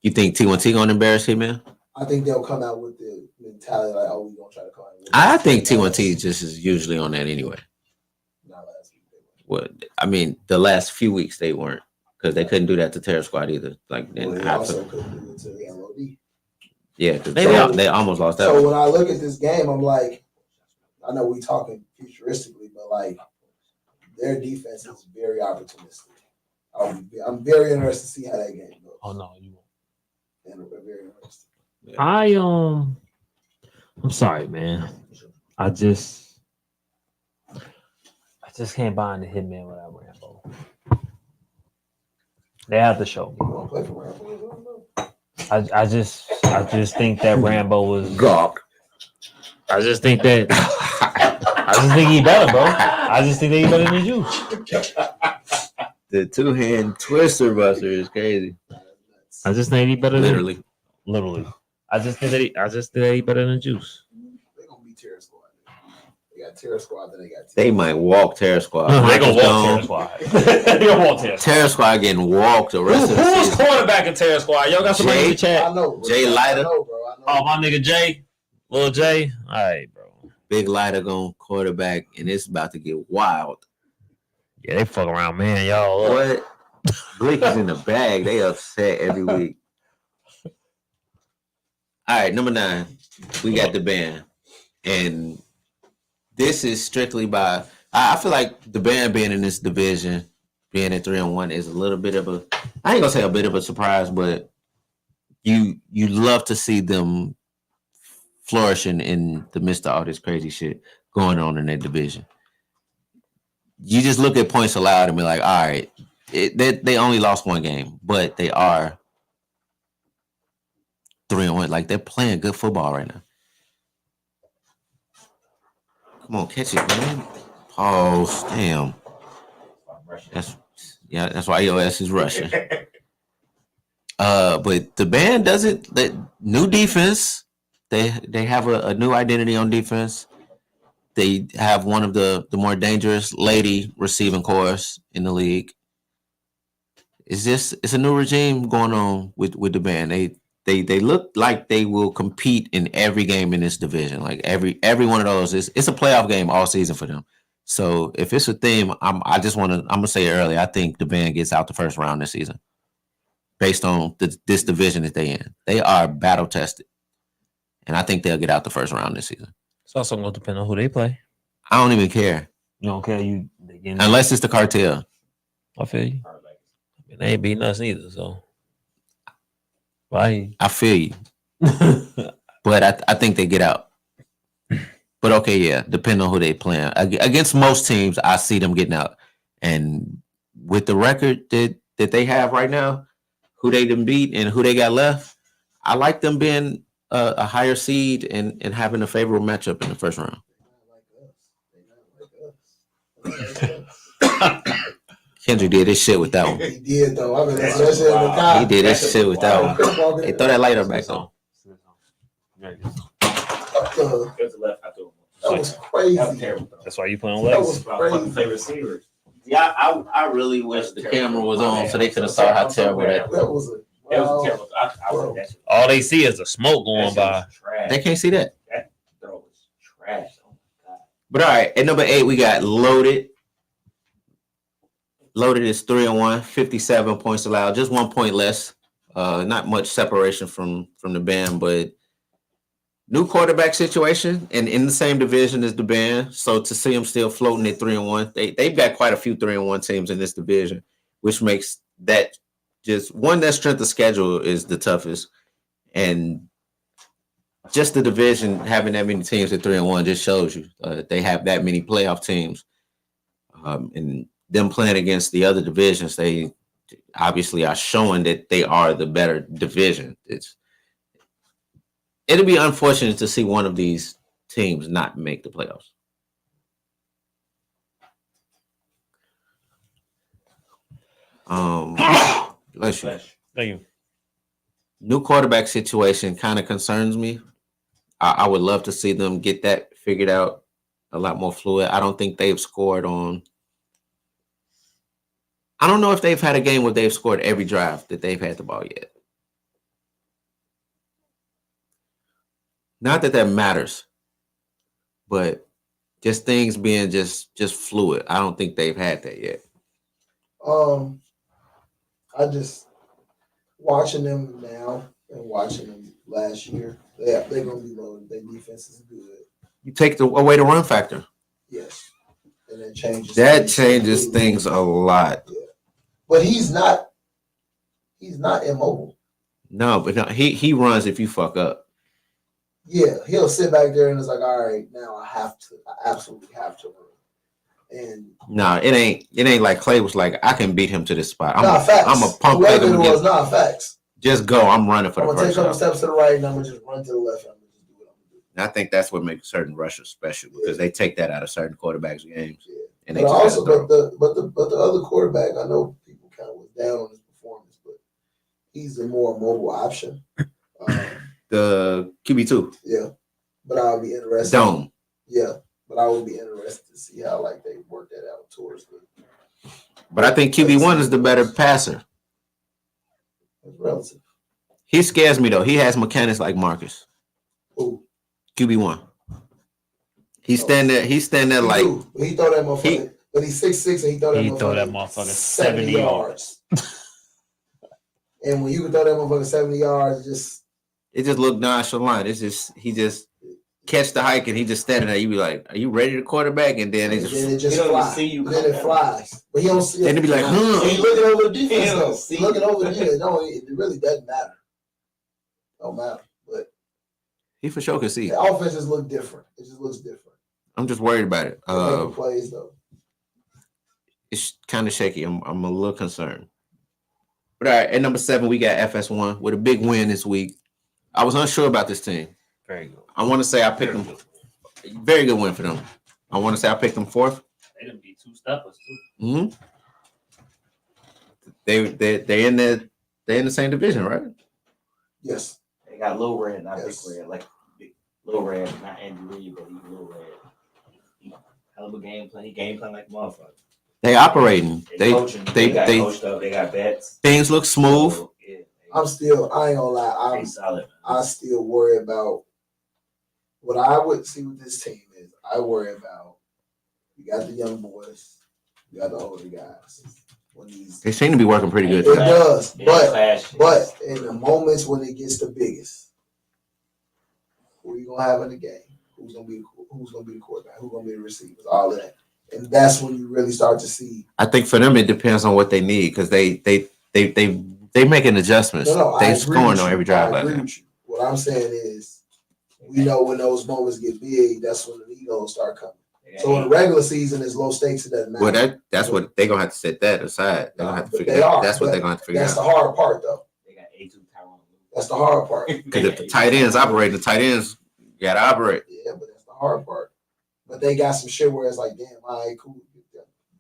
You think T1T gonna embarrass Hitman? I think they'll come out with the mentality like, oh, we're gonna try to come out. I think T1T just is usually on that anyway. Not last week. Well, I mean, the last few weeks they weren't, because they couldn't do that to Terror Squad either. Like, Well, they also couldn't do it to the LOD. yeah, because So- they almost lost that. So one. when I look at this game, I'm like, I know we talking futuristically, but like their defense is very opportunistic. I'm very interested to see how that game goes. Oh no, you won't. And I'm very interested. I'm sorry, man. I just can't buy into Hitman without RANBO. They have to show me. You want to play for Rambo? I just think that RANBO was. Gawk. I just think that I just think he better, bro. I just think that he better than Juice. The 2-hand twister buster is crazy. I just think he better than Literally. I just think that he better than Juice. They're gonna be Terror Squad. They got Terror Squad, then they got They might walk Terror Squad. They gonna walk Terror Squad. They gonna walk Terror Squad. Terror Squad getting walked the rest of the Who's season. quarterback in Terror Squad? Y'all got somebody in the chat? I know, bro. Jay Leiter. I know, bro. I know. Oh, my nigga Jay. Lil Jay. All right, bro. Big Lighter going quarterback, and it's about to get wild. Yeah, they fuck around, man. Y'all. What? Bleak is in the bag. They upset every week. All right, number 9. We got the band. And this is strictly by I feel like the band being in this division, being at 3-1 is a little bit of a I ain't gonna say a bit of a surprise, but you love to see them flourishing in the midst of all this crazy shit going on in that division. You just look at points allowed and be like, all right, they only lost one game, but they are 3-1. Like, they're playing good football right now. Come on, catch it, man. Pause. Damn. That's why your ass is rushing. But the band doesn't. New defense. They have a new identity on defense. They have one of the more dangerous lady receiving cores in the league. It's a new regime going on with the band. They look like they will compete in every game in this division. Like every one of those it's a playoff game all season for them. So if it's a theme, I'm gonna say it early. I think the band gets out the first round this season, based on this division that they in. They are battle tested, and I think they'll get out the first round this season. It's also going to depend on who they play. I don't even care. You don't care? Unless it's the Cartel. I feel you. I mean, they ain't beating us neither, so. Why? I feel you. But I think they get out. But okay, yeah, depending on who they playing. Against most teams, I see them getting out. And with the record that they have right now, who they done beat and who they got left, I like them being a higher seed and having a favorable matchup in the first round. Kendrick did his shit with that one. He did, though. I mean, that's in the car. He did his shit with that one. Hey, throw that lighter back on. That was crazy. That was terrible. That's why you play on That legs. was crazy. Favorite receivers. Yeah, I really wish the camera was on so they could have saw how terrible that. That was a It was terrible. I was that shit. All they see is the smoke going by. Trash. They can't see that. That throw was trash. Oh my god. But all right, at number 8 we got Loaded. Loaded is 3-1, 57 points allowed, just 1 point less. Not much separation from the band, but new quarterback situation and in the same division as the band. So to see them still floating at 3-1, they've got quite a few 3-1 teams in this division, which makes that just one, that strength of schedule is the toughest. And just the division having that many teams at 3-1 just shows you they have that many playoff teams. And them playing against the other divisions, they obviously are showing that they are the better division. It'll be unfortunate to see one of these teams not make the playoffs. Bless you. Thank you. New quarterback situation kind of concerns me. I would love to see them get that figured out a lot more fluid. I don't think they've scored on. I don't know if they've had a game where they've scored every drive that they've had the ball yet. Not that matters, but just things being just fluid. I don't think they've had that yet. I just watching them now and watching them last year. They're gonna be loaded. Their defense is good. You take away the run factor. Yes, and that changes. That changes things a lot. Yeah. But he's not immobile. No, but no, he runs if you fuck up. Yeah, he'll sit back there and it's like, all right, now I absolutely have to run. And no, it ain't like Clay was like, I can beat him to this spot. I'm a pump whoever him. it was, not facts. Just go. I'm running for I'm the gonna take first a couple down. steps to the right and I'm gonna just run to the left and I'm gonna just do what I'm gonna do. And I think that's what makes certain rushers special because they take that out of certain quarterbacks' games. Yeah. And they But just also, gotta throw. but the other quarterback, I know people kind of was down on his performance, but he's a more mobile option. The QB2. Yeah, but I'll be interested. Dome. Yeah, but I would be interested to see how like they work that out towards the. But I think QB1 is the better passer. It's relative. He scares me though. He has mechanics like Marcus. Ooh. QB1. He's standing there like he throw that motherfucker. But he's 6'6" and he throw that motherfucker 70 yards. And when you can throw that motherfucker 70 yards, it just looked nonchalant. It's just he just catch the hike and he just standing there. You be like, "Are you ready to quarterback?" And then it just flies. Then it flies. But he don't see it. Then it be like, He's looking over the defense. Though. Looking over the defense. No, it really doesn't matter. Don't matter. But he for sure can see. The offenses look different. It just looks different. I'm just worried about it. Plays though. It's kind of shaky. I'm a little concerned. But all right, at number 7, we got FS1 with a big win this week. I was unsure about this team. Very good. I want to say I picked them. Very good win for them. I want to say I picked them 4th. They didn't beat 2 steppers too. Mm-hmm. They're in the same division, right? Yes. They got Lil Red, not Big Red. Like Lil Red, not Andy Reid, but he's Lil Red. Hell of a game plan. He game plan like a motherfucker. They operating. They got coached up. They got bets. Things look smooth. So, yeah, I ain't gonna lie. solid. I still worry about what I would see with this team is I worry about you got the young boys, you got the older guys. They seem to be working pretty good. It does, but in the moments when it gets the biggest, who are you gonna have in the game? Who's gonna be the quarterback? Who's gonna be the receivers? All of that, and that's when you really start to see. I think for them it depends on what they need because they making adjustments. They scoring on every drive. I agree with you. What I'm saying is, we know when those moments get big, that's when the egos start coming. So in the regular season, it's low stakes. It doesn't matter. Well, that's what they're gonna have to set that aside. They're gonna have to figure out. That's what they're gonna have to figure out. That's the hard part, though. They got A2 Tyrone. That's the hard part. Because if the tight ends operate, the tight ends gotta operate. Yeah, but that's the hard part. But they got some shit where it's like, damn, all right, cool.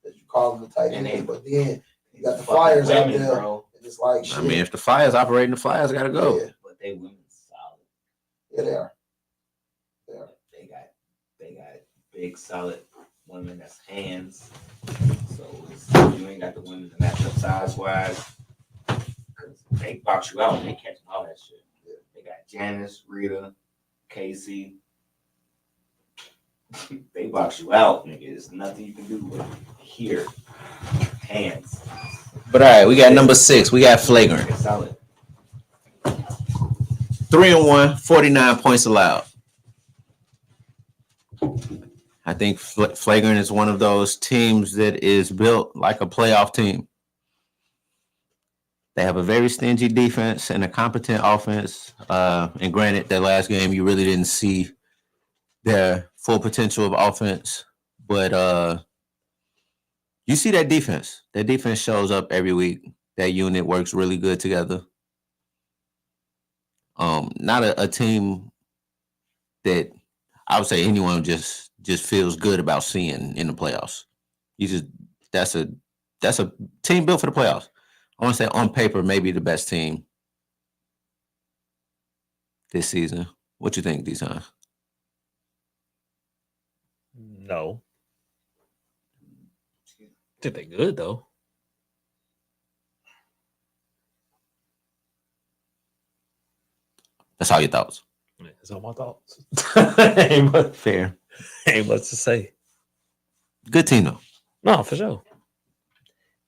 That you call them the tight end, but then you got the Flyers out there, bro. And it's like, shit. I mean, if the Flyers operating, the Flyers gotta go. Yeah. But they women solid. Yeah, they are. They got big, solid women that's hands. So you ain't got the women to match up size wise. Cause they box you out and they catch all that shit. Yeah. They got Janice, Rita, Casey. They box you out, nigga. There's nothing you can do with here. Hands. But all right, we got number 6. We got Flagrant. It's solid. 3-1, 49 points allowed. I think Flagrant is one of those teams that is built like a playoff team. They have a very stingy defense and a competent offense. And granted, that last game, you really didn't see their full potential of offense. But you see that defense. That defense shows up every week. That unit works really good together. Not a team that I would say anyone just feels good about seeing in the playoffs. That's a team built for the playoffs. I want to say on paper, maybe the best team this season. What you think, D-Son? No. I think they're good though. That's all your thoughts. Yeah, that's all my thoughts. Fair. Ain't much to say. Good team though. No, for sure.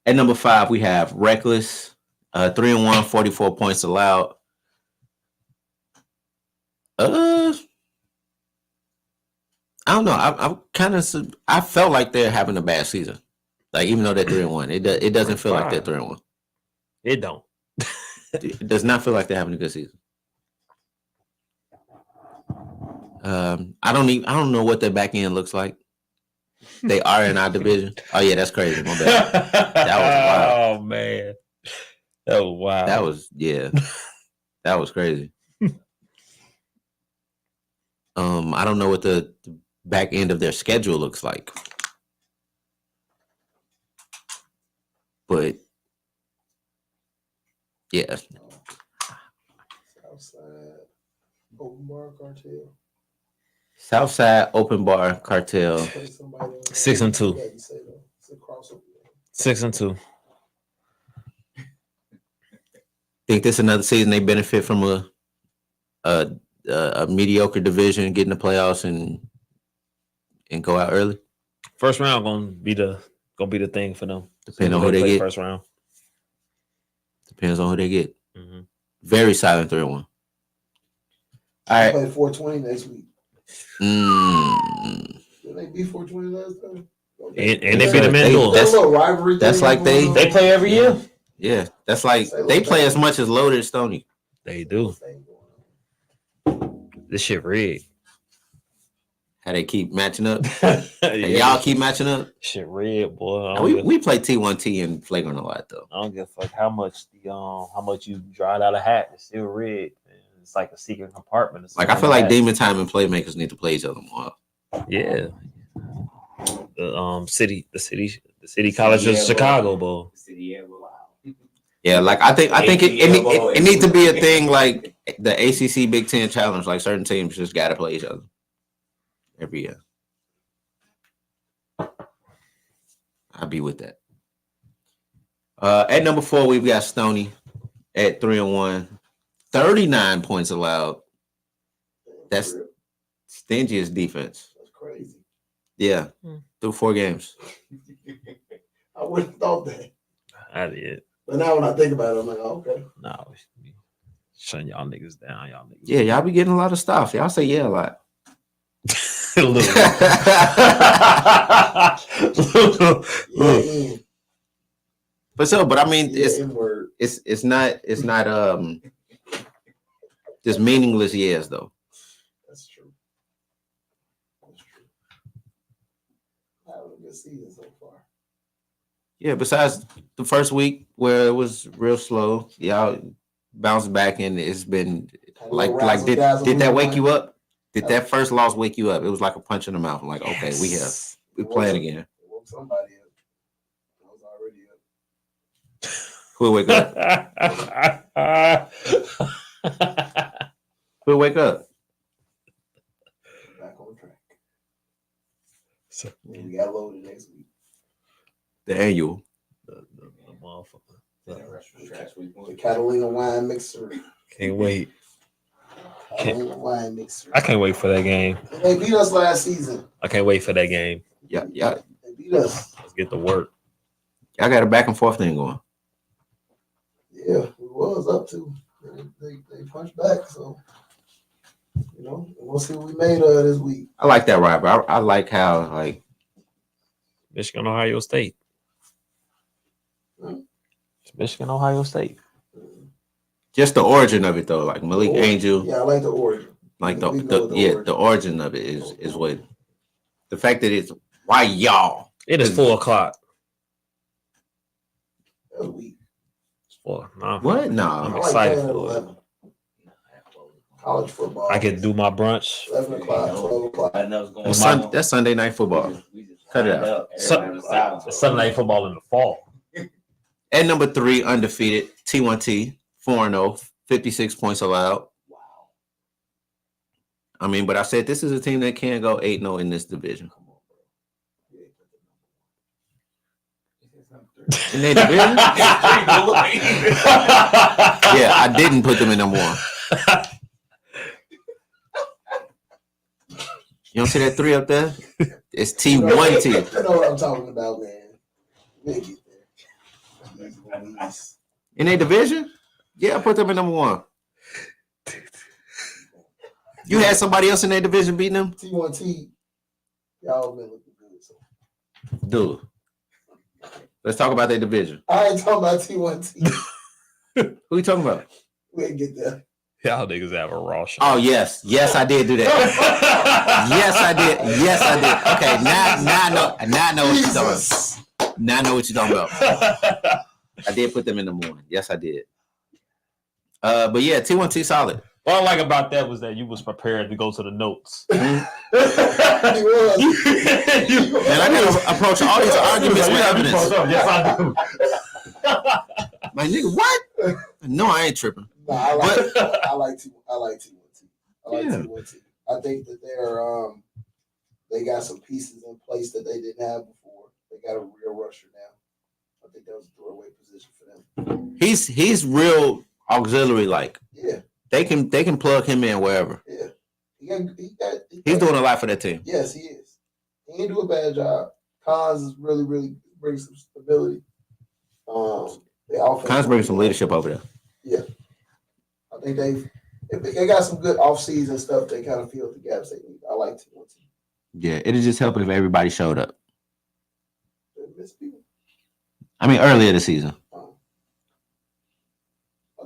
At number 5, we have Reckless. 3-1, 44 points allowed. I don't know. I felt like they're having a bad season. Like even though they're 3-1, it doesn't feel like they're 3-1. It don't. It does not feel like they're having a good season. I don't know what their back end looks like. They are in our division. Oh yeah, that's crazy. My bad. That was wild. Oh man, that was wild. That was That was crazy. I don't know what the back end of their schedule looks like, but yeah, Southside, Open Bar Cartel. Southside Open Bar Cartel. Play somebody on 6-2. Yeah, you say though. It's a crossover. 6-2. Think this another season they benefit from a mediocre division, get in the playoffs and go out early. First round gonna be the thing for them. Depending on who they get. First round. Depends on who they get. Mm-hmm. Very silent 3-1. All right. Play 420 next week. Mm. Did they beat 420 last time? And they beat them indoors. That's a little rivalry. That's like They play every year. Yeah, that's like they play as much as Loaded Stony. They do. This shit rigged. How they keep matching up. Yeah. Y'all keep matching up. Shit rigged, boy. Now, we play T1T and Flagrant a lot though. I don't give a fuck how much you dried out a hat. It's still rigged. Man. It's like a secret compartment. It's Like I feel like Demon Time and Playmakers need to play each other more. Yeah. The city college of Chicago, boy. Yeah, like I think it needs to be a thing like the ACC Big Ten Challenge. Like certain teams just got to play each other every year. I'll be with that. At number 4, we've got Stony at 3-1, 39 points allowed. That's stingiest defense. That's crazy. Yeah, through 4 games. I wouldn't have thought that. I did. But now when I think about it, I'm like, oh, okay. No, shutting y'all niggas down. Y'all niggas. Yeah, y'all be getting a lot of stuff. Y'all say yeah a lot. A little bit. But I mean, N-word. it's not just meaningless years though. That's true. Having a good season so far. Yeah, besides the first week where it was real slow, y'all bounced back and it's been like did that wake you up? Did that first loss wake you up? It was like a punch in the mouth. I'm like, okay, we're playing again. It woke somebody up. I was already up. Who'll wake up? Who'll wake up? Back on track. And we got loaded next week. The annual. The motherfucker. The Catalina wine mixer. Can't wait. Catalina wine mixer. I can't wait for that game. They beat us last season. I can't wait for that game. Yeah. They beat us. Let's get to work. Y'all got a back and forth thing going. Yeah, we was up to. They punched back, so we'll see what we made of this week. I like that rivalry. I like how like Michigan, Ohio State. It's Michigan, Ohio State. just the origin of it though. Like Malik Angel. Yeah, I like the origin. Like the origin of it is what the fact that it's why y'all. It is 4:00. That was weak. It's 4. Nah. What? No. I'm I like excited playing at for it. 11. College football. I can do my brunch. 11 o'clock, 12 o'clock. That's Sunday night football. Cut it out. Sunday night football in the fall. At number 3, undefeated, T1T, 4-0, 56 points allowed. Wow. I mean, but I said this is a team that can go 8-0 in this division. In their division? Yeah, I didn't put them in number 1. You don't see that 3 up there? It's T1T. You know what I'm talking about, man. We'll get there. In their division? Yeah, I put them in number 1. You had somebody else in their division beating them? T1T, y'all been looking good. So. Dude. Let's talk about their division. I ain't talking about T1T. Who you talking about? We'll get there. Y'all niggas have a raw shot. Oh, yes. Yes, I did do that. Yes, I did. Yes, I did. Okay, now I know what you're talking about. Now I know what you're talking about. I did put them in number 1. Yes, I did. But yeah, T1T solid. What I like about that was that you was prepared to go to the notes. He was. And I gotta approach all these arguments with evidence. Yes, I do. Like, nigga, what? No, I ain't tripping. No, I like T1T. I like Yeah. T1T. I think that they got some pieces in place that they didn't have before. They got a real rusher now. I think that was a throwaway position for them. He's real auxiliary like. Yeah, They can plug him in wherever. yeah. He's doing a lot for that team. Yes, he is. He didn't do a bad job. Cons is really brings some stability. Cons bringing some leadership over there. Yeah, I think they got some good off-season stuff. They kind of filled the gaps they need. I like T1T. Yeah, it'd just help if everybody showed up. They miss people. I mean, earlier this season. I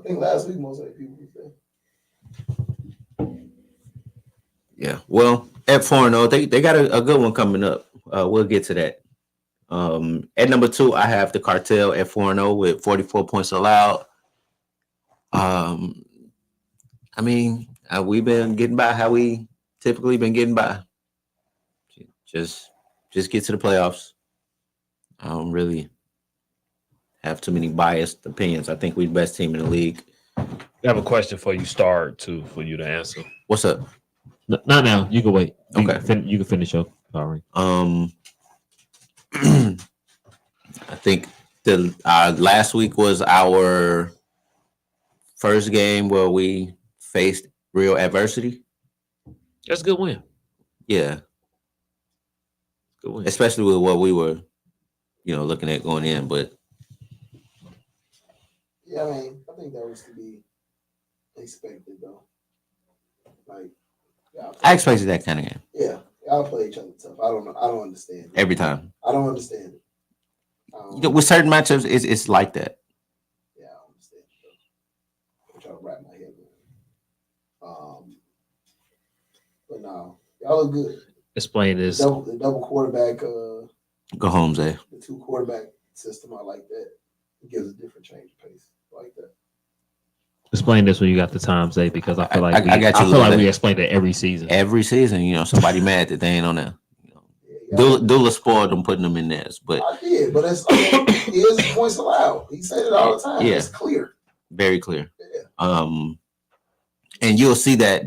think last week most of the people was there. Yeah. Well, at 4-0, they got a good one coming up. We'll get to that. At number 2, I have the Cartel at 4-0 with 44 points allowed. I mean, we've been getting by how we typically been getting by. Just get to the playoffs. I don't really have too many biased opinions. I think we're the best team in the league. I have a question for you, Star, too, for you to answer. What's up? Not now. You can wait. Okay. You can finish up. Sorry. I think the last week was our first game where we faced real adversity. That's a good win. Yeah, Good win. especially with what we were, looking at going in. But Yeah, I mean, I think that was to be expected though. Like, I expected that kind of game yeah, y'all play each other tough. I don't know. I don't understand it. every time. I don't understand it. With certain matchups, it's like that. Yeah, I don't understand it though. I'm trying to wrap my head around it. But no, y'all look good. Explain this. The double quarterback, Go home, Zay. the 2 quarterback system. I like that. It gives a different change of pace. I like that. Explain this when you got the time, Zay, because I feel like I got you a I feel little like bit. we explained it every season. Every season, somebody mad that they ain't on there. Yeah, Dula spoiled them putting them in theirs, but I did, but it's he is points allowed. He said it all the time. Yeah. It's clear. very clear. Yeah. And you'll see that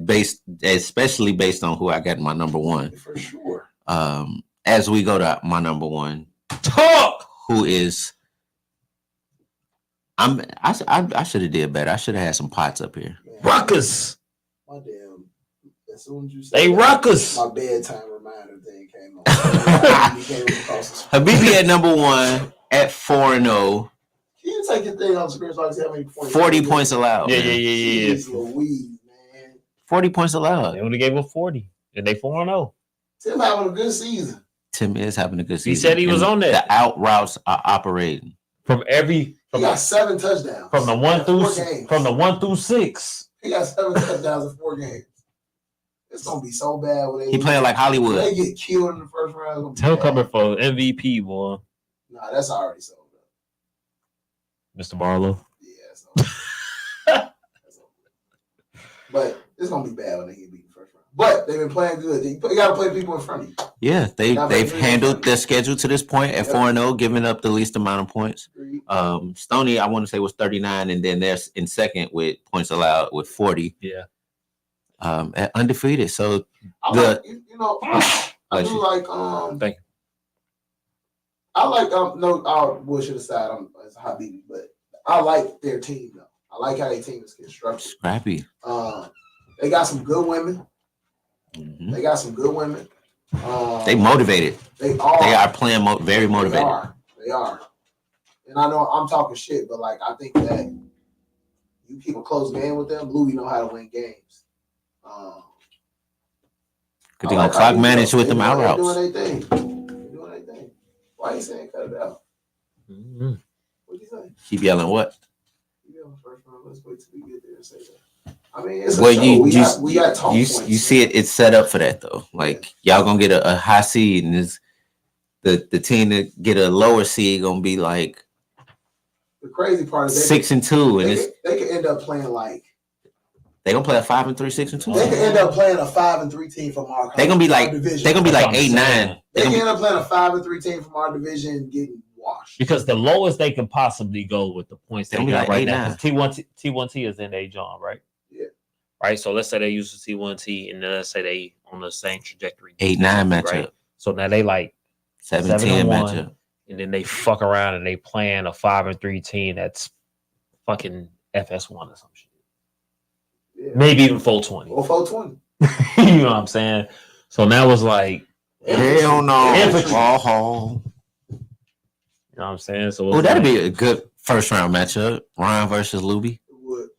especially based on who I got in my number 1. For sure. As we go to my number 1, Talk. who is I should have did better. I should have had some pots up here. Man, Ruckus. my damn. As soon as you said They that, ruckus. my bedtime reminder thing came on. Can Habibi at number 1 at 4-0, you take your thing on the screen so I can see how many points? 40 points allowed. Yeah. man. Jeez Louise, man. 40 points allowed. They only gave him 40, and they 4-0. Tim having a good season. Tim is having a good season. He said he was and on that. The out routes are operating. From He got 7 touchdowns. from the 1 through 4 games. from the 1 through 6. He got 7 touchdowns in 4 games. It's gonna be so bad when He playing like Hollywood. they get killed in the first round. It's gonna be Tell bad. coming for MVP, boy. Nah, that's already sold up. Mr. Barlow. Yeah, that's over. That's over. But it's gonna be bad when they get beat in the first round. But they've been playing good. You got to play people in front of you. Yeah, they've handled their schedule to this point at Yep. 4-0, giving up the least amount of points. Agreed. Stoney, I want to say, was 39, and then they're in second with points allowed with 40. Yeah. At undefeated. So I the- like, I Bless do you. like Thank you. I like no all bullshit aside, I'm as a Khabibi, but I like their team though. I like how their team is constructed. scrappy. They got some good women. Mhm. They got some good women. They motivated. They are. They are playing very motivated. They are. And I know I'm talking shit, but like I think that you keep a close game with them, Louis know how to win games. Because they're going to clock manage with them out They're routes. doing their thing. They're doing their thing. Why you saying cut it out? Mm-hmm. What'd you say? Keep yelling what? You on the first round. Let's wait till we get there and say that. I mean, it's Well, a show. We got talk you points. see it's set up for that though. Like y'all gonna get a high seed, and it's the team that get a lower seed gonna be like The crazy part is 6-2, and it's they could end up playing like They gonna play a 5-3, 6-2. They can end up playing a 5-3 team from our. They gonna be our like division. they gonna be That's like what I'm 8-9. saying. They can end up playing a 5-3 team from our division and getting washed. Because the lowest they can possibly go with the points they They'll be got like right now. 8-9. T1T is in their John, right? Yeah. Right. So let's say they use the T1T, and then let's say they on the same trajectory. 8-9 matchup. Right. So now they like 7-10 7-1. matchup. And then they fuck around and they playing a 5-3 team that's fucking FS1 or some shit. Yeah. Maybe even 420. Or 420. You know what I'm saying? So now it's like, Hell no. Infantry. Oh, you know what I'm saying? So it's that'd like, be a good first round matchup. Ryan versus Luby. It would.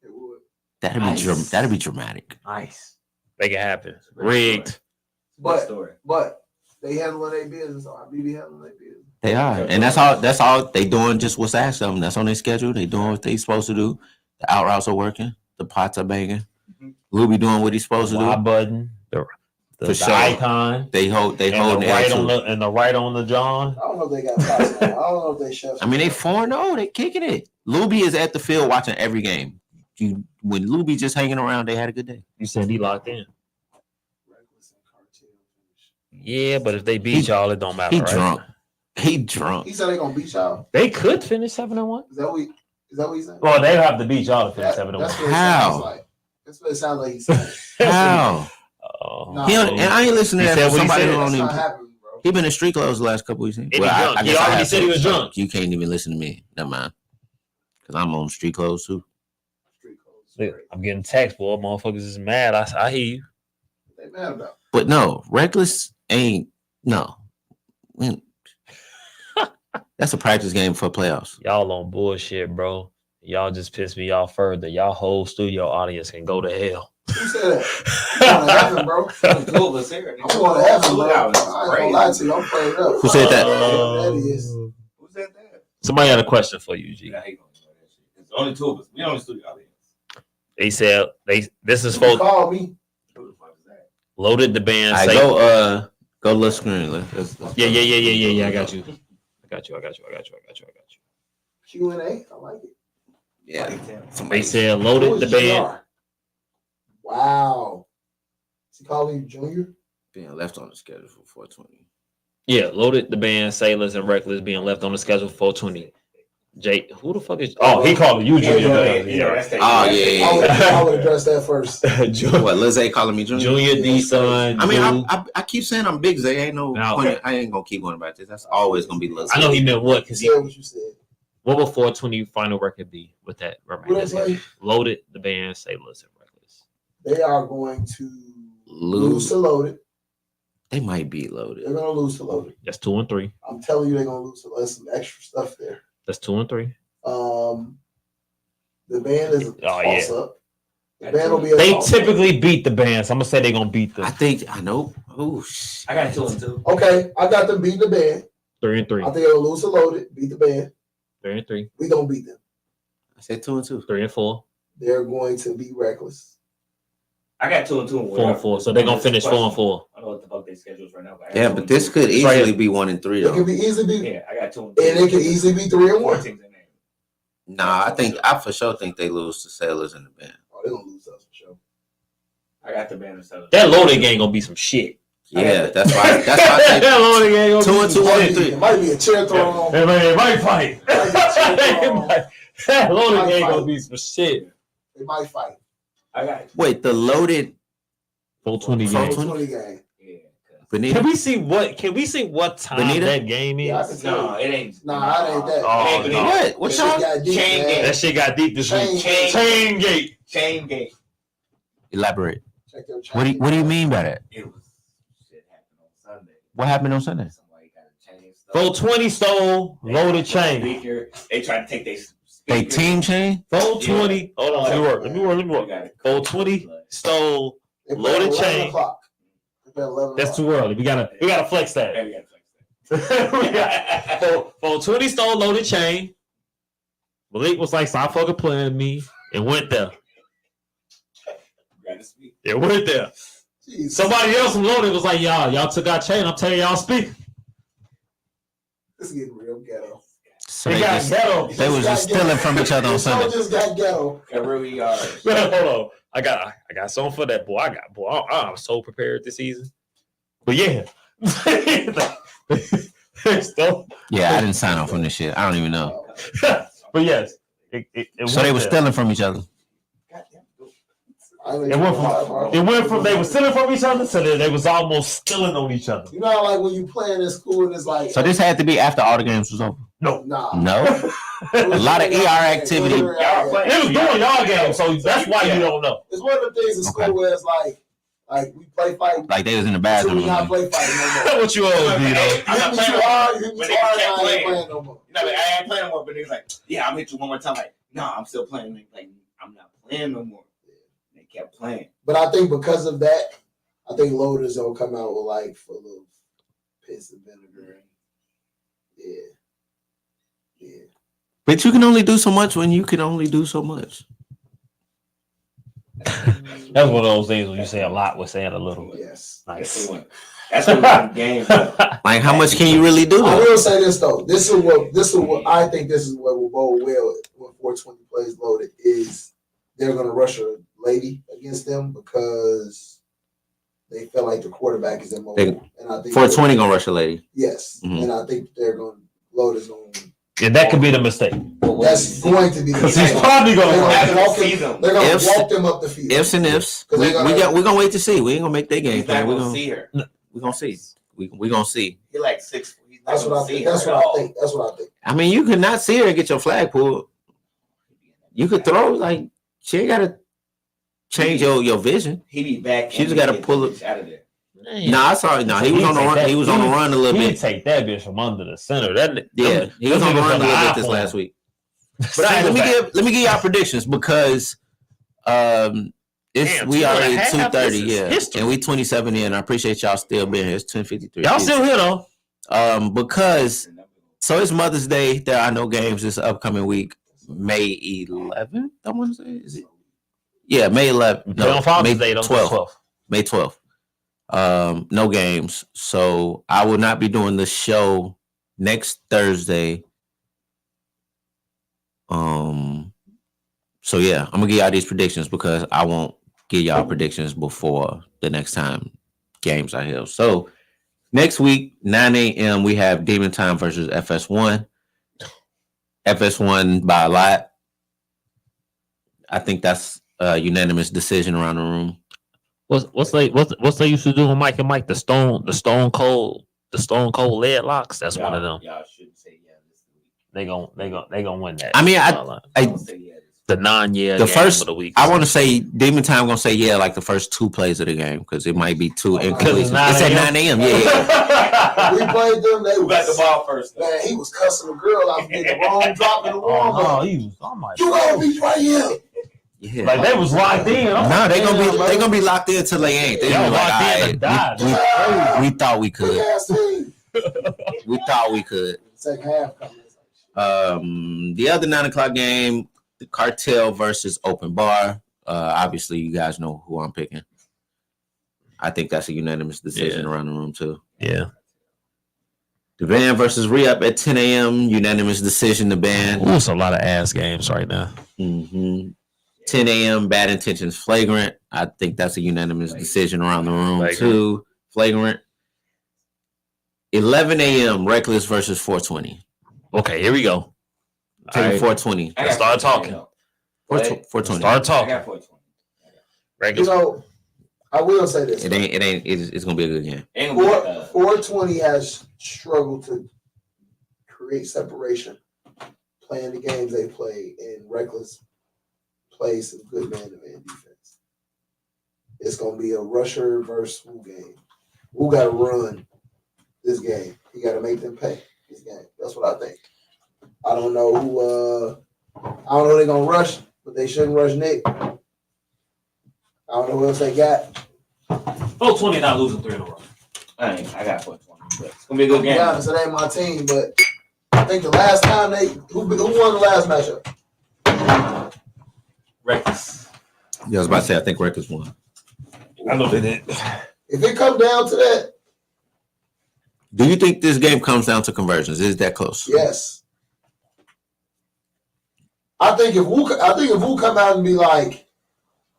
It would. That'd Nice. that'd be dramatic. nice. Make it happen. Rigged. Good story. But they handling their business. Or BB handling their business. They are. And that's all they doing, just what's asked of them. That's on their schedule. They doing what they supposed to do. The out routes are working. The pots are banging. Luby doing what he's supposed to Y do. button. For The sure. icon. They hold And the the right attitude. on the and the right on the John. I don't know if they got pots now. I don't know if they chefs. I mean, they 4-0. They kicking it. Luby is at the field watching every game. When Luby just hanging around, they had a good day. You said he locked in. Reckless and Cartel finish. Yeah, but if they beat y'all, it don't matter. He right? drunk. He drunk. He said they gonna beat y'all. They could finish 7-1. Is that what he said? Well, they have to beat y'all to finish 7-1. That's what it How? sounds like. That's what it sounds like he said. How? Oh, Nah, And I ain't listening He to that said from what he somebody said. who That's don't not even. happening, bro. He been in street clothes the last couple weeks. he drunk. He guess I already have said to. he was drunk. You can't even listen to me. Never mind. Because I'm on street clothes too. Street codes. Look, Great. I'm getting text, boy. Motherfuckers is mad. I hear you. What they mad about? But no, Reckless ain't. No. That's a practice game for playoffs. Y'all on bullshit, bro. Y'all just piss me off further. Y'all whole studio audience can go to hell. Who said that? I'm going to heaven, bro. Two of us here. I'm going to heaven, bro. I Shootout ain't is gonna lie to you. I'm prayed up. Who said that? That is. Who said that? Somebody had a question for you, G. Yeah, I hate going to that shit. It's only two of us. We only studio audience. They said this is You for call me. Who the fuck is that? loaded the band. I Say, go little screen. Let's yeah. I got you. Q&A. I like it. Yeah. They said Who loaded is the band. GR? Wow. Is he calling you Junior? Being left on the schedule for 420. Yeah, loaded the band. Sailors and Reckless being left on the schedule for 420. Jake, who the fuck is? Oh, he called you Junior. That's that. Oh, yeah. I would address that first. What, Lil Zay calling me Junior? Junior D son. I mean, Dude. I keep saying I'm Big Zay. Ain't no No. point. I ain't gonna keep going about this. That's always gonna be Lil Zay. I know he meant what because You he. said what you said. What will 420 final record be with that? What they play? Loaded the band. Sailors and Reckless. They are going to lose Lose. to Loaded. They might be loaded. They're going to lose to Loaded. That's 2-3. I'm telling you, they're going to lose to There's some extra stuff there. That's 2-3. The band is a toss up. The band will be a They toss up. typically beat the band, so I'm gonna say they're gonna beat I them. think I know. Oh, shit. I got 2-2. Okay, I got them beating the band. 3-3. I think they'll lose to Loaded, beat the band. 3-3. We don't beat them. I said 2-2. 3-4. They're going to be reckless. I got 2-2. 4-4. So they're gonna finish 4-4. I don't know what the fuck their schedules right now. Yeah, but this could It's right easily here. be 1-3 It though. can be easily be, Yeah, I got 2-2. and it can easily be 3-1. 4 teams in there. Nah, I for sure think they lose to Sailors in the band. Oh, they're gonna lose us for sure. I got the band instead of That loaded game gonna be some shit. Yeah, that's why. That's why I That loaded game gonna be 2-2, some It shit. might be a chair thrown on. It might fight. That loaded Might game fight. gonna be some shit. They might fight. I got Wait, the loaded 420 Four game. 20 game. yeah. Benita. Can we see what time Benita? that game Yeah, I is? can tell No, you. it ain't. Nah, it ain't that. Oh, It ain't no. What? What That y'all? shit got deep, Chain man. gang. That shit got deep this week. Chain Chain gate. Chain gate. Elaborate. Check your What do you mean by that? It was shit happened on Sunday. What happened on Sunday? Somebody got a chain stuff. 420 stole loaded chain. Speaker. They tried to take their They speaker. team chain? 420. Hold on. Let me work. We got it. 420 stole. They play at Loaded 11 chain. o'clock. They play at 11 That's o'clock. too early. We gotta flex Yeah, that. we gotta flex that. We got 420 stole loaded chain. Malik was like, "Stop fucking playing with me," and went there. Gotta speak. It went there. Jeez. Somebody else from loaded was like, "Y'all took our chain. I'm telling y'all, speak." This is getting real ghetto. So It they got just ghetto. they was just stealing from each other on Sunday. Just got ghetto. Really are. Hold on. I got something for that boy. I was so prepared this season. But yeah. Still, Yeah, I didn't sign off on this shit. I don't even know. but yes. So they were stealing from each other. It went from they were stealing from each other to they was almost stealing on each other. You know, like when you playing in school and it's like. So this had to be after all the games was over. No. No. A lot of ER activity. It was during y'all game, so that's why you don't know. It's one of the things in school where it's like we play fight. Like they was in the bathroom. We not play fight no more. What you always do, though? I'm not You playing. ain't playing no more. You know, like, I ain't playing no more. But they was like, yeah, I'll hit you one more time. Like, no, I'm still playing. Like, I'm not playing no more. They kept playing. But I think because of that, I think loaders will come out with like full of piss and vinegar. Yeah. But you can only do so much when you can only do so much. That's one of those things when you say a lot with saying a little. Yes. Nice. That's the game. Like how much can you really do? I will say this though. This is what I think. This is what will bode well when 420 plays loaded is they're going to rush a lady against them because they feel like the quarterback is immobile. And I think 420 gonna rush a lady. Yes, and I think they're going to load is going. Yeah, that could be the mistake. That's going to be the Because he's probably going to They're going to walk them up the field. Ifs and ifs. We're gonna wait to see. We ain't gonna make their game plan. We're gonna see her. We're gonna see. We're gonna see. He like 6. That's what I think. That's what I think. I mean, you could not see her and get your flag pulled. You could throw like she ain't gotta change your vision. He be back. She just gotta pull it out of there. Nah, I saw it. Nah, he was on the run. He was on the run a little bit. Take that bitch from under the center. He was on the run a little bit this last week. But let me give y'all predictions because we are at 2:30, yeah, and we 27 in. I appreciate y'all still being here. It's 10:53. Y'all still here though? Because so it's Mother's Day. There are no games this upcoming week. May 11th. I want to say is it? Yeah, May 11th. No, May 12th. May 12th. No games. So I will not be doing the show next Thursday. So yeah, I'm gonna give y'all these predictions because I won't give y'all predictions before the next time games are held. So next week, 9 a.m. we have Demon Time versus FS1. FS1 by a lot. I think that's a unanimous decision around the room. What's they used to do with Mike and Mike? The Stone Cold lead locks. That's one of them. Y'all should say yeah this week. They gonna win that. I mean, the non-yeah the game first for the week. I want to say Demon Time gonna say yeah like the first 2 plays of the game because it might be 2 incompletions. It's at 9 a.m. Yeah. We played them. They got the ball first. Man, he was cussing the girl out. Made the wrong drop in the warm up. He was. Oh my! You gonna be right here. Yeah. Like they was locked in. No, they gonna be locked in till they ain't. They gonna be like, we thought we could. We thought we could. Second half coming. The other 9 o'clock game, the Cartel versus Open Bar. Obviously, you guys know who I'm picking. I think that's a unanimous decision around the room too. Yeah. The Band versus Re-Up at 10 a.m. Unanimous decision. The Band. Ooh, it's a lot of ass games right now. 10 a.m. Bad Intentions Flagrant. I think that's a unanimous decision around the room too. Flagrant. 11 a.m. Reckless versus 420. Okay, here we go. Take 420. Let's start talking. 420. Start talking. I got 420. Reckless. You know, I will say this. It's gonna be a good game. 420 has struggled to create separation playing the games they play, and Reckless plays some good man-to-man defense. It's gonna be a rusher versus Wu game. Wu got to run this game. He got to make them pay this game. That's what I think. I don't know who. I don't know who they're gonna rush, but they shouldn't rush Nick. I don't know who else they got. 420 not losing 3 in a row. I got 420. But it's gonna be a good game. Yeah, it ain't my team, but I think the last time who won the last matchup? Reckless. Yeah, I was about to say I think Reckless won. I know they did. If it comes down to that, do you think this game comes down to conversions? Is that close? yes. I think if Wu come out and be like,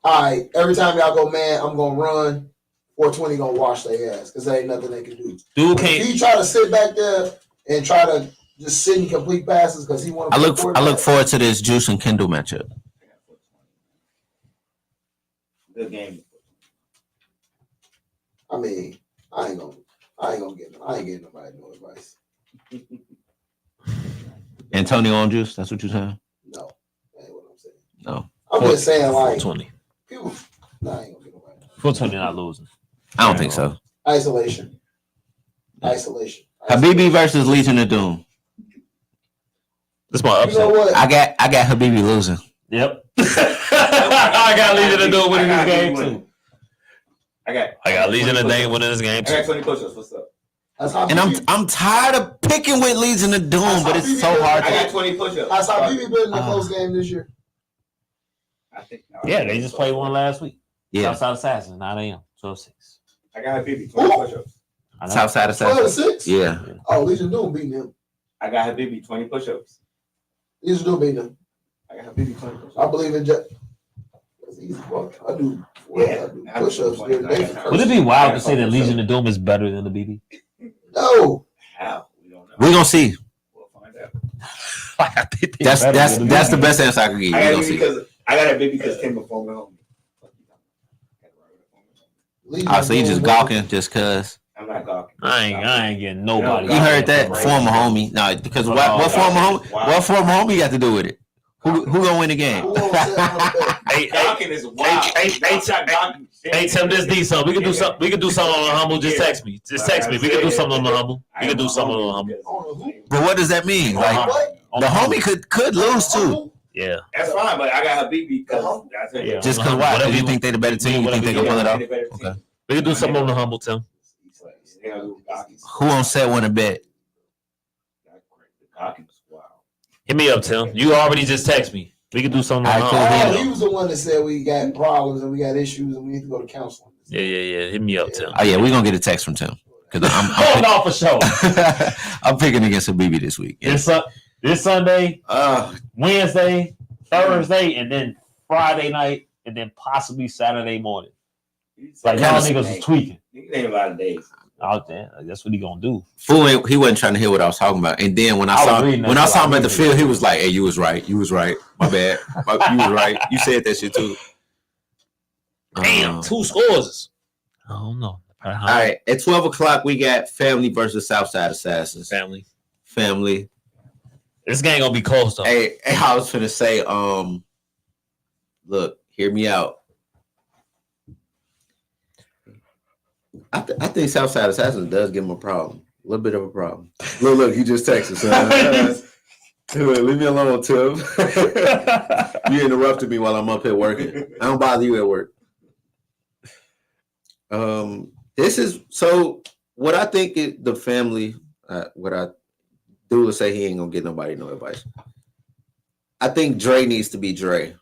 all right, every time y'all go man, I'm gonna run. 420 gonna wash their ass because there ain't nothing they can do. Dude If can't. he try to sit back there and try to just sit and complete passes because he want to. I look forward to this Juice and Kendall matchup. Good game. I mean, I ain't getting nobody no advice. Antonio on Juice. That's what you're saying? No, that ain't what I'm saying. No. I'm just saying like 420. people. Nah, I ain't gonna get nobody. 420 not losing. I don't think so. Isolation. Khabibi versus Legion of Doom. That's my You know upset. what? I got Khabibi losing. Yep. I got Legion of Doom winning this game too. I got Legion of Doom winning this game I got too. 20 push-ups. What's up? That's how And I'm tired of picking with Legion of Doom, but it's so hard I got to. 20 push-ups. That's how BB been in the close game this year. I think. Yeah, they just played one last week. Yeah. Southside Assassins, 9 a.m. 12-6. I got Habibi 20 push-ups. I know. Southside Assassins. 12-6. Yeah. Oh, Legion Doom beating him. I got Habibi 20 push-ups. Legion Doom beating him. I got Habibi 20 push-ups. I believe in That's easy. Well, I do push-ups during the day. Would it be wild to say that Legion of Doom is better than the BB? No. How? We don't know. We're gonna see. We'll find out. Like, I think they're That's better than the best answer I can give you. I We're got gonna Habibi see. because I got Habibi because Kim before me home. Oh, so you just gawking just cause. I'm not gawking. I ain't getting nobody. You heard that former homie? No, because what former homie got to do with it? Who gonna win the game? Gawking is wild. Hey, Tim, this D something. We can do something. We can do something on the humble. Just text me. Just text me. We can do something on the humble. We can do something on the humble. But what does that mean? Like the homie could lose too. Yeah. That's fine, but I got Habibi because that's it. Yeah. Just because why? Because you think they the better team? You think they can pull it off? Okay. We can do something on the humble, Tim. Who on set want to bet? Hit me up, Tim. You already just text me. We can do something on the All right, humble. He was the one that said we got problems and we got issues and we need to go to counseling. Yeah. Hit me up, Tim. Oh yeah, we're gonna get a text from Tim because Oh no, for sure. I'm picking against Khabibi this week. Yeah. This Sunday, Wednesday, Thursday, and then Friday night, and then possibly Saturday morning. Like y'all niggas is tweaking. You ain't a lot of days. Out there, that's what he gonna do. Fool, he wasn't trying to hear what I was talking about. And then when I saw him at the field, he was like, "Hey, you was right. You was right. My bad. You was right. You said that shit too." Damn, 2 scores. I don't know. All right, at 12:00 we got Family versus Southside Assassins. Family. This game gonna be close though. Hey, I was finna say, look, hear me out. I think Southside Assassins does give him a problem. A little bit of a problem. Look, he just texted. Leave me alone, Tim. You interrupted me while I'm up here working. I don't bother you at work. This is so what I think is the family. What I do is say he ain't gonna get nobody no advice. I think Dre needs to be Dre,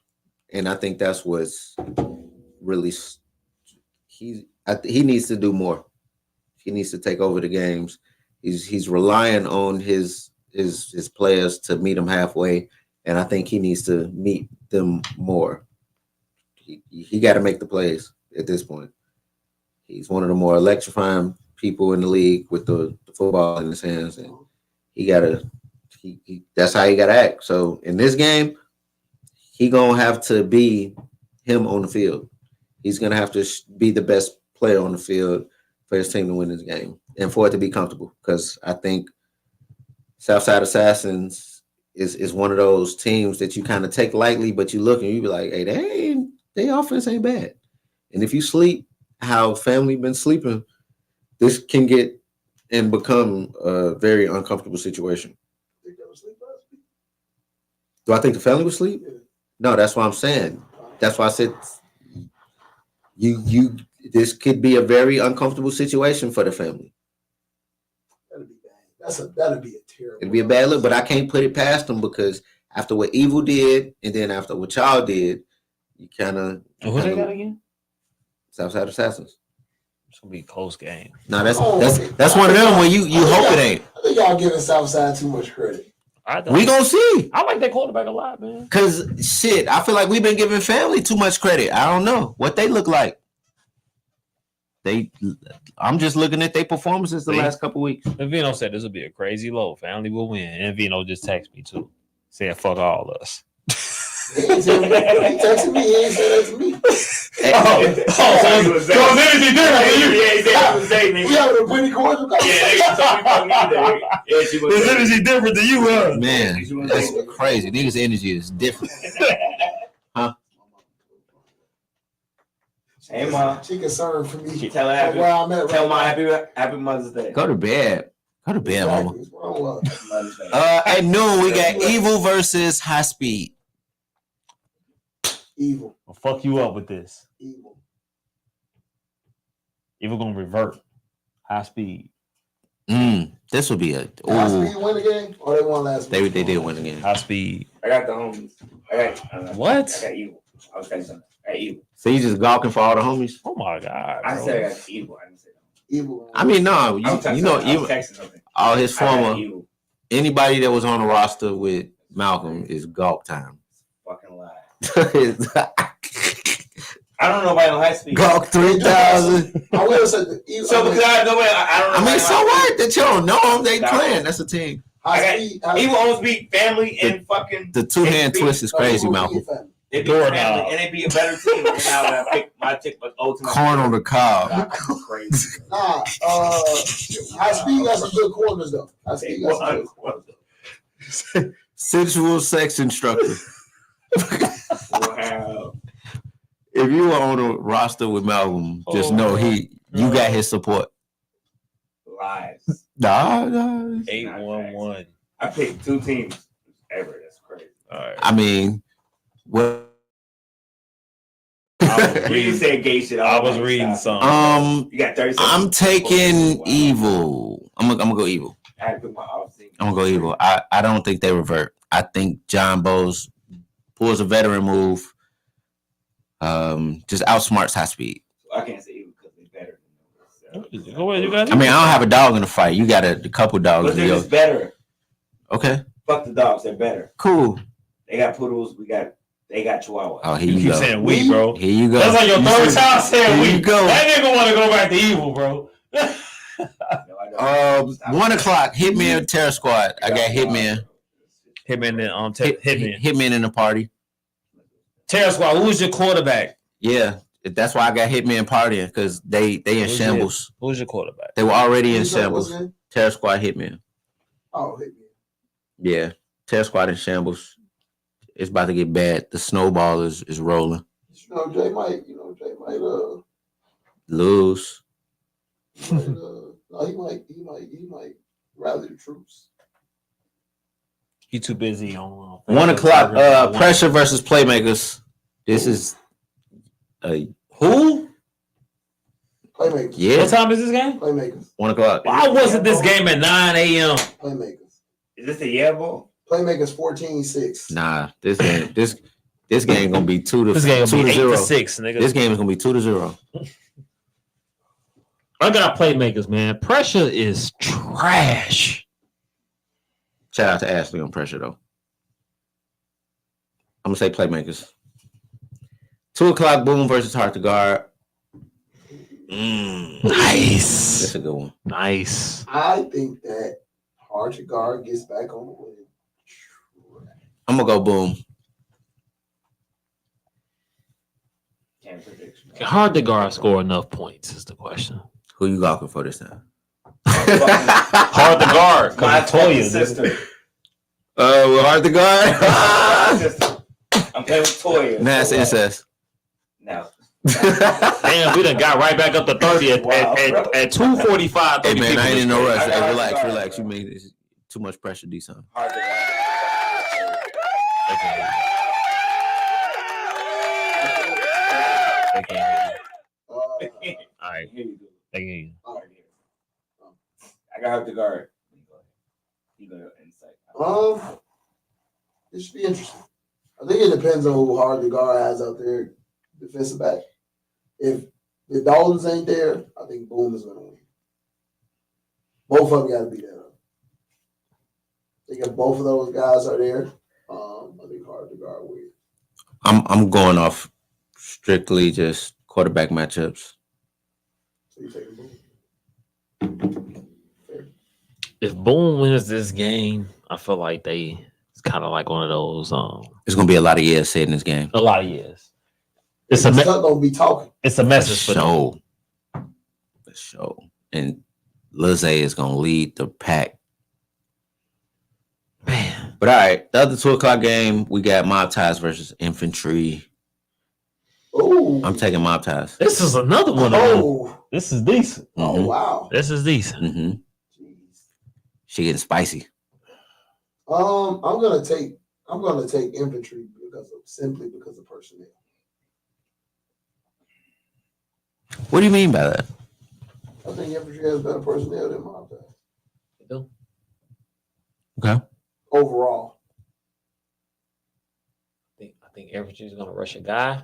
and I think that's what's really he needs to do more. He needs to take over the games. He's relying on his players to meet him halfway, and I think he needs to meet them more. He got to make the plays at this point. He's one of the more electrifying people in the league with the football in his hands, and that's how he got to act. So in this game, he gonna have to be him on the field. He's gonna have to be the best player on the field for his team to win this game and for it to be comfortable. Because I think Southside Assassins is one of those teams that you kind of take lightly, but you look and you be like, hey, they offense ain't bad. And if you sleep how Family been sleeping, this can get and become a very uncomfortable situation. Do I think the Family would sleep? No, that's what I'm saying. That's why I said you this could be a very uncomfortable situation for the Family. That'd be bad. That'd be a terrible. It'd be a bad look, but I can't put it past them because after what Evil did and then after what y'all did, you kind of. Who they got again? Southside Assassins. It's gonna be a close game. No, that's one of them where you hope it ain't. I think y'all giving Southside too much credit. We gonna see. I like that quarterback a lot, man. Cause shit, I feel like we've been giving family too much credit. I don't know what they look like. I'm just looking at their performances the last couple weeks. And Vino said this will be a crazy low. Family will win. And Vino just texted me too, saying fuck all us. He texted me. He ain't said that to me. So energy different. We having a pretty cordial His energy different than you, huh? Man, that's crazy. Niggas' energy is different. Hey, Mom. She concerned for me. Tell her where I'm at. Tell right Mom happy Mother's Day. Go to bed. Go to bed, now. mama. Exactly. What's wrong with her? Mother's Day. At noon, we got Evil versus High Speed. Evil. I'll fuck you up with this. Evil. Evil gonna revert. High speed. This would be a. High Ooh, Speed win the game? Or they won last they week? did win again. High speed. I got the homies. I got What? I got evil. I was telling you something. I got evil. So you just gawking for all the homies? Oh my god. I Bro. said I got evil. I didn't say that. Evil. I mean, no, I was you texting- know, I was Evil, texting something. all his I got former evil. anybody that was on the roster with Malcolm is gawk time. Fucking lie. Gawk I don't know nobody on High Speed. 3,000. I will say the Evil. So because I know I don't know. I mean, so nobody on High what? That you don't know them, they Nah. playing. That's a team. High Speed. Speed. Evil almost beat family and fucking. The two-hand twist is crazy, Malcolm. They beat Door family knob. and they beat a better team. And now I pick my ultimate. Corn on the cob. God, I'm crazy. Nah, High Speed got some good corners though. High Speed got some good. Sensual sex instructor. Wow. If you were on a roster with Malcolm, just know you got his support. Lies. Nah. 811. I picked two teams ever. That's crazy. All right. I mean, what? You said gay shit. I was reading something. You got 30 seconds. I'm taking Evil. I'm gonna go Evil. I had to put my off team. I'm gonna go Evil. I don't think they revert. I think John Bowes pulls a veteran move. Just outsmarts High Speed. I can't say evil because they're better than them. Go ahead, you got it. I mean, I don't have a dog in the fight. You got a couple dogs. But in they're your- just better. Okay, Fuck the dogs. They're better. cool. They got poodles. They got chihuahuas. Oh, here You you keep go. saying we, bro. Here you go. That's like your You third see- time saying Here we. you go. That nigga want to go back to evil, bro. No, I don't. Stop. 1 o'clock. Hitman Terror Squad. I got Hitman. Hitman and Hitman. Hitman in the party. Terror Squad. Who was your quarterback? Yeah, that's why I got Hitman partying because they in Who's shambles. Who was your quarterback? They were already in What's shambles. his name? Terror Squad Hitman. Oh, hit me. Yeah, Terror Squad in shambles. It's about to get bad. The snowball is rolling. Jay might Lose. no, he might rally the troops. He too busy on 1 o'clock. Pressure versus Playmakers. This is who? Playmakers. yeah. What time is this game? Playmakers. 1 o'clock. Why wasn't this game at 9 a.m.? Playmakers. Is this a yeah ball? Playmakers 14-6. Nah, this game gonna be 2 to This game two will to be 8 0. to 6, nigga. This game is gonna be 2-0. I got Playmakers, man. Pressure is trash. Shout out to Ashley on Pressure though. I'm gonna say Playmakers. 2 o'clock. Boom versus Hard to Guard. Nice. That's a good one. Nice. I think that Hard to Guard gets back on the win. I'm gonna go Boom. Can't predict. Hard to guard score enough points is the question. Who you gawking for this time? Hard to guard. My Cause Toya, fucking sister. With Hard to Guard. My sister. I'm playing with Toya. Nah, it's incest. No. damn, we done got right back up to 30 at 2:45. Hey man, I ain't in no rush. I got Hey, Hard to Guard. relax. You made this too much pressure, D-son. Hard to guard. They can't hear you. Uh, All right, Here you go. they can hear you. Right here. I got Hard to Guard. You go insight. it should be interesting. I think it depends on who Hard to Guard has out there, defensive back. If the Dolphins ain't there, I think Boom is going to win. Both of them got to be that up. think if both of those guys are there, I think hard to guard with. I'm going off strictly just quarterback matchups. So you taking Boone? If Boone wins this game, I feel like it's kind of like one of those. There's gonna be a lot of years said in this game. A lot of years. It's gonna be talking. It's a message for them. For sure. And Lizzie is gonna lead the pack. Man. But all right, the other 2:00 game, we got Mob Ties versus Infantry. Oh, I'm taking Mob Ties. This is another one. This is decent. Oh wow. This is decent. Mm-hmm. She getting spicy. I'm gonna take Infantry simply because of personnel. What do you mean by that? I think Infantry has better personnel than Mob Ties. You do? Okay. Overall. I think Infantry is gonna rush a guy.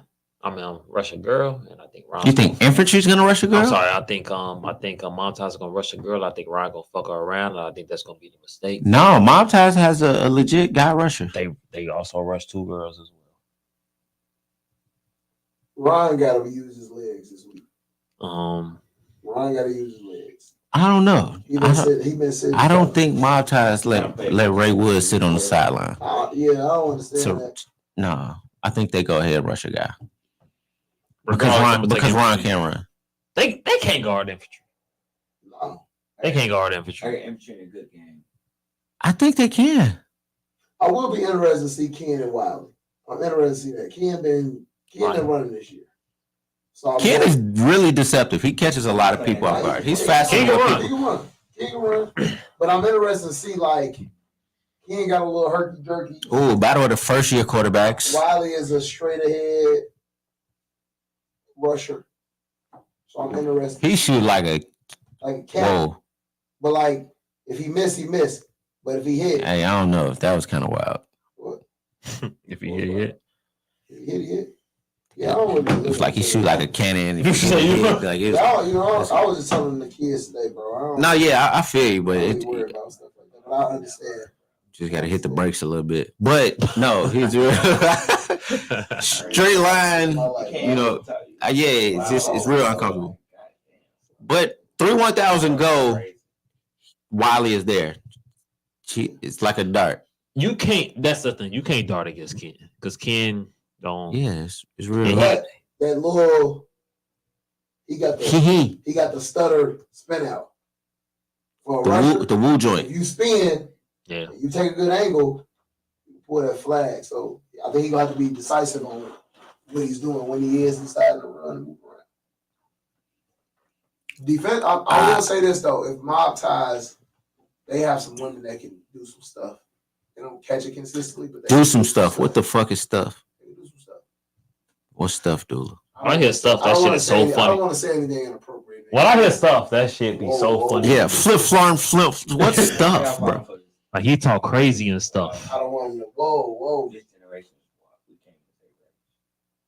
Rush a girl, and I think Ron. You think Infantry's gonna rush a girl? I'm sorry. I think Montage is gonna rush a girl. I think Ron gonna fuck her around. And I think that's gonna be the mistake. No, Mob Ties has a legit guy rusher. They also rush 2 girls as well. Ron gotta use his legs this week. well. Ron gotta use his legs. I don't know. He been sitting. I don't think Mob Ties let Ray Wood sit on the sideline. Yeah, I don't understand that. No, I think they go ahead and rush a guy. Because Ron can't run. They can't guard Infantry. No. They can't guard I Infantry. got Infantry in a good game. I think they can. I will be interested to see Ken and Wiley. I'm interested to see that. Ken been running this year. So Ken is really deceptive. He catches a lot of people off guard. He's faster than He can run. But I'm interested to see Ken got a little herky jerky. Ooh, battle of the first year quarterbacks. Wiley is a straight ahead rusher. So I'm interested. He shoot like a cat. whoa. But if he missed, he missed. But if he hit, Hey, I don't know if that was kind of wild. What? If he hit. He hit. Yeah, I don't really. It's like he shoot like a cannon. If he hit, like it was, I was just telling the kids today, bro. I feel you, but I don't really worry about stuff like that. But I understand. Just got to hit the brakes a little bit. But no, he's real. Straight line. It's real uncomfortable. But 3-1,000 go. Wiley is there. It's like a dart. You can't. That's the thing. You can't dart against Ken because Ken don't. Yeah, it's real. But that little, he got the stutter spin out for a rusher. The woo joint. If you spin, yeah, you take a good angle, you pull that flag. So I think he's gonna have to be decisive on what he's doing when he is inside the run and move around. Defense. I will say this though: if Mob Ties, they have some women that can do some stuff. They don't catch it consistently, but they do some stuff. What the fuck is stuff? They do some stuff. What stuff, Dula? I hear stuff. That shit is so funny. I don't want to say anything inappropriate. When I hear stuff, that shit be so funny. Yeah, flip. What's stuff, bro? Like he talk crazy and stuff. I don't want him to. Whoa. This generation, we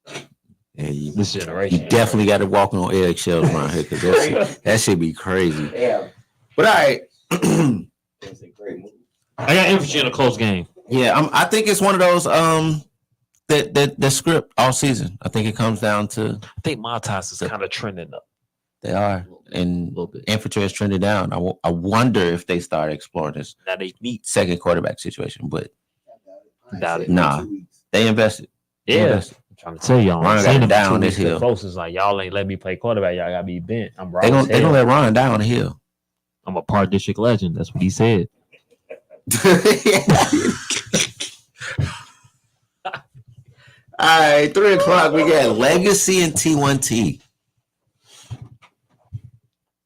can't Yeah, this generation. You definitely got to walk on eggshells around here because that shit be crazy. Yeah. But all right. It's a great movie. I got Infantry in a close game. Yeah, I think it's one of those that script all season. I think it comes down to I think Montas is kind of trending up. they are, and A little bit. Infantry has trended down. I wonder if they start exploring this Now they meet. second quarterback situation, but Doubt it. Nah. they invested. They Yeah. invested. I'm trying to tell y'all. Ron I'm got saying it it down down this hill. Close is like y'all ain't let me play quarterback. Y'all gotta be bent. I'm raw. They as gonna hell. let Ron down the hill. I'm a Park District legend. That's what he said. All right, 3:00. We got Legacy and T1T.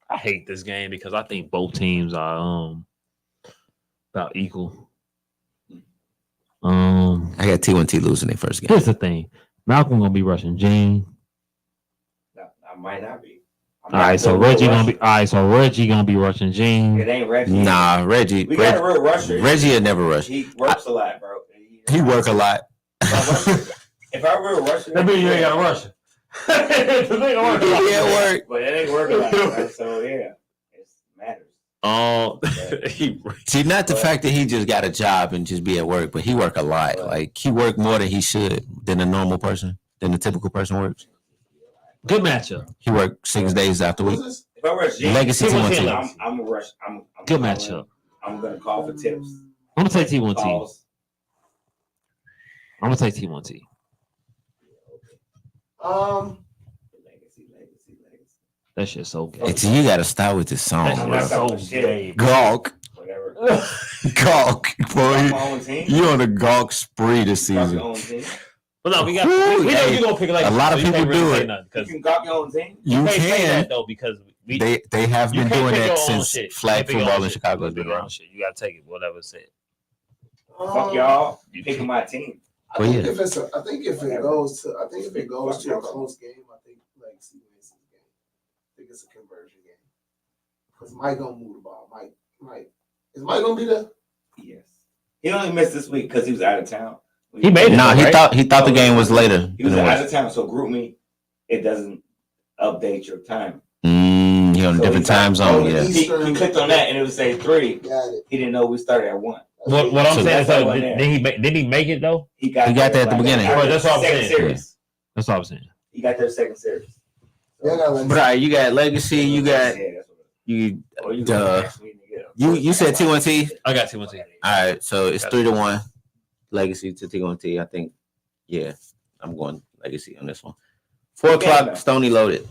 I hate this game because I think both teams are about equal. I got T1T losing their first game. Here's the thing. Malcolm gonna be rushing Gene. I might not be. All right, so Reggie gonna be rushing Gene. It ain't Reggie. Nah, Reggie. We got a real rusher. Reggie had never rushed. He works a lot, bro. He work a lot. If I were a rusher, That means you ain't got a rusher. Yeah, work. But it ain't working like that, so yeah, it matters. See, not the fact that he just got a job and just be at work, but he work a lot. Like he work more than he should than a normal person, than a typical person works. Good matchup. He worked 6 days out the week. If I rush G, Legacy T1T. I'm gonna rush. I'm Good matchup. I'm gonna call for tips. I'm gonna take T1T. Calls. I'm gonna take T1T. Legacy. That shit's so gay. It's you got to start with this song. That's Bro. so gay. Gawk, Whatever. gawk, boy. My own team. You on a gawk spree this Gawk season. your own team. But no, we got. Ooh, We know hey, you gonna pick like a lot of so you people can't really do say it. nothing, You 'cause can gawk your own team. you You can't say can. that though because we. They have you been can't doing pick your that own since shit. flag You can't pick your football own in shit. Chicago You has pick been your own around. shit. You gotta take it. Whatever it said. Fuck y'all. You picking my team. I think if it goes to a close game, I think Legacy wins this game. I think it's a conversion game. Because Mike gonna move the ball. Mike. Is Mike gonna be there? Yes. He only missed this week because he was out of town. He made it. Nah, though, right? he thought the game was later. He was than it out of town, so group me. It doesn't update your time. He on a So different he got- time zone. Oh, Yeah. He clicked on that and it would say 3. Got it. He didn't know we started at 1. What I'm So saying is, that's though, why did he make it though? He got that at the beginning. Right, that's what I'm second saying. series. That's what I'm saying. He got their second series. Yeah, got Legacy. But all right, you got Legacy. You got Yeah, that's what you. or you Duh. ask me to get him. You said T1T. I got T1T. All right, so it's 3-1. Legacy to T1T. I think. Yeah, I'm going Legacy on this one. 4 o'clock. Stony loaded.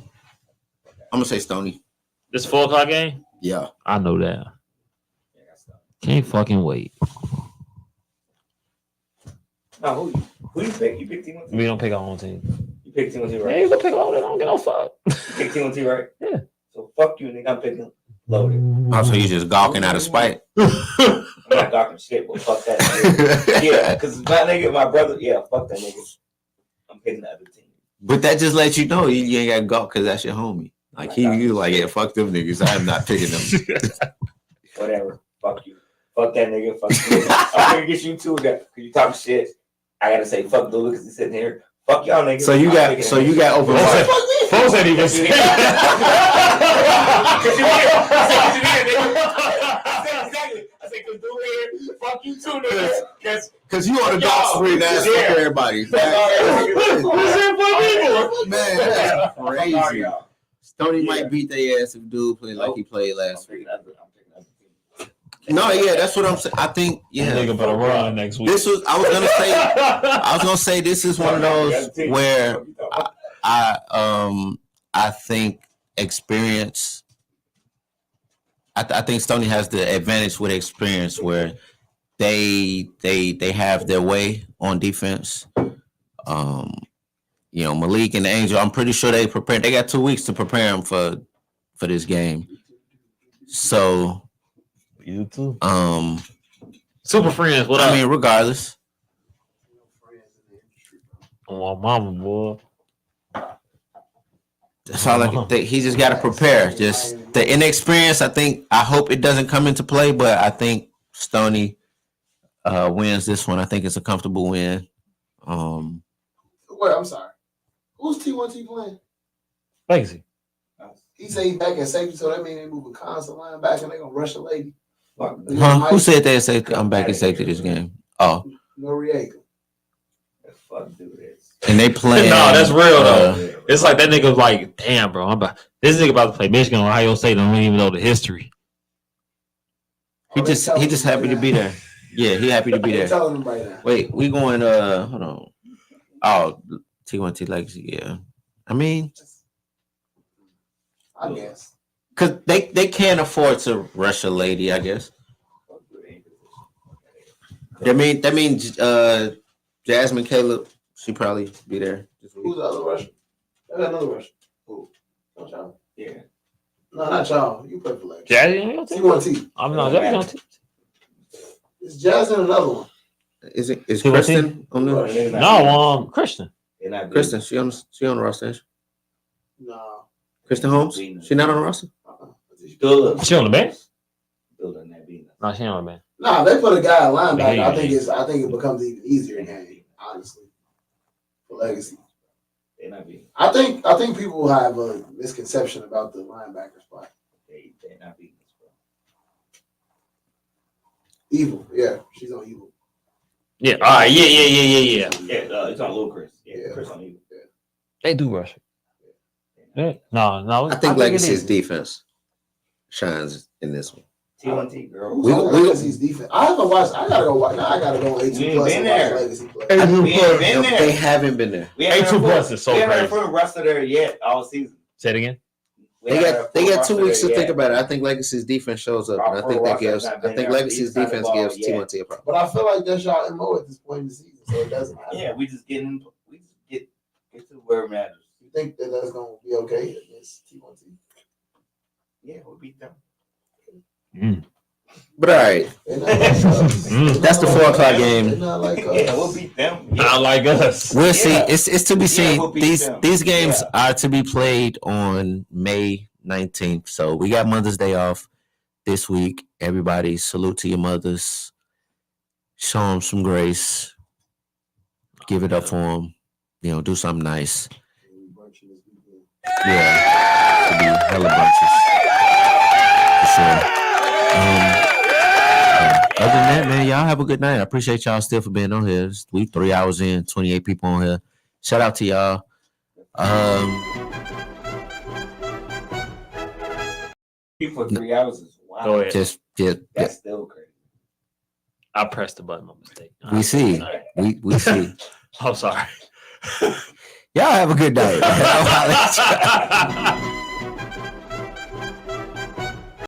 I'm gonna say Stony. This 4:00 game. Yeah. I know that. Yeah, that's not- Can't fucking wait. No, who you pick? You picked T1T. We don't pick our own team. You picked T1T, Yeah, right? you can pick all that. I don't get no fuck. You picked T1T, right? Yeah. So fuck you, nigga. I'm picking loaded. Also, you just gawking out of spite. I'm not talking shit, but fuck that nigga. Yeah, because my nigga, my brother, yeah, fuck that nigga. I'm picking the other team. But that just lets you know you ain't got gawk because that's your homie. Like you like, yeah, fuck them niggas. I am not picking them. Whatever. Fuck you. Fuck that nigga. Fuck you. I'm gonna get you too. That because you talking shit. I gotta say fuck Lou because he's sitting here. Fuck y'all niggas. So you got open Fuck mic. Folks ain't even say I said, cause Lou here. Fuck you too, nigga. Cause you on the gawk spree now. Fuck everybody. Man, that's crazy. Stoney might beat their ass if dude play like he played last week. No, yeah, that's what I'm saying. I think, yeah. Nigga better run next week. This was I was gonna say this is one of those where I think experience. I think Stoney has the advantage with experience where they have their way on defense. Malik and the Angel, I'm pretty sure they prepared. They got 2 weeks to prepare them for this game. So You too. Super friends. What I up? mean, regardless. Oh, my mama, boy. That's all I can think. He just got to prepare. Just the inexperience. I hope it doesn't come into play, but I think Stoney wins this one. I think it's a comfortable win. Wait, I'm sorry. Who's T1T playing? Legacy. He said he's back at safety, so that means they move a constant line back and they're gonna rush a lady. Huh? Who said they say I'm back in safety this game? Oh, Noriega. Fuck do this. and they playing. No, that's real though. It's like that nigga like, damn, bro. This nigga about to play Michigan or Ohio State. I don't even know the history. He just happy to be there. Yeah, he happy to be I'm there. telling him right now. Wait, we going. Hold on. Oh, T1T Legacy. Yeah, I mean, I guess. cause they can't afford to rush a lady. I guess. That means Jasmine Caleb. She probably be there. Who's the other Russian? I got another Russian. Who? Not y'all. Yeah. No, not y'all. You play for Lex. Jazzy on your team? T1T. I'm not. Jazzy on your team. It's Jazz and another one. Is T1T? Kristen on the No, Christian. Kristen? She on the roster. Ain't she? No. Kristen Holmes. She not on the roster. She on the bench? Building that beat. No, she on the bench. Nah, they put a guy at linebacker. Yeah, I think it becomes even easier game, honestly. For Legacy. They not beating. I think people have a misconception about the linebacker spot. They not beating us, bro. Evil. Yeah, she's on Evil. Yeah. All right. Yeah. Yeah, it's on Lil Chris. Yeah, Chris on Evil. Yeah. They do rush it. Yeah. No. I think it Legacy's is. defense shines in this one. T1T, girl. Who's on Legacy's defense? I haven't watched. I gotta go watch. Now I gotta go on A2 We ain't Plus been and watch there. Legacy play. We ain't been No, there. they haven't been there. We haven't A2 heard Plus full- is so we haven't crazy. heard full roster there yet all season. Say it again. We They haven't got heard they full got 2 roster weeks to there think yet. about it. I think Legacy's defense shows up, and I think that gives. I think Legacy's defense gives T1T a problem. But I feel like that's y'all MO at this point in the season, so it doesn't matter. Yeah, we just get to where it matters. You think that that's gonna be okay against T1T? Yeah, we'll beat them. But all right, They're not like us. that's the 4 o'clock game. They're not like us. Yeah, we'll beat them. Not like us. We'll see. Yeah. It's to be seen. we'll beat These them. these games are to be played on May 19th. So we got Mother's Day off this week. Everybody, salute to your mothers. Show them some grace. Give it up for them. You know, do something nice. Yeah, to be hella bunches. For sure. Other than that, man, y'all have a good night. I appreciate y'all still for being on here. We 3 hours in, 28 people on here. Shout out to y'all. For 3 hours is wow. Go ahead. Just That's still crazy. I pressed the button by mistake. we see. We see. I'm sorry. Y'all have a good night.